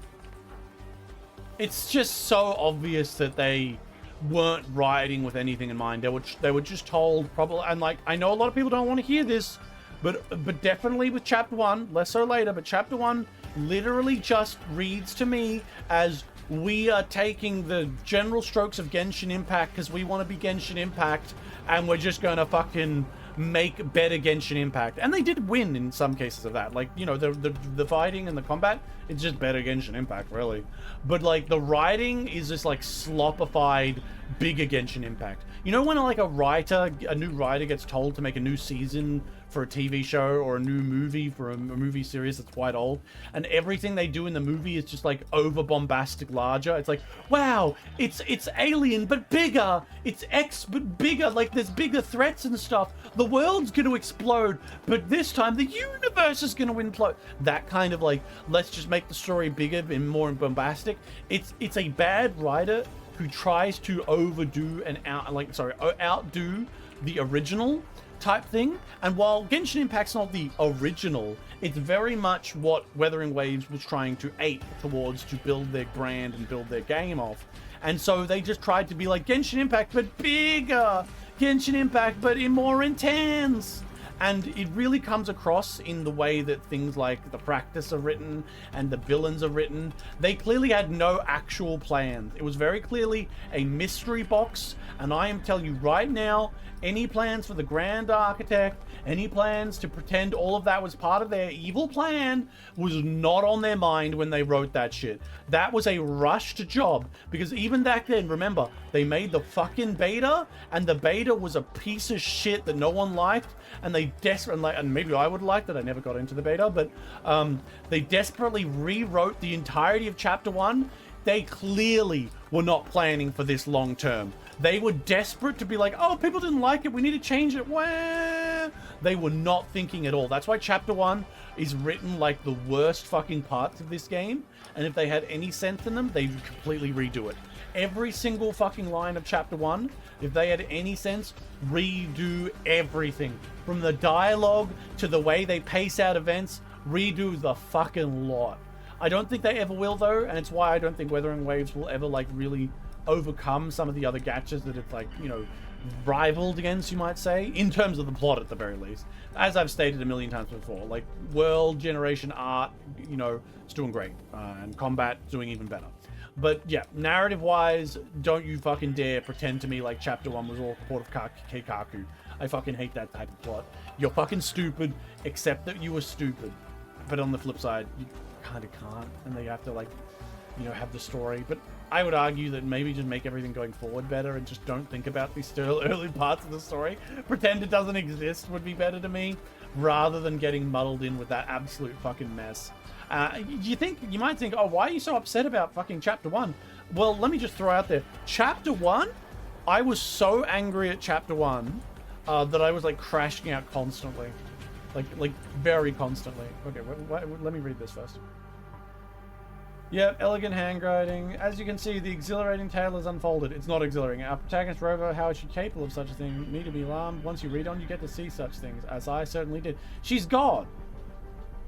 It's just so obvious that they weren't writing with anything in mind. They were just told, probably, and like, I know a lot of people don't want to hear this, but definitely with Chapter 1, less so later, but Chapter 1 literally just reads to me as, we are taking the general strokes of Genshin Impact because we want to be Genshin Impact, and we're just gonna fucking make better Genshin Impact. And they did win in some cases of that. Like, you know, the fighting and the combat, it's just better Genshin Impact, really. But like, the writing is just like sloppified bigger Genshin Impact. You know when like a new writer gets told to make a new season for a TV show or a new movie for a movie series that's quite old, and everything they do in the movie is just like over bombastic larger. It's like, wow, it's Alien but bigger, it's X but bigger, like there's bigger threats and stuff, the world's gonna explode, but this time the universe is gonna implode. That kind of like, let's just make the story bigger and more bombastic. It's a bad writer who tries to outdo the original type thing. And while Genshin Impact's not the original, it's very much what Wuthering Waves was trying to ape towards to build their brand and build their game off. And so they just tried to be like Genshin Impact but bigger, Genshin Impact but more intense. And it really comes across in the way that things like the practice are written and the villains are written. They clearly had no actual plans. It was very clearly a mystery box. And I am telling you right now, any plans for the Grand Architect, any plans to pretend all of that was part of their evil plan was not on their mind when they wrote that shit. That was a rushed job, because even back then, remember, they made the fucking beta, and the beta was a piece of shit that no one liked, and they desperately, and maybe I would like that, I never got into the beta, but they desperately rewrote the entirety of Chapter 1. They clearly were not planning for this long term. They were desperate to be like, oh, people didn't like it, we need to change it. Well, they were not thinking at all. That's why Chapter 1 is written like the worst fucking parts of this game. And if they had any sense in them, they'd completely redo it. Every single fucking line of Chapter 1, if they had any sense, redo everything. From the dialogue to the way they pace out events, redo the fucking lot. I don't think they ever will, though, and it's why I don't think Wuthering Waves will ever, like, really overcome some of the other gachas that it's, like, you know, rivaled against, you might say, in terms of the plot at the very least. As I've stated a million times before, like, world, generation, art, you know, it's doing great, and combat doing even better. But yeah, narrative-wise, don't you fucking dare pretend to me like Chapter 1 was all Port of Keikaku. I fucking hate that type of plot. You're fucking stupid, accept that you were stupid. But on the flip side, you kind of can't, and they have to, like, you know, have the story. But I would argue that maybe just make everything going forward better and just don't think about these still early parts of the story. Pretend it doesn't exist would be better to me, rather than getting muddled in with that absolute fucking mess. You might think, oh, why are you so upset about fucking Chapter 1? Well, let me just throw out there, Chapter 1, I was so angry at Chapter 1 that I was, like, crashing out constantly. Like very constantly. Okay, let me read this first. Yep, elegant handwriting. As you can see, the exhilarating tale is unfolded. It's not exhilarating. Our protagonist, Rover, how is she capable of such a thing? Me to be alarmed. Once you read on, you get to see such things, as I certainly did. She's God!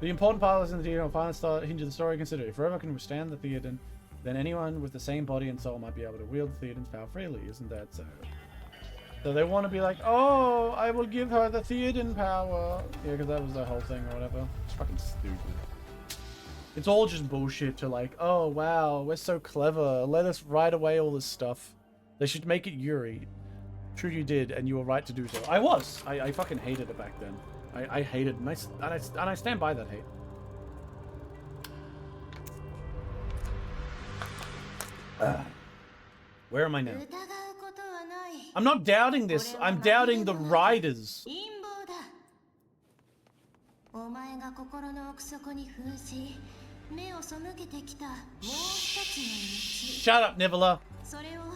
The important part is in the Theoden will finally hinge of the story. Consider if Rover can withstand the Theoden, then anyone with the same body and soul might be able to wield the Theoden's power freely. Isn't that so? So they want to be like, oh, I will give her the Theoden power. Yeah, because that was the whole thing or whatever. It's fucking stupid. It's all just bullshit to like, oh, wow, we're so clever. Let us write away all this stuff. They should make it Yuri. True, you did, and you were right to do so. I was. I fucking hated it back then. I hated it, and I stand by that hate. Where am I now? I'm not doubting this. I'm doubting the writers. Shut up, Nivela.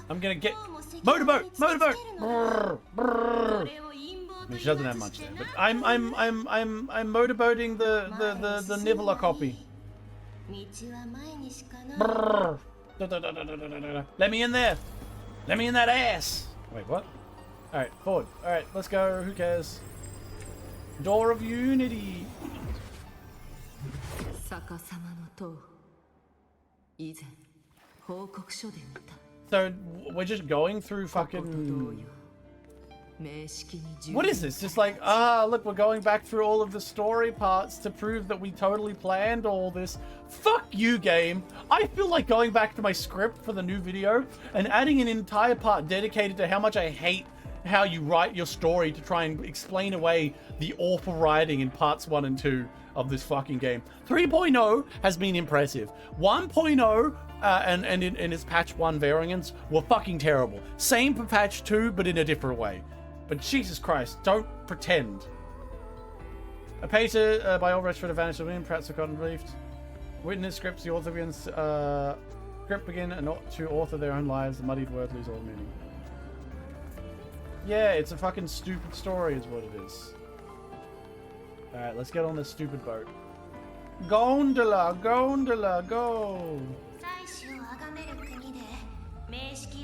I'm gonna get motorboat. Brrr, brrr. I mean, she doesn't have much there, but I'm motorboating the Nivela copy. Brrr. Let me in there. Let me in that ass. Wait, what? Alright, forward. Alright, let's go. Who cares? Door of Unity. So, we're just going through fucking... What is this? Just like, look, we're going back through all of the story parts to prove that we totally planned all this. Fuck you, game. I feel like going back to my script for the new video and adding an entire part dedicated to how much I hate how you write your story to try and explain away the awful writing in parts 1 and 2 of this fucking game. 3.0 has been impressive. 1.0 and in its patch 1 variants were fucking terrible. Same for patch 2, but in a different way. But Jesus Christ, don't pretend. A pater by all Restford Advantage of Wind, perhaps forgotten briefed. Witness scripts, the author begins script begin and to author their own lives, the muddied word lose all meaning. Yeah, it's a fucking stupid story is what it is. Alright, let's get on this stupid boat. Gondola, gondola, go!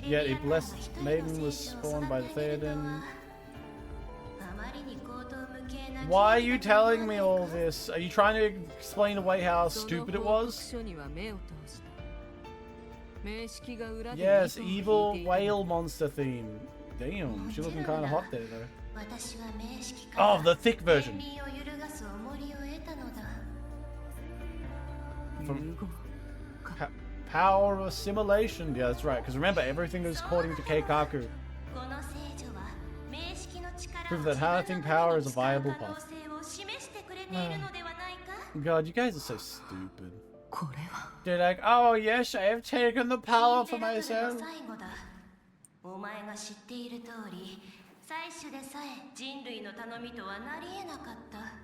Yet a blessed maiden was spawned by the Theoden. Why are you telling me all this? Are you trying to explain away how stupid it was? Yes, evil whale monster theme. Damn, she's looking kind of hot there though. Oh, the thick version. From power of assimilation. Yeah, that's right. Because remember, everything is according to Keikaku. Prove that harnessing power is a viable path. God, you guys are so stupid. They're like, oh yes, I have taken the power for myself.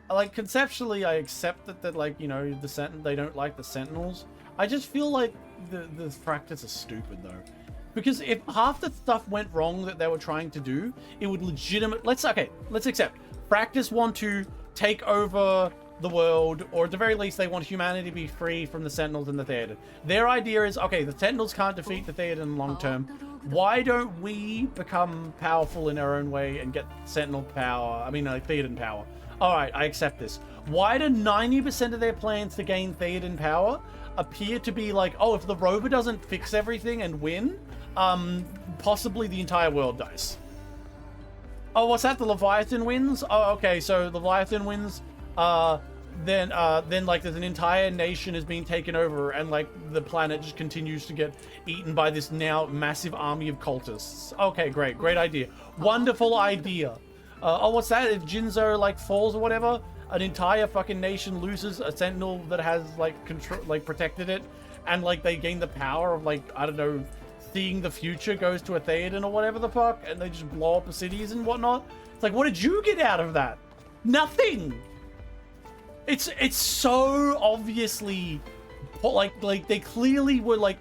Like, conceptually, I accept that like, you know, they don't like the Sentinels. I just feel like the Fractors are stupid, though. Because if half the stuff went wrong that they were trying to do, it would let's accept. Fractors want to take over the world, or at the very least, they want humanity to be free from the Sentinels and the Theoden. Their idea is, okay, the Sentinels can't defeat the Theoden long term. Why don't we become powerful in our own way and get Sentinel power? I mean, like, Theoden power. Alright, I accept this. Why do 90% of their plans to gain Theoden power appear to be like, oh, if the rover doesn't fix everything and win, possibly the entire world dies. Oh, what's that? The Leviathan wins? Oh, okay, so Leviathan wins, then like there's an entire nation is being taken over and like the planet just continues to get eaten by this now massive army of cultists. Okay, great idea. Wonderful idea. Oh, what's that? If Jinzo like falls or whatever, an entire fucking nation loses a sentinel that has like control, like protected it, and like they gain the power of like, I don't know, seeing the future goes to a Theoden or whatever the fuck, and they just blow up the cities and whatnot. It's like, what did you get out of that? Nothing. It's so obviously like they clearly were like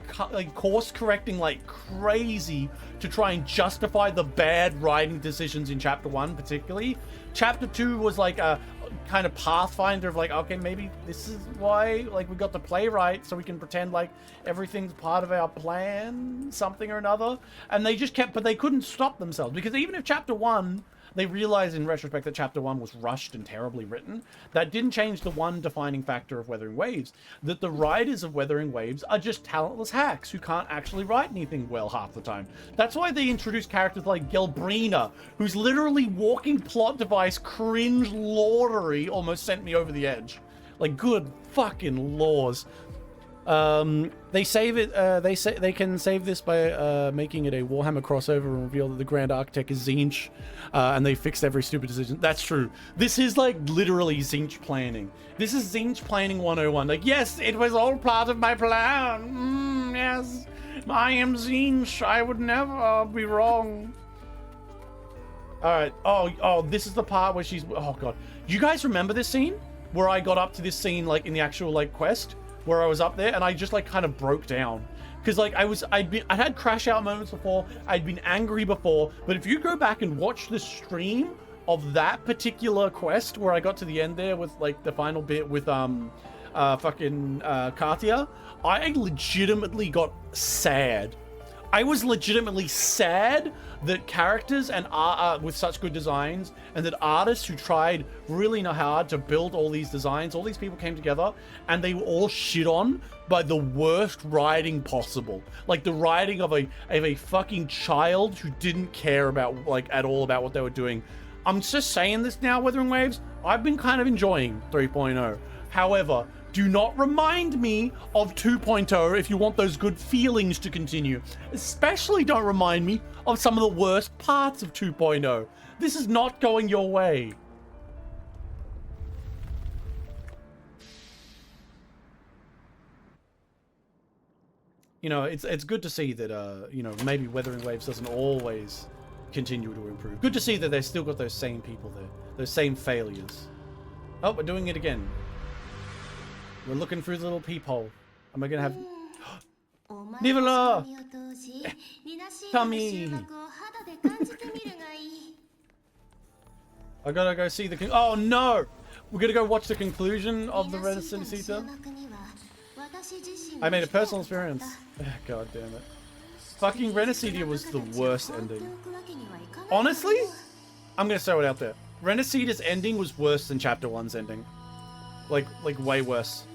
course correcting like crazy to try and justify the bad writing decisions in chapter 1 particularly. Chapter 2 was like a kind of pathfinder of like, okay, maybe this is why like we got the playwright so we can pretend like everything's part of our plan, something or another. And they just kept, but they couldn't stop themselves, because even if chapter 1, they realized in retrospect that chapter 1 was rushed and terribly written, that didn't change the one defining factor of Wuthering Waves, that the writers of Wuthering Waves are just talentless hacks who can't actually write anything well half the time. That's why they introduced characters like Gelbrina, whose literally walking plot device cringe lordery almost sent me over the edge. Like, good fucking laws. They save it, they say they can save this by making it a Warhammer crossover and reveal that the Grand Architect is Tzeentch, and they fixed every stupid decision. That's true. This is like literally Tzeentch planning. This is Tzeentch planning 101. Like, yes, it was all part of my plan. Yes, I am Tzeentch. I would never be wrong. Alright, oh, this is the part where she's, oh god. You guys remember this scene? Where I got up to this scene, like, in the actual, like, quest? Where I was up there and I just like kind of broke down, because like I had crash out moments before, I'd been angry before, but if you go back and watch the stream of that particular quest where I got to the end there with like the final bit with fucking Katia, I legitimately got sad. I was legitimately sad that characters and with such good designs, and that artists who tried really hard to build all these designs, all these people came together and they were all shit on by the worst writing possible. Like the writing of a fucking child who didn't care about like at all about what they were doing. I'm just saying this now, Wuthering Waves, I've been kind of enjoying 3.0. However, do not remind me of 2.0 if you want those good feelings to continue. Especially don't remind me of some of the worst parts of 2.0. This is not going your way. you know, it's good to see that, you know, maybe Weathering Waves doesn't always continue to improve. Good to see that they've still got those same people there. Those same failures. Oh, we're doing it again. We're looking through the little peephole. Am I gonna have... Nivola! Tommy! I gotta go see the... Oh no! We're gonna go watch the conclusion of the Renacita. I made a personal experience. God damn it. Fucking Renacita was the worst ending. Honestly, I'm gonna throw it out there. Renacita's ending was worse than Chapter 1's ending. Like way worse.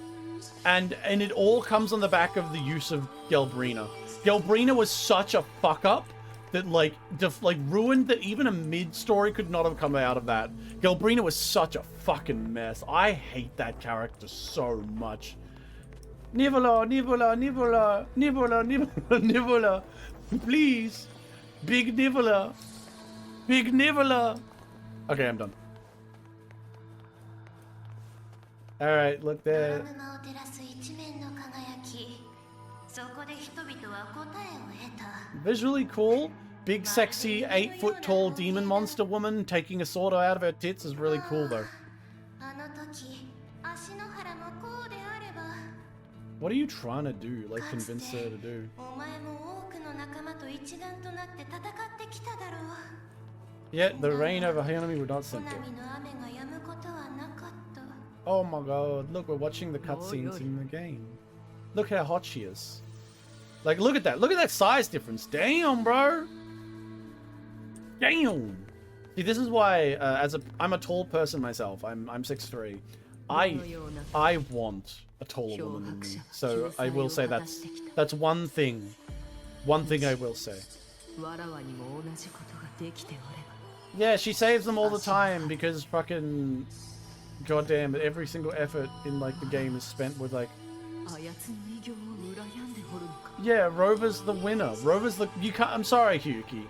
And it all comes on the back of the use of Gelbrina. Gelbrina was such a fuck up that like ruined that even a mid story could not have come out of that. Gelbrina was such a fucking mess. I hate that character so much. Nivola, Nivola, Nivola, Nivola, Nivola, Nivola. Please. Big Nivola. Big Nivola. Okay, I'm done. Alright, look there. Visually cool. Big, sexy, 8-foot tall demon monster woman taking a sword out of her tits is really cool, though. What are you trying to do? Like, convince her to do? Yet the reign over Hiyuki would not simple. Oh my god, look, we're watching the cutscenes in the game. Look how hot she is. Like, look at that size difference. Damn, bro. Damn. See, this is why, I'm a tall person myself. I'm 6'3". I want a taller woman than me. So I will say that's one thing. One thing I will say. Yeah, she saves them all the time because fucking goddamn it, every single effort in like the game is spent with like. Yeah, Rover's the winner. Rover's the you can't. I'm sorry, Hiyuki.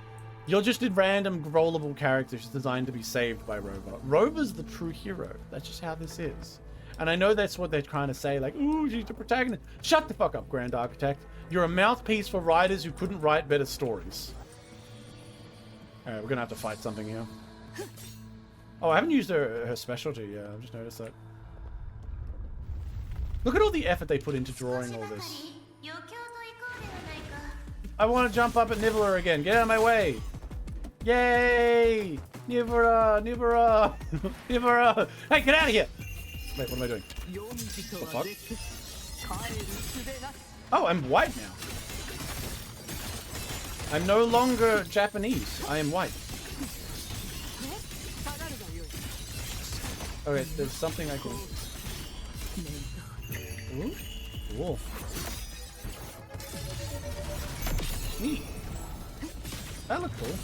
You're just a random rollable character designed to be saved by Rover. Rover's the true hero. That's just how this is. And I know that's what they're trying to say, like, ooh, she's the protagonist. Shut the fuck up, Grand Architect. You're a mouthpiece for writers who couldn't write better stories. Alright, we're gonna have to fight something here. Oh, I haven't used her specialty yet. I've just noticed that. Look at all the effort they put into drawing all this. I want to jump up at Nivola again. Get out of my way. Yay! Nivola! Nivola! Nivola! Hey, get out of here! Wait, what am I doing? What the fuck? Oh, I'm white now. I'm no longer Japanese. I am white. Okay, there's something I can... Ooh. Cool. Neat. That looked cool.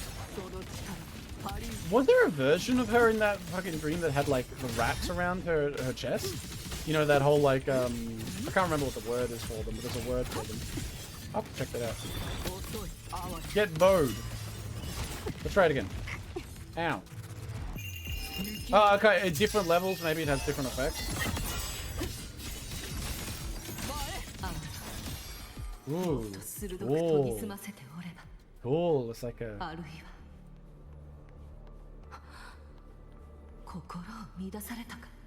Was there a version of her in that fucking dream that had like the wraps around her chest? You know, that whole like I can't remember what the word is for them, but there's a word for them. I'll have to check that out. Get bowed. Let's try it again. Ow. Oh, okay, at different levels, maybe it has different effects. Ooh. Ooh. Cool, it's like a...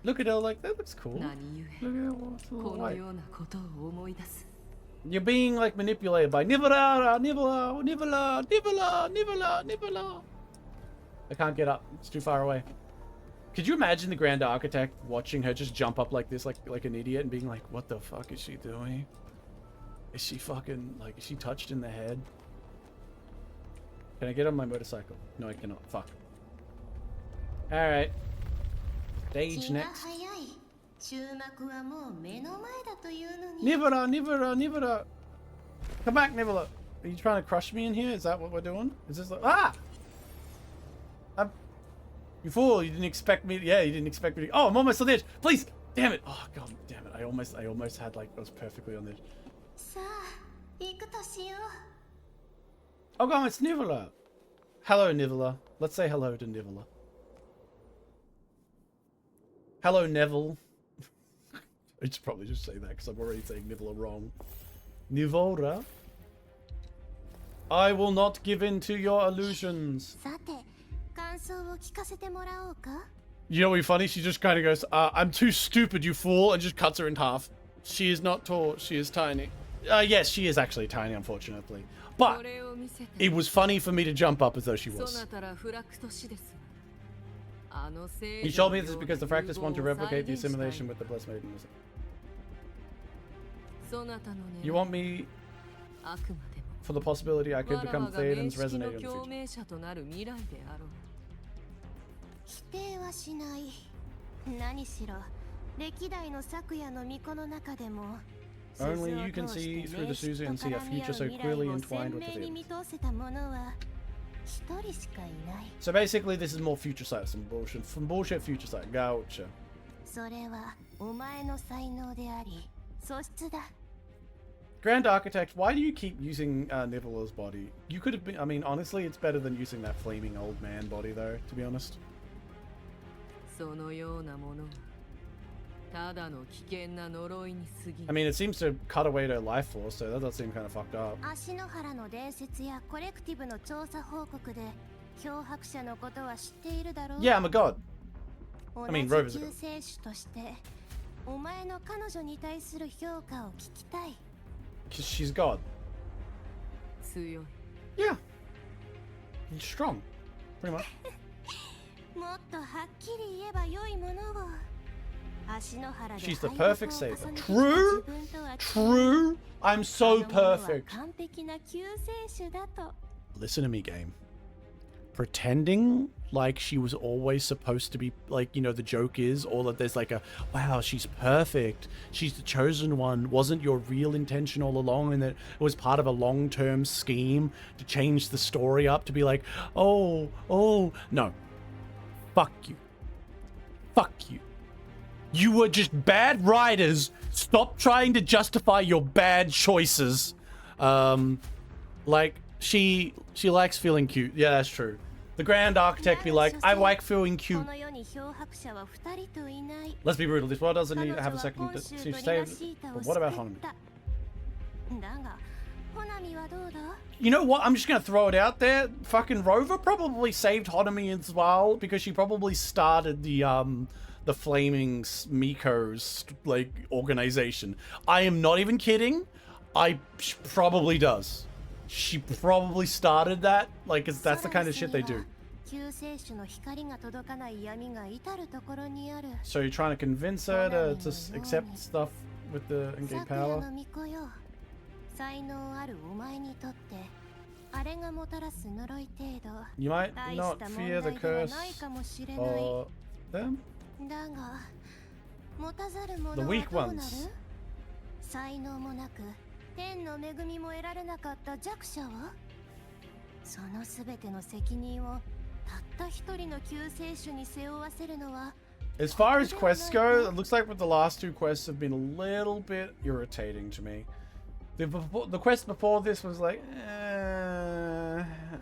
Look at her, like, that looks cool. Look at her, it's a little white. You're being, like, manipulated by Nivola, Nivola, Nivola, Nivola, Nivola, Nivola. I can't get up, it's too far away. Could you imagine the Grand Architect watching her just jump up like this, like an idiot, and being like, what the fuck is she doing? Is she fucking, like, is she touched in the head? Can I get on my motorcycle? No, I cannot. Fuck. Alright. Stage next. Nivola, Nivola, Nivola! Come back, Nivola! Are you trying to crush me in here? Is that what we're doing? Is this like... Ah! You fool, you didn't expect me... Yeah, you didn't expect me to... Oh, I'm almost on the edge! Please! Damn it! Oh, god damn it. I almost had, like, I was perfectly on the edge. Oh god, it's Nivola! Hello, Nivola. Let's say hello to Nivola. Hello, Neville. I should probably just say that because I'm already saying Nivola wrong. Nivola? I will not give in to your illusions. さて、感想を聞かせてもらおうか。 You know what would be funny? She just kind of goes, I'm too stupid, you fool, and just cuts her in half. She is not tall, she is tiny. Yes, she is actually tiny, unfortunately. But it was funny for me to jump up as though she was. He told me this is because the Fractus want to replicate the assimilation with the Blessed Maiden. You want me for the possibility I could become Theoden's resonator in the future. 否定はしない。何しろ歴代の昨夜の巫女の中でも Only you can see through the Suzu and see a future so clearly entwined with the Theoden. So basically this is more future sight, some bullshit, from bullshit future sight. Gotcha. それはお前の才能であり素質だ。 Grand Architect, why do you keep using Niveler's body? You could have been, I mean, honestly, it's better than using that flaming old man body though, to be honest. そのようなものはただの危険な呪いに過ぎ I mean, it seems to cut away to life force, so that does seem kind of fucked up. 足の原の伝説やコレクティブの調査報告で漂白者のことは知っているだろう。 Yeah, I'm a god. I mean, 同 Rover's じ a 救 god. 世主としてお前の彼女に対する評価を聞きたい。 Because she's god. 強い Yeah. He's strong. Pretty much. もっとはっきり言えば良いものを。足の原で She's the 敗 perfect 北を saver. 重ねてきた True? 自分とは違う True? I'm so あの者は perfect. 完璧な救世主だと。 Listen to me, game. Pretending like she was always supposed to be, like, you know, the joke is, or that there's like a, wow, she's perfect, she's the chosen one, wasn't your real intention all along, and that it was part of a long-term scheme to change the story up to be like, oh, no. Fuck you. Fuck you. You were just bad writers. Stop trying to justify your bad choices. Like, she likes feeling cute. Yeah, that's true. The Grand Architect be like, I like feeling cute. この世に漂白者は2人といない。 Let's be brutal. This world doesn't 彼 need 女 to have a は second 今 to 週 to 取り save. 出し板を But what about 救っ Hanami? た。だが、ホナミはどうだ？ You know what? I'm just gonna throw it out there. Fucking Rover probably saved Hanami as well because she probably started the Flaming Miko's like organization. I am not even kidding. She probably does. She probably started that. Like, that's the kind of shit they do. 救世主の光が届かない闇が至るところにある。 So you're trying to convince her to accept stuff with the in-game 昨夜 power? の巫女よ。才能あるお前にとって、あれがもたらす呪い程度。 You might 大し not た問 fear 題 the では curse ないかもしれない。 or them. だが、持たざる者 The は weak どうなる？ ones. 才能もなく、天の恵みも得られなかった弱者は？そのすべての責任をたった一人の救世主に背負わせるのは As far as quests go, it looks like with the last two quests have been a little bit irritating to me. The quest before this was like,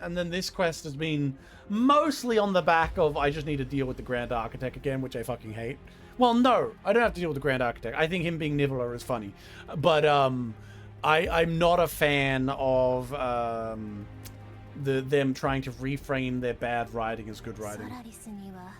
and then this quest has been mostly on the back of I just need to deal with the Grand Architect again, which I fucking hate. Well, no, I don't have to deal with the Grand Architect. I think him being Niveler is funny, but I'm not a fan of them trying to reframe their bad writing as good writing. ソラリスには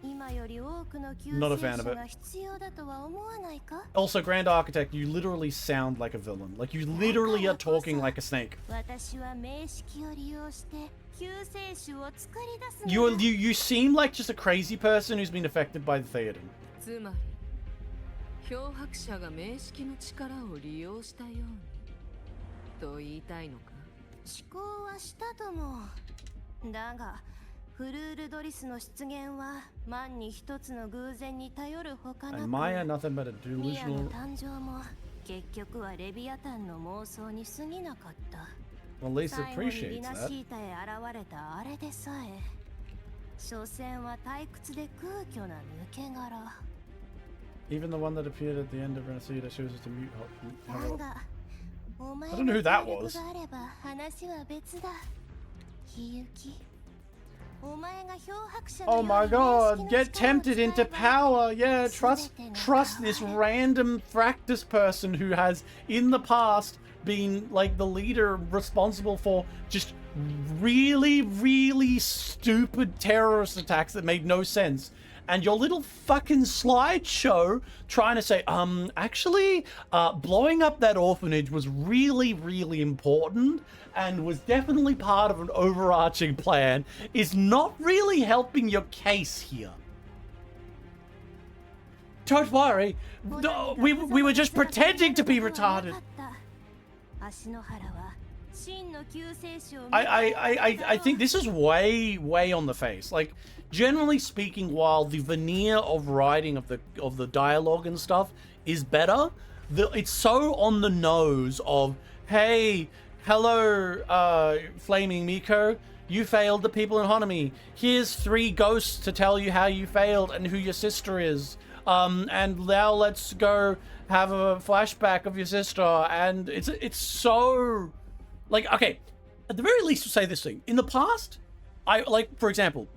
今より多くの救 Not a 世 fan 主 of it. が必要だとは思わないか？ Also, Grand Architect, you literally sound like a villain. Like, you literally are talking like a snake. 私は名式を利用して救世主を作り出すのだ。 You seem like just a crazy person who's been affected by the Theoden. つまり漂白者が名式の力を利用したようにと言いたいのか？思考はしたとも。だがフルールドリスの出現は万に一つの偶然に頼るほかなく、 And Maya, nothing but a ミアの delusional. 誕生も結局はレビアタンの妄想に過ぎなかった。 Well, Lisa 最後にリ appreciates ナ that. シータへ現れたあれでさえ、所詮は退屈で空虚な抜け殻。 Even the one that appeared at the end of Renacida shows us to mute. だが、お前 I の don't know who 協 that 力 was. があれば話は別だ。ひゆき。お前が漂白者の Oh ように my 名式 god, の get 力を tempted 使え into ば power. Yeah, trust this random Fractus person who has, in the past, been like the leader responsible for just really, really stupid terrorist attacks that made no sense. And your little fucking slideshow trying to say, actually, blowing up that orphanage was really, really important and was definitely part of an overarching plan is not really helping your case here. Don't worry. No, we were just pretending to be retarded. I think this is way on the face. Like, generally speaking, while the veneer of writing of the dialogue and stuff is better, it's so on the nose of, hey, hello, Flaming Miko, you failed the people in Hanami. Here's 3 ghosts to tell you how you failed and who your sister is. And now let's go have a flashback of your sister. And it's so, like, okay, at the very least, to say this thing. In the past, for example,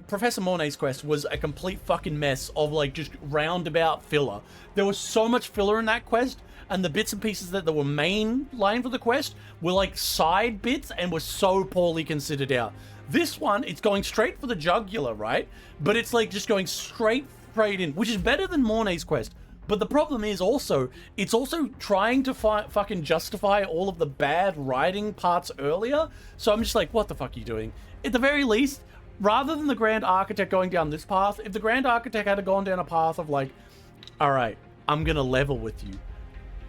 Professor Mornay's quest was a complete fucking mess of, like, just roundabout filler. There was so much filler in that quest, and the bits and pieces that were main line for the quest were, like, side bits and were so poorly considered out. This one, it's going straight for the jugular, right? But it's, like, just going straight in, which is better than Mornay's quest. But the problem is also, it's also trying to fucking justify all of the bad writing parts earlier. So I'm just like, what the fuck are you doing? At the very least, rather than the Grand Architect going down this path, if the Grand Architect had gone down a path of like, all right, I'm gonna level with you.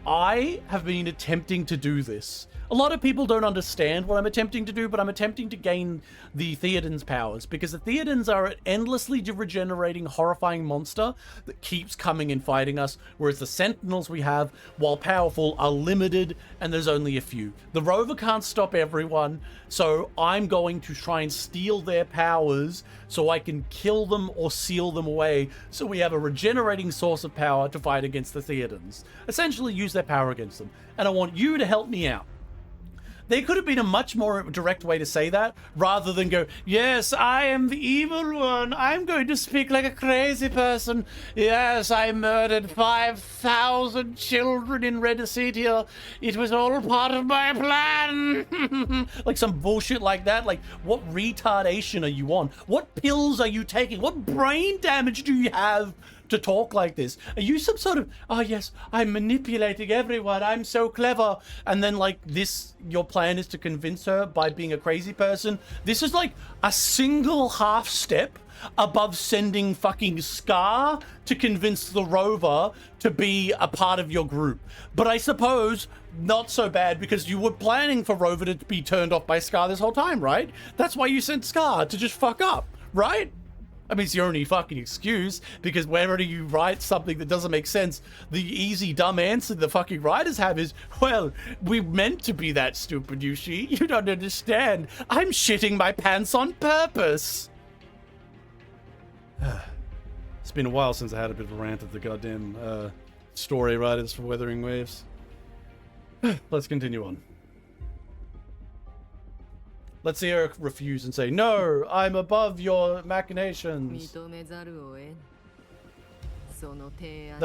I have been attempting to do this. A lot of people don't understand what I'm attempting to do, but I'm attempting to gain the Theoden's powers, because the Theodens are an endlessly regenerating, horrifying monster that keeps coming and fighting us, whereas the Sentinels we have, while powerful, are limited, and there's only a few. The Rover can't stop everyone, so I'm going to try and steal their powers so I can kill them or seal them away, so we have a regenerating source of power to fight against the Theodens. Essentially use their power against them. And I want you to help me out. There could have been a much more direct way to say that, rather than go, yes, I am the evil one. I'm going to speak like a crazy person. Yes, I murdered 5,000 children in Redicitia. It was all part of my plan. Like some bullshit like that. Like, what retardation are you on? What pills are you taking? What brain damage do you have to talk like this? Are you some sort of, oh yes, I'm manipulating everyone, I'm so clever, and then like this, your plan is to convince her by being a crazy person? This is like a single half step above sending fucking Scar to convince the Rover to be a part of your group. But I suppose not so bad, because you were planning for Rover to be turned off by Scar this whole time, right? That's why you sent Scar to just fuck up, right? I mean, it's the only fucking excuse, because whenever you write something that doesn't make sense, the easy, dumb answer the fucking writers have is, well, we meant to be that stupid, Yushi. You don't understand. I'm shitting my pants on purpose. It's been a while since I had a bit of a rant at the goddamn story writers for Weathering Waves. Let's continue on. Let's see her refuse and say, no, I'm above your machinations. The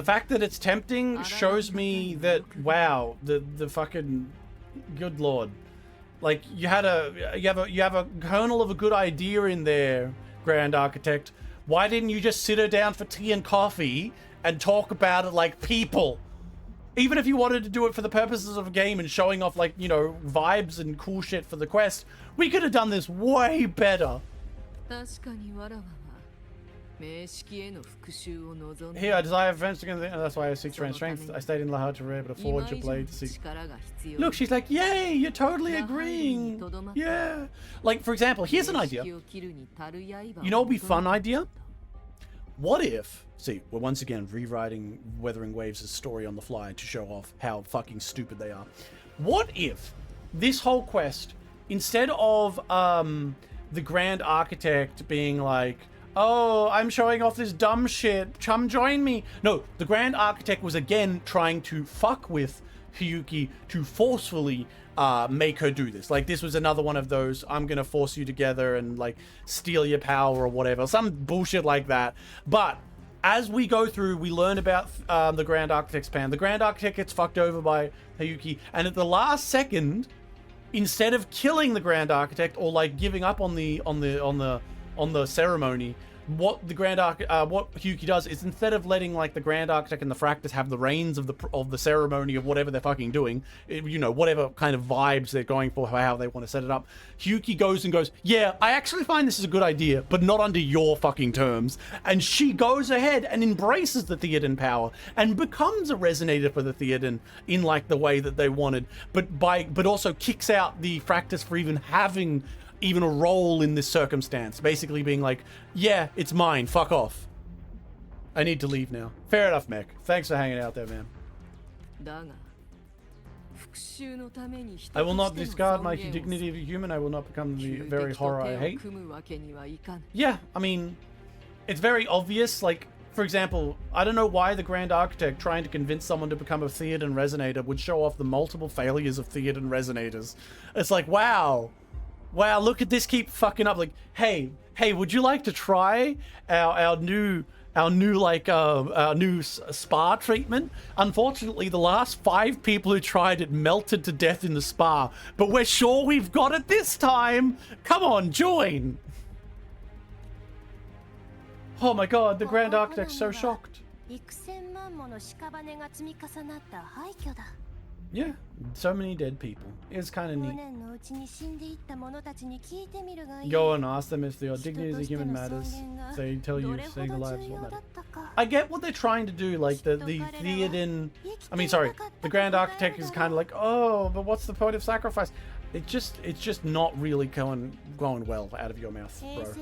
fact that it's tempting shows me that, wow, the fucking, good lord. Like, you have a kernel of a good idea in there, Grand Architect. Why didn't you just sit her down for tea and coffee and talk about it like people? Even if you wanted to do it for the purposes of a game and showing off, like, you know, vibes and cool shit for the quest, we could have done this way better. Here, I desire revenge against it, and that's why I seek strength. I stayed in Lahar to be able to forge a blade to seek. Look, she's like, yay, you're totally agreeing. Yeah. Like, for example, here's an idea. You know what would be a fun idea? What if, see, we're once again rewriting Weathering Waves' story on the fly to show off how fucking stupid they are. What if this whole quest, instead of the Grand Architect being like, oh, I'm showing off this dumb shit, come join me. No, the Grand Architect was again trying to fuck with Hiyuki to forcefully make her do this. Like, this was another one of those, I'm gonna force you together and like steal your power or whatever, some bullshit like that. But as we go through, we learn about the Grand Architect's plan. The Grand Architect gets fucked over by Hiyuki, and at the last second, instead of killing the Grand Architect or like giving up on the ceremony, what Hiyuki does is, instead of letting like the Grand Architect and the Fractus have the reins of the ceremony of whatever they're fucking doing, you know, whatever kind of vibes they're going for, how they want to set it up, Hiyuki goes, yeah, I actually find this is a good idea, but not under your fucking terms. And she goes ahead and embraces the Theoden power and becomes a resonator for the Theoden in like the way that they wanted, but also kicks out the Fractus for even having a role in this circumstance, basically being like, yeah, it's mine, fuck off. I need to leave now. Fair enough, Mech. Thanks for hanging out there, man. I will not discard my dignity of a human. I will not become the very horror I hate. Yeah, I mean, it's very obvious. Like, for example, I don't know why the Grand Architect trying to convince someone to become a Theoden Resonator would show off the multiple failures of Theoden Resonators. It's like, wow, look at this, keep fucking up. Like, hey, would you like to try our new spa treatment? Unfortunately, the last 5 people who tried it melted to death in the spa, but we're sure we've got it this time. Come on, join. Oh my god, the Grand Architect's so shocked. Yeah, so many dead people. It's kind of neat. Go and ask them if your dignity as a human matters. They tell you saving the lives will matter. I get what they're trying to do, like the Theoden... the Grand Architect is kind of like, oh, but what's the point of sacrifice? It's just not really going well out of your mouth, bro.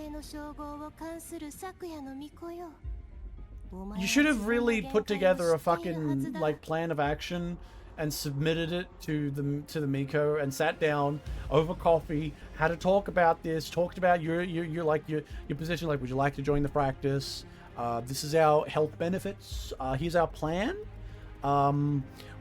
You should have really put together a fucking like plan of action and submitted it to the Miko and sat down over coffee, had to talk about this, talked about your position, like, would you like to join the practice? This is our health benefits. Here's our plan.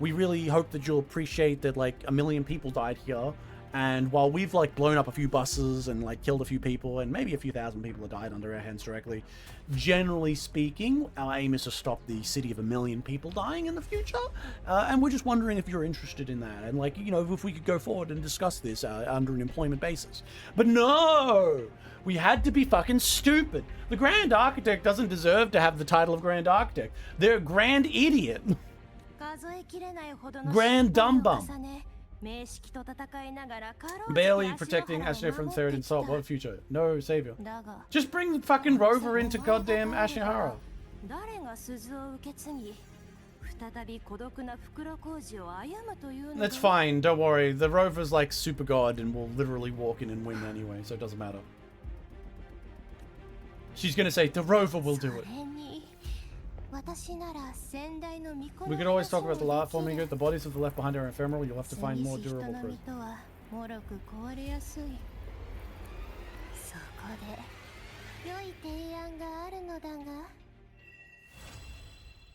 We really hope that you'll appreciate that like 1 million people died here. And while we've like blown up a few buses and like killed a few people and maybe a few thousand people have died under our hands directly, generally speaking, our aim is to stop the city of 1 million people dying in the future. And we're just wondering if you're interested in that. And like, you know, if we could go forward and discuss this under an employment basis. But no, we had to be fucking stupid. The Grand Architect doesn't deserve to have the title of Grand Architect. They're a grand idiot. Grand dumb bum. Barely protecting Ashina from Theoden Salt. What a future. No savior. Just bring the fucking Rover into goddamn Ashihara. That's fine, don't worry. The Rover's like super god and will literally walk in and win anyway, so it doesn't matter. She's gonna say, the Rover will do it. We could always talk about the last forming it. The bodies of the left behind are ephemeral. You'll have to find more durable proof.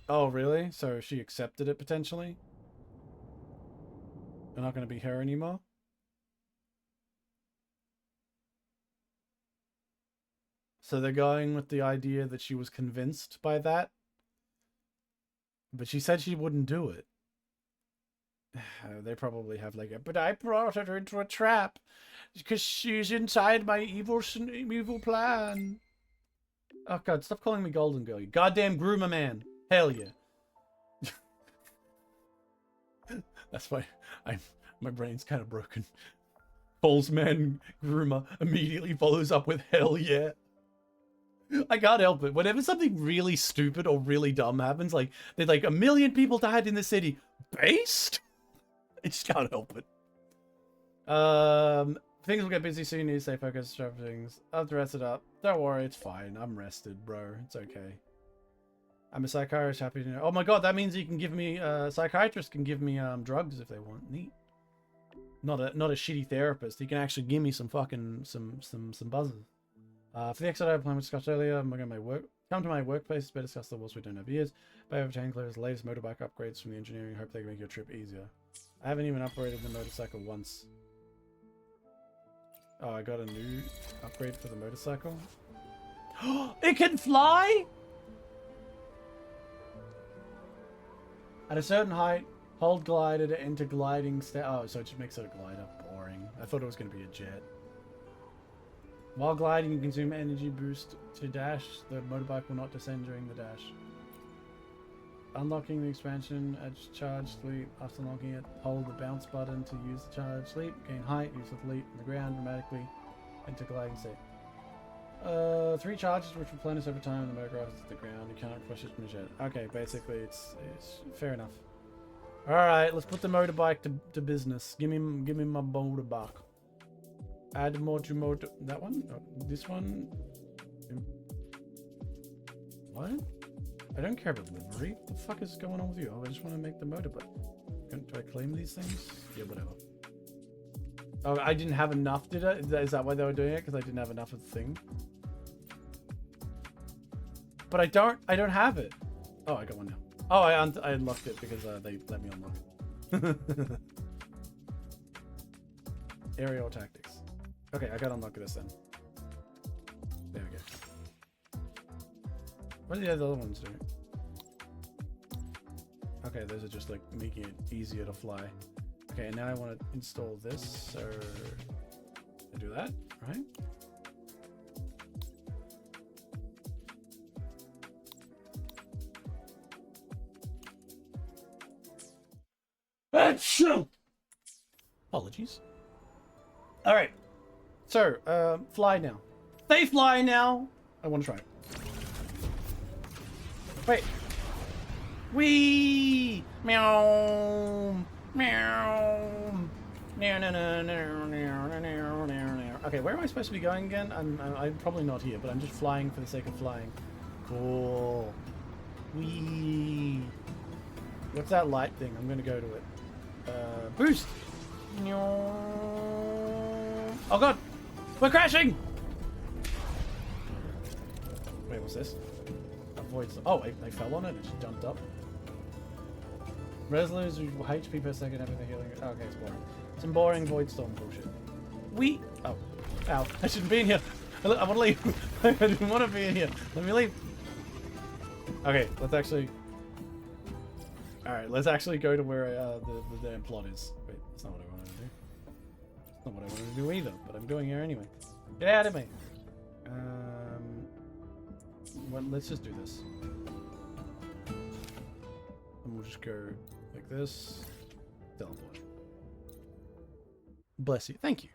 Oh, really? So she accepted it potentially? They're not going to be her anymore? So they're going with the idea that she was convinced by that? But she said she wouldn't do it. They probably have like but I brought her into a trap because she's inside my evil plan. Oh god, stop calling me Golden Girl, you goddamn groomer man. Hell yeah. That's why my brain's kind of broken. Falls man groomer immediately follows up with hell yeah. I can't help it. Whenever something really stupid or really dumb happens, like, they're like, 1 million people died in the city. Based? I just can't help it. Things will get busy soon. You need to stay focused. Sharp things. I'll have to rest it up. Don't worry, it's fine. I'm rested, bro. It's okay. I'm a psychiatrist. Happy to know. Oh my god, that means you can give me, psychiatrist can give me, drugs if they want. Neat. Not a shitty therapist. He can actually give me some fucking, some buzzes. For the expedited plan we discussed earlier, I'm going to come to my workplace to discuss the walls we don't have years. Bay of Chain Clear's latest motorbike upgrades from the engineering. Hope they can make your trip easier. I haven't even upgraded the motorcycle once. Oh, I got a new upgrade for the motorcycle. It can fly? At a certain height, hold glider to enter gliding state. Oh, so it just makes it a glider. Boring. I thought it was going to be a jet. While gliding, you consume energy boost to dash. The motorbike will not descend during the dash. Unlocking the expansion at charge sleep. After unlocking it, hold the bounce button to use the charge sleep. Gain height, use the leap on the ground dramatically. Enter gliding state. 3 charges which replenish over time and the motor rises to the ground. You cannot crush it from the jet. Okay, basically it's fair enough. Alright, let's put the motorbike to business. Give me my motorbike. Add more to motor. That one? Oh, this one? What? I don't care about livery. What the fuck is going on with you? Oh, I just want to make the motorbike. Do I claim these things? Yeah, whatever. Oh, I didn't have enough, did I? Is that why they were doing it? Because I didn't have enough of the thing? But I don't have it. Oh, I got one now. Oh, I unlocked it because they let me unlock it. Aerial tactics. Okay, I gotta unlock this then. There we go. What do the other ones do? Okay, those are just like making it easier to fly. Okay, and now I want to install this, so I do that, right? Apologies. All right, so fly now. They fly now. I want to try it. Wait. Wee meow meow. Okay, where am I supposed to be going again? I'm probably not here, but I'm just flying for the sake of flying. Cool. Wee. What's that light thing? I'm gonna go to it. Boost. Oh god, we're crashing. Wait, what's this? Avoid. Oh, I fell on it. It just jumped up. Resolution HP per second, everything healing. Oh, okay, it's boring. Some boring void storm bullshit. Oh, ow! I shouldn't be in here. I want to leave. I didn't want to be in here. Let me leave. Okay, let's actually. All right, let's actually go to where the damn plot is. Wait, that's not what I wanted to do. That's not what I wanted to do either. But I'm going here anyway. Get out of me. Well, let's just do this. And we'll just go like this. Teleport. Bless you. Thank you.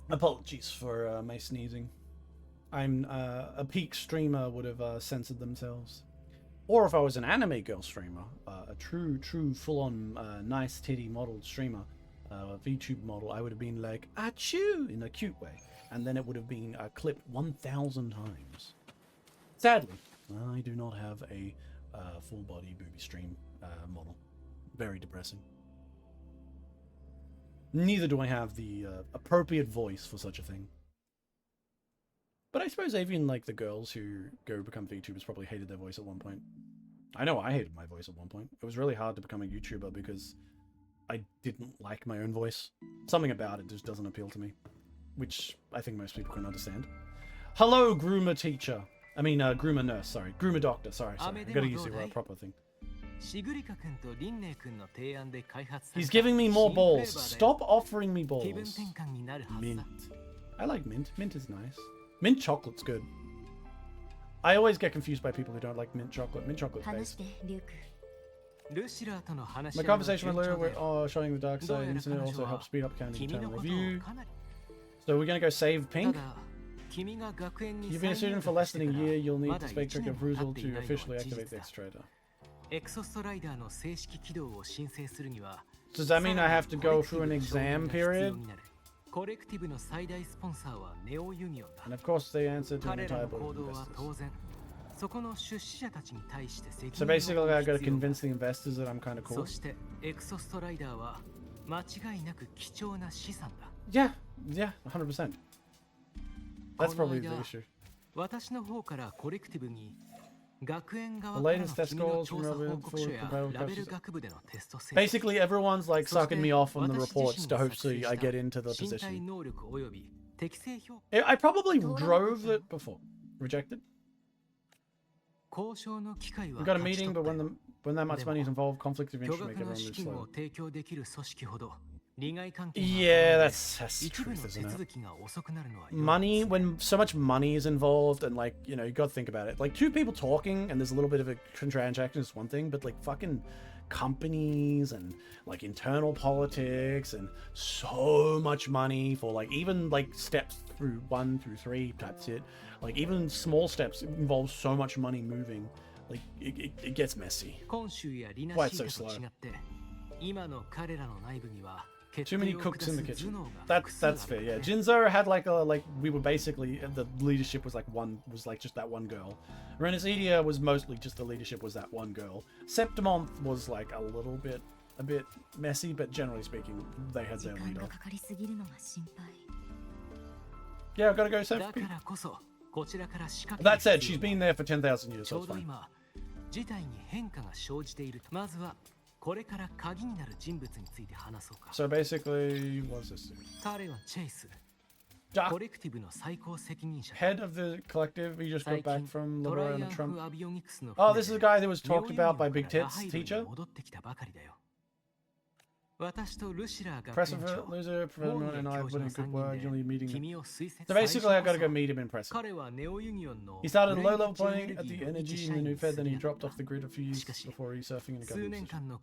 Apologies for my sneezing. I'm a peak streamer would have censored themselves. Or if I was an anime girl streamer, a true full-on nice titty modeled streamer, a VTube model, I would have been like, achoo, in a cute way. And then it would have been clipped 1,000 times. Sadly, I do not have a full-body booby stream model. Very depressing. Neither do I have the appropriate voice for such a thing. But I suppose even like the girls who go become VTubers probably hated their voice at one point. I know I hated my voice at one point. It was really hard to become a YouTuber because I didn't like my own voice. Something about it just doesn't appeal to me. Which I think most people can understand. Hello, groomer teacher. I mean, groomer nurse, sorry. Groomer doctor, sorry. I gotta use the proper thing. He's giving me more balls. Stop offering me balls. Mint. I like mint. Mint is nice. Mint chocolate's good. I always get confused by people who don't like mint chocolate. Mint chocolate's base. My conversation with Lou, showing the dark side incident also helps speed up counting internal review. So we're gonna go save Pink. You've been a student for less than a year. You'll need the spectral approval to officially activate the extrader. Does that mean I have to go through an exam period? And of course they answered to an entire board of investors. So basically I gotta convince the investors that I'm kinda cool. Yeah, 100%. That's probably the issue. The latest test scores from basically everyone's like sucking me off on the reports to hopefully I get into the position. I probably drove it before. Rejected? We got a meeting, but when that much money is involved, conflicts of interest make everyone move slow. Yeah, that's the truth, isn't it? Money, when so much money is involved, and like, you know, you gotta think about it. Like, two people talking and there's a little bit of a transaction is one thing, but like fucking companies and like internal politics and so much money for like even like steps through 1 through 3 type shit. Like even small steps involve so much money moving. Like it gets messy. Why it's so slow. Too many cooks in the kitchen. That's fair. Yeah, Jinzo had we were basically the leadership was just that one girl. Renacedia was mostly just the leadership was that one girl. Septimonth was like a bit messy, but generally speaking, they had their leader. Yeah, I've got to go save people. That said, she's been there for 10,000 years, so it's fine. So basically, what's this? Head of the collective, he just got back from Laura and Trump. Oh, this is the guy that was talked about by Big Tits teacher? Presser loser, Professor and I put in good word, you'll be meeting him. So basically, I gotta go meet him in Presser. He started low-level playing at the energy in the new Fed, then he dropped off the grid a few years before resurfing in a government position.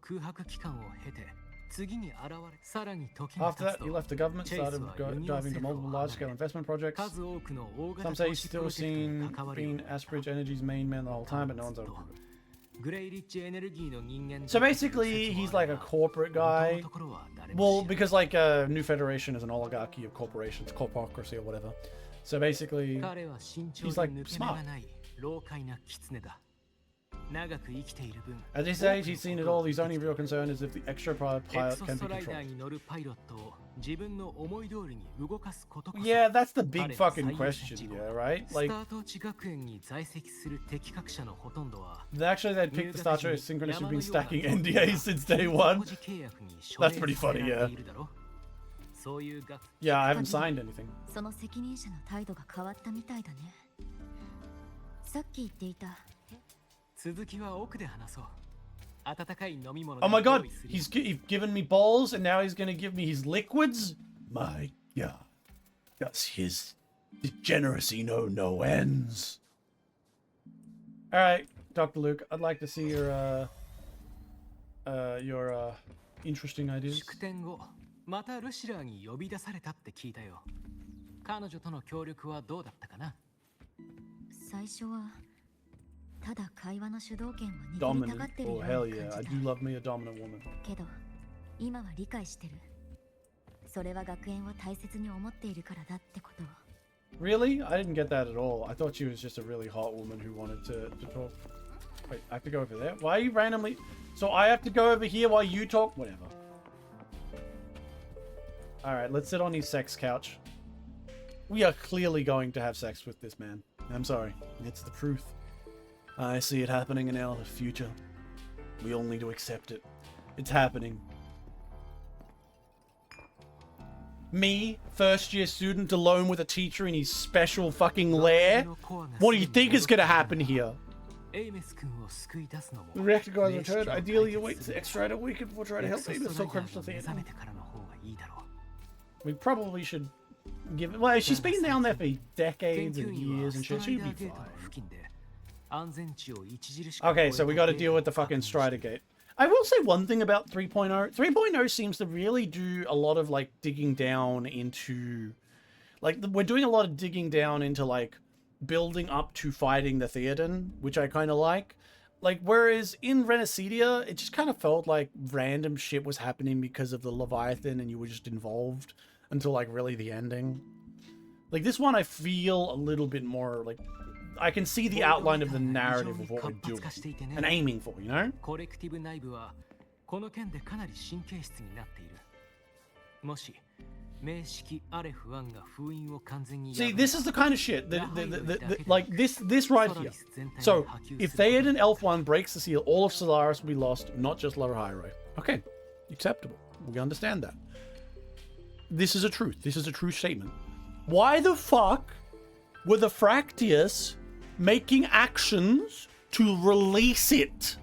After that, he left the government, started diving into multiple large-scale investment projects. Some say he's still seen being Asbridge Energy's main man the whole time, but no one's over it. So basically, he's like a corporate guy. Well, because like New Federation is an oligarchy of corporations, corporocracy or whatever. So basically, he's like smart. At this age, he's seen it all. His only real concern is if the extra pilot can be controlled. Yeah, that's the big fucking question, yeah, right? Like, actually, they'd picked the Star Trek Synchronous who've been stacking NDAs since day one. That's pretty funny, yeah. Yeah, I haven't signed anything. Oh my god, he's given me balls and now he's gonna give me his liquids? My god. Does his degeneracy know no ends? Alright, Dr. Luke, I'd like to see your interesting ideas. またルシラーに呼び出されたって聞いたよ。彼女との協力はどうだったかな？最初はただ会話の主導権を握りたがってるような感じだ。 I do love me a dominant woman. けど今は理解してる。それは学園を大切に思っているからだってことを。 Really? I didn't get that at all. I thought she was just a really hot woman who wanted to talk. Wait, I have to go over there? Why are you randomly... So I have to go over here while you talk? Whatever. Alright, let's sit on his sex couch. We are clearly going to have sex with this man. I'm sorry. It's the truth. I see it happening in our future. We all need to accept it. It's happening. Me, first year student, alone with a teacher in his special fucking lair? What do you think is gonna happen here? The reactor guys returned. Ideally, you wait to extradite a week before trying to help me, but still cramped the theater. We probably should give it. Well, she's been down there for decades and years and shit. She'd be fine. Okay, so we gotta deal with the fucking Strider Gate. I will say one thing about 3.0. 3.0 seems to really do a lot of, like, digging down into... Like, we're doing a lot of digging down into, like, building up to fighting the Theoden, which I kind of like. Like, whereas in Renacedia, it just kind of felt like random shit was happening because of the Leviathan and you were just involved until, like, really the ending. Like, this one I feel a little bit more, like... I can see the outline of the narrative of what we're doing and aiming for, you know? See, this is the kind of shit that like this right here. So, if Theoden Elf 1 breaks the seal, all of Solaris will be lost, not just Lower Hyrule. Okay, acceptable. We understand that. This is a truth. This is a true statement. Why the fuck were the Fractius making actions to release it.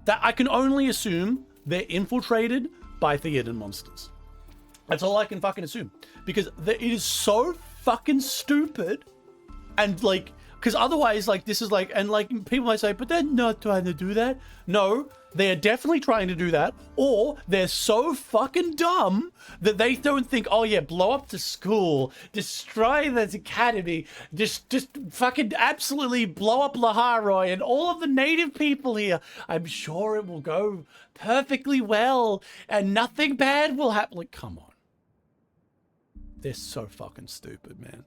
That I can only assume they're infiltrated by Theoden monsters. That's all I can fucking assume. Because it is so fucking stupid. And like, because otherwise, like, this is like, and like, people might say, but they're not trying to do that. No, they're definitely trying to do that. Or they're so fucking dumb that they don't think, oh yeah, blow up the school, destroy the academy, just fucking absolutely blow up Laharoy and all of the native people here. I'm sure it will go perfectly well and nothing bad will happen. Like, come on. They're so fucking stupid, man.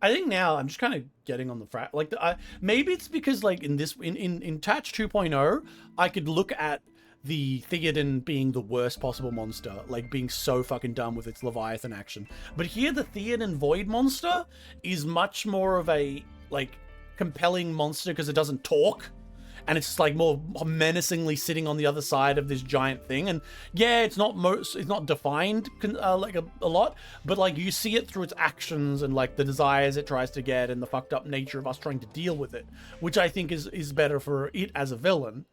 I think now I'm just kind of getting on the like maybe it's because like in Tatch 2.0 I could look at the Theoden being the worst possible monster, like being so fucking dumb with its Leviathan action. But here the Theoden Void monster is much more of a like compelling monster because it doesn't talk. And it's like more menacingly sitting on the other side of this giant thing. And yeah, it's not defined like a lot, but like you see it through its actions and like the desires it tries to get and the fucked up nature of us trying to deal with it, which I think is better for it as a villain.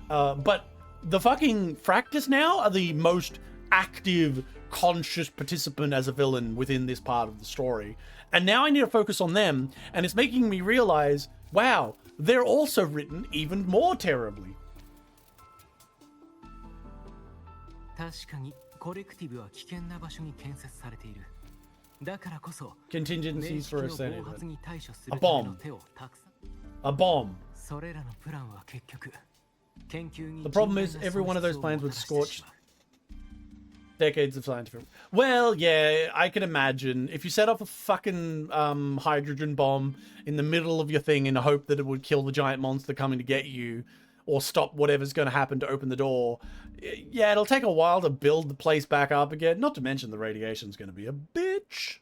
But the fucking Fractus now are the most active, conscious participant as a villain within this part of the story. And now I need to focus on them, and it's making me realize, wow, they're also written even more terribly. Contingencies for a Senate. A bomb. A bomb. The problem is, every one of those plans would scorch decades of scientific... Well, yeah, I can imagine. If you set off a fucking hydrogen bomb in the middle of your thing in the hope that it would kill the giant monster coming to get you, or stop whatever's going to happen to open the door, yeah, it'll take a while to build the place back up again. Not to mention the radiation's going to be a bitch.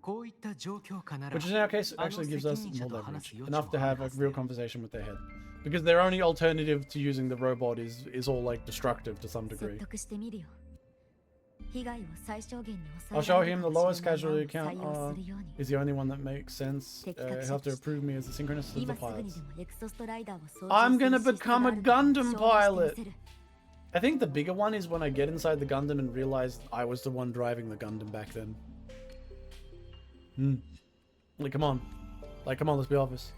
Which in our case actually gives us more leverage. Enough to have a real conversation with their head. Because their only alternative to using the robot is all like destructive to some degree. I'll show him the lowest casualty count is the only one that makes sense. He'll have to approve me as the synchronous of the pilots. I'm gonna become a Gundam pilot! I think the bigger one is when I get inside the Gundam and realize I was the one driving the Gundam back then. Like, come on. Like, come on, let's be obvious.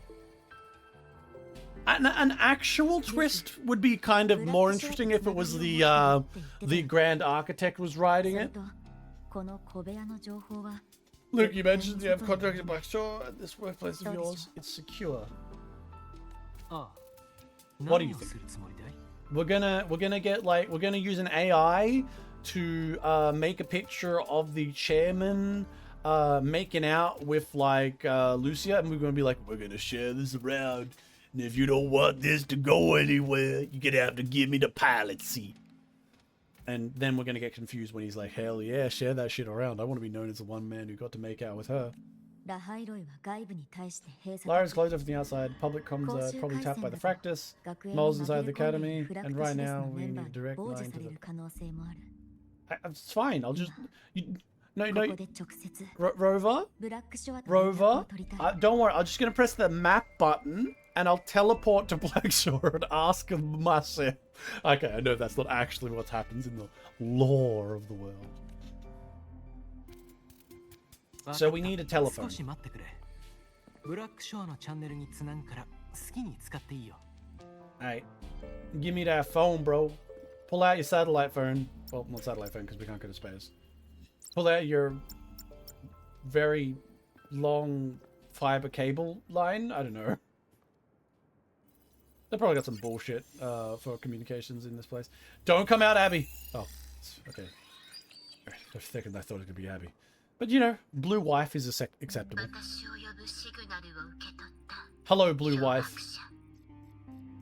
An actual twist would be kind of more interesting if it was the Grand Architect was riding it. Luke, you mentioned you have contracted Blackshore at this workplace of yours. It's secure. What do you think? We're gonna use an AI to make a picture of the chairman making out with like Lucia, and we're gonna be like, we're gonna share this around. And if you don't want this to go anywhere, you're gonna have to give me the pilot seat. And then we're gonna get confused when he's like, hell yeah, share that shit around. I want to be known as the one man who got to make out with her. Lyra's closed off from the outside. Public comms are probably tapped by the Fractus. Mole's inside the academy. And right now, we need a direct line to the... It's fine, I'll just... No, Rover? Don't worry, I'm just going to press the map button and I'll teleport to Blackshore and ask him myself. Okay, I know that's not actually what happens in the lore of the world. So we need a telephone. Alright, give me that phone, bro. Pull out your satellite phone. Well, not satellite phone because we can't go to space. Pull out your very long fiber cable line. I don't know. They probably got some bullshit for communications in this place. Don't come out, Abby. Oh, okay. For a second, I thought it could be Abby. But you know, Blue Wife is acceptable. Hello, Blue Wife.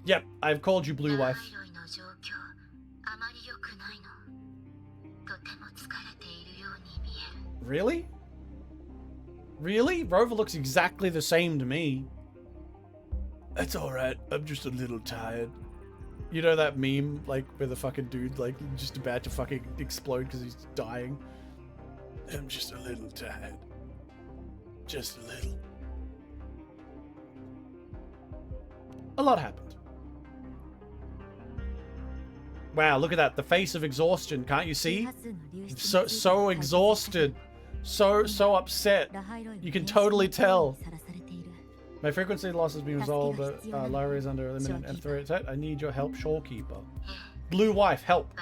Yep, I've called you Blue Wife. Really? Really? Rover looks exactly the same to me. That's alright, I'm just a little tired. You know that meme, like, where the fucking dude, like, just about to fucking explode because he's dying? I'm just a little tired. Just a little. A lot happened. Wow, look at that. The face of exhaustion. Can't you see? So exhausted. So upset. You can totally tell. My frequency loss has been resolved, but Lyra is under imminent M3 attack. I need your help, Shorekeeper. Blue wife, help.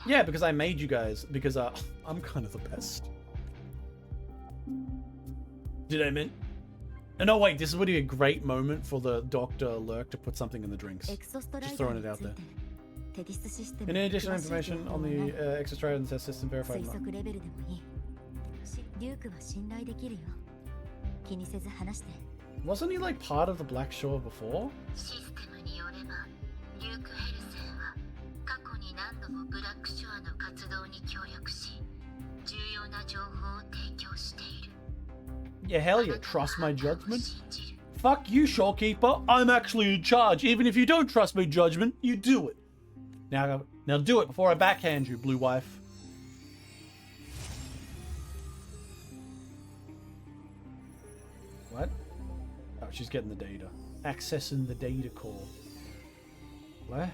Yeah, because I made you guys. Because I'm kind of the best. Did I mean? No, wait, this would be a great moment for the Dr. Lurk to put something in the drinks. Just throwing it out there. Any additional information on the exostrator and test system verified? Wasn't he like part of the Black Shore before? Yeah, hell yeah, trust my judgment. Fuck you, Shorekeeper. I'm actually in charge. Even if you don't trust my judgment, you do it. Now do it before I backhand you, blue wife. What? Oh, she's getting the data. Accessing the data core. What?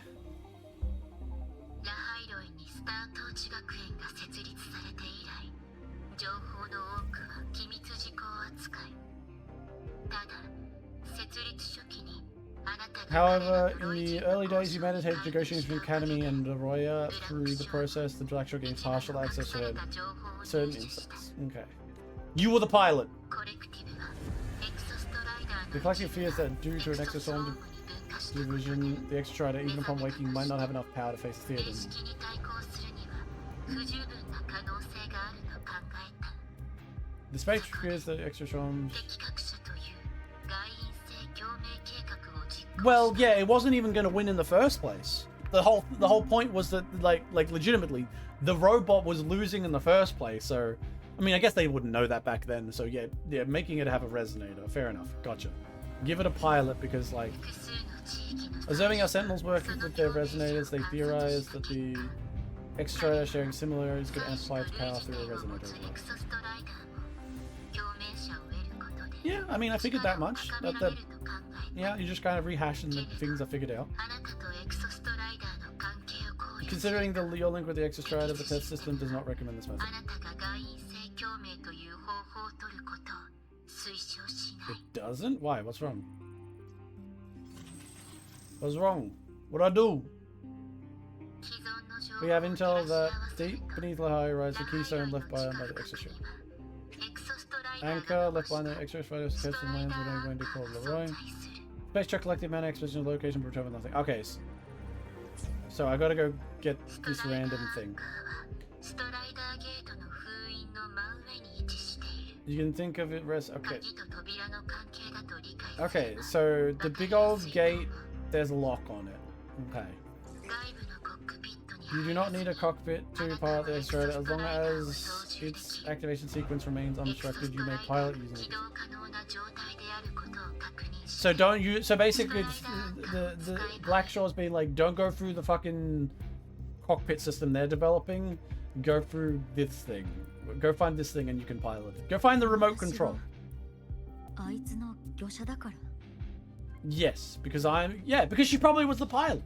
However, in the early days, you meditated negotiations between Academy and Roya. Through the process, the Black Shore gained partial access to certain insights. Okay. You were the pilot. The collective fears that due to an exosome division, the exostrator, even upon waking, might not have enough power to face the Theoden. The space fears that exosomes. Well, yeah, it wasn't even going to win in the first place. The whole point was that, like legitimately, the robot was losing in the first place. So, I mean, I guess they wouldn't know that back then. So yeah, making it have a resonator, fair enough. Gotcha. Give it a pilot because, like, observing how Sentinels work with their resonators, they theorize that the exostrator sharing similarities could amplify its power through a resonator. Yeah, I mean, I figured that much. Yeah, you're just kind of rehashing the things I figured out. Considering your link with the exostrator, the test system does not recommend this method. It doesn't? Why? What's wrong? What's wrong? What'd I do? We have intel that deep beneath Lahai rides the keystone left by the exostrator. Anchor left behind the exostrator test and lands what I'm going to call Leroy. Space truck collective mana exposition location but determine nothing. Okay, so I gotta go get this random thing. You can think of it okay. Okay, so the big old gate, there's a lock on it. Okay. You do not need a cockpit to pilot the exostrator. As long as its activation sequence remains unobstructed, you may pilot using it. So don't you? So basically, the Black Shore's being like, don't go through the fucking cockpit system they're developing. Go through this thing. Go find this thing and you can pilot it. Go find the remote control. Yes, because because she probably was the pilot.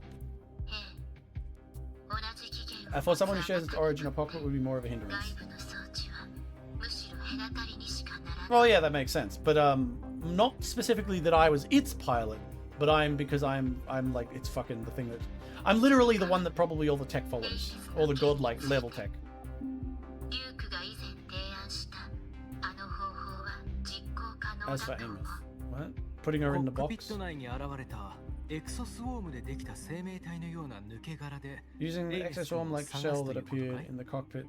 For someone who shares its origin, a pocket would be more of a hindrance. Well, yeah, that makes sense. But not specifically that I was its pilot, but because I'm like it's fucking the thing that I'm literally the one that probably all the tech follows, all the godlike level tech. As for Amos, what? Putting her in the box. Using the exoswarm-like shell that appeared in the cockpit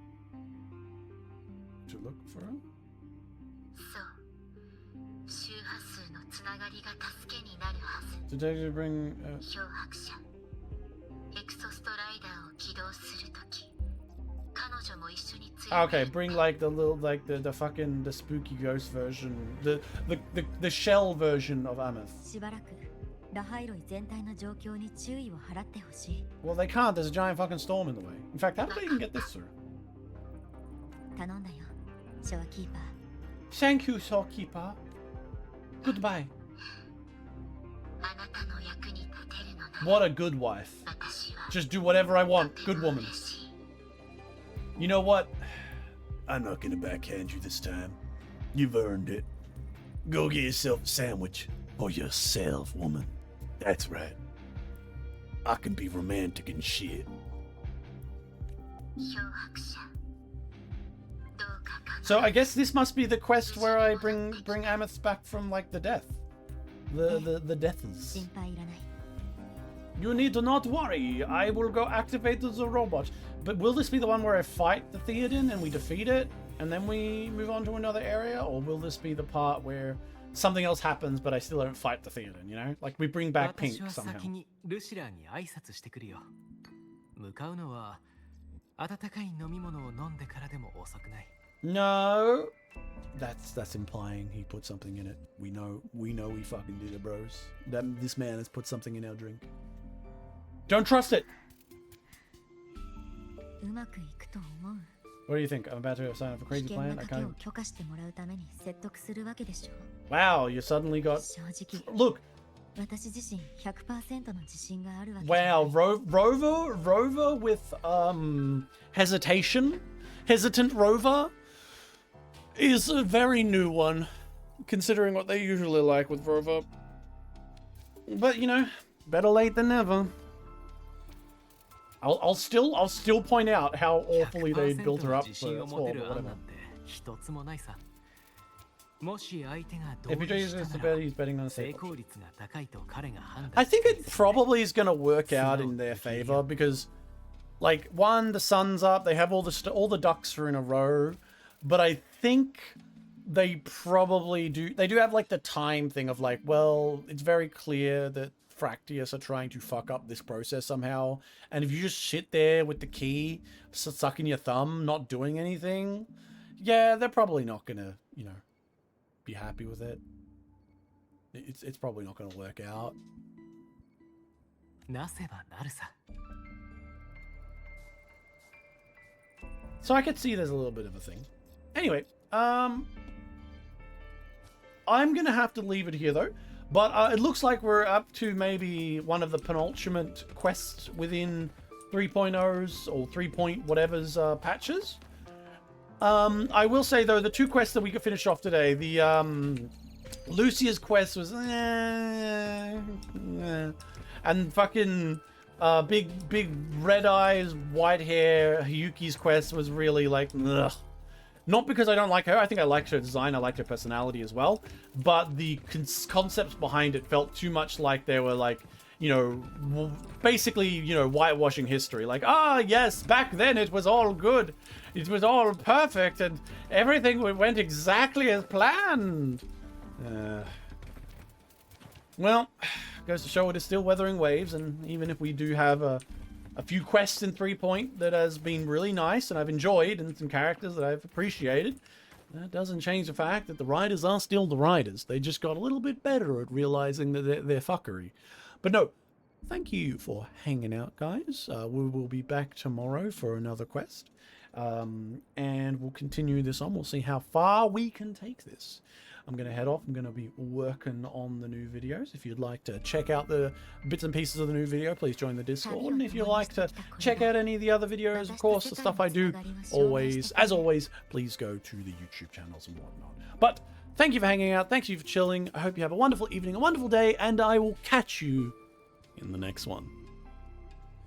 to look for her? To bring okay, bring like the little the fucking the spooky ghost version, the shell version of Ameth. ラハイロイ全体の状況に注意を払ってほしい。 Well, they can't. There's a giant fucking storm in the way. In fact, how did they even get this through? 頼んだよ、ショアキーパー。 Thank you, shopkeeper. Goodbye. What a good wife. Just do whatever I want. Good woman. You know what? I'm not gonna backhand you this time. You've earned it. Go get yourself a sandwich. For yourself, woman. That's right. I can be romantic and shit. So I guess this must be the quest where I bring Ameth back from like the death. The deaths. 心配いらない。 You need to not worry. I will go activate the robot. But will this be the one where I fight the Theoden and we defeat it and then we move on to another area? Or will this be the part where something else happens but I still don't fight the Theoden, you know? Like we bring back Pink 私は somehow. 先にルシラーに挨拶してくるよ。向かうのは温かい飲み物を飲んでからでも遅くない。 No. That's implying he put something in it. We know we fucking did it, bros. This man has put something in our drink. Don't trust it. うまくいくと思う。 What do you think? I'm about to sign up for 危 crazy 険 plan. な I 賭けを can't. 許可してもらうために説得するわけでしょ。 Wow, you suddenly got. 正直、 Look. 私自身 100% の自信があるわけ。 Wow, Rover with hesitant Rover is a very new one, considering what they usually like with Rover. But you know, better late than never. I'll still point out how awfully they built her up for it. Whatever. 一つもないさ。もし相手が If he 同意 chooses した to な bet, ら he's betting on 成 safe. 功率が高いと彼が判断 I して think it probably is going to work out in their favor because, like, one, the sun's up, they have all the ducks are in a row, but I think they probably do. They do have like the time thing of like, well, it's very clear that Fractius are trying to fuck up this process somehow, and if you just sit there with the key, sucking your thumb, not doing anything, yeah, they're probably not gonna, you know, be happy with it. It's probably not gonna work out. なせばなるさ。 So I could see there's a little bit of a thing. Anyway, I'm gonna have to leave it here though. But it looks like we're up to maybe one of the penultimate quests within 3.0's or 3 point whatever's patches. I will say though, the two quests that we could finish off today, the Lucia's quest was and fucking big red eyes, white hair, Hiyuki's quest was really like ugh. Not because I don't like her. I think I liked her design. I liked her personality as well. But the concepts behind it felt too much like they were like, you know, basically, you know, whitewashing history. Like, ah, yes, back then it was all good. It was all perfect and everything went exactly as planned. Well, goes to show it is still weathering waves. And even if we do have a few quests in 3 point that has been really nice and I've enjoyed, and some characters that I've appreciated, that doesn't change the fact that the writers are still the writers. They just got a little bit better at realizing that they're fuckery. But no, thank you for hanging out, guys. We will be back tomorrow for another quest. And we'll continue this on. We'll see how far we can take this. I'm going to head off. I'm going to be working on the new videos. If you'd like to check out the bits and pieces of the new video, please join the Discord. And if you'd like to check out any of the other videos, of course, the stuff I do, as always, please go to the YouTube channels and whatnot. But thank you for hanging out. Thank you for chilling. I hope you have a wonderful evening, a wonderful day, and I will catch you in the next one.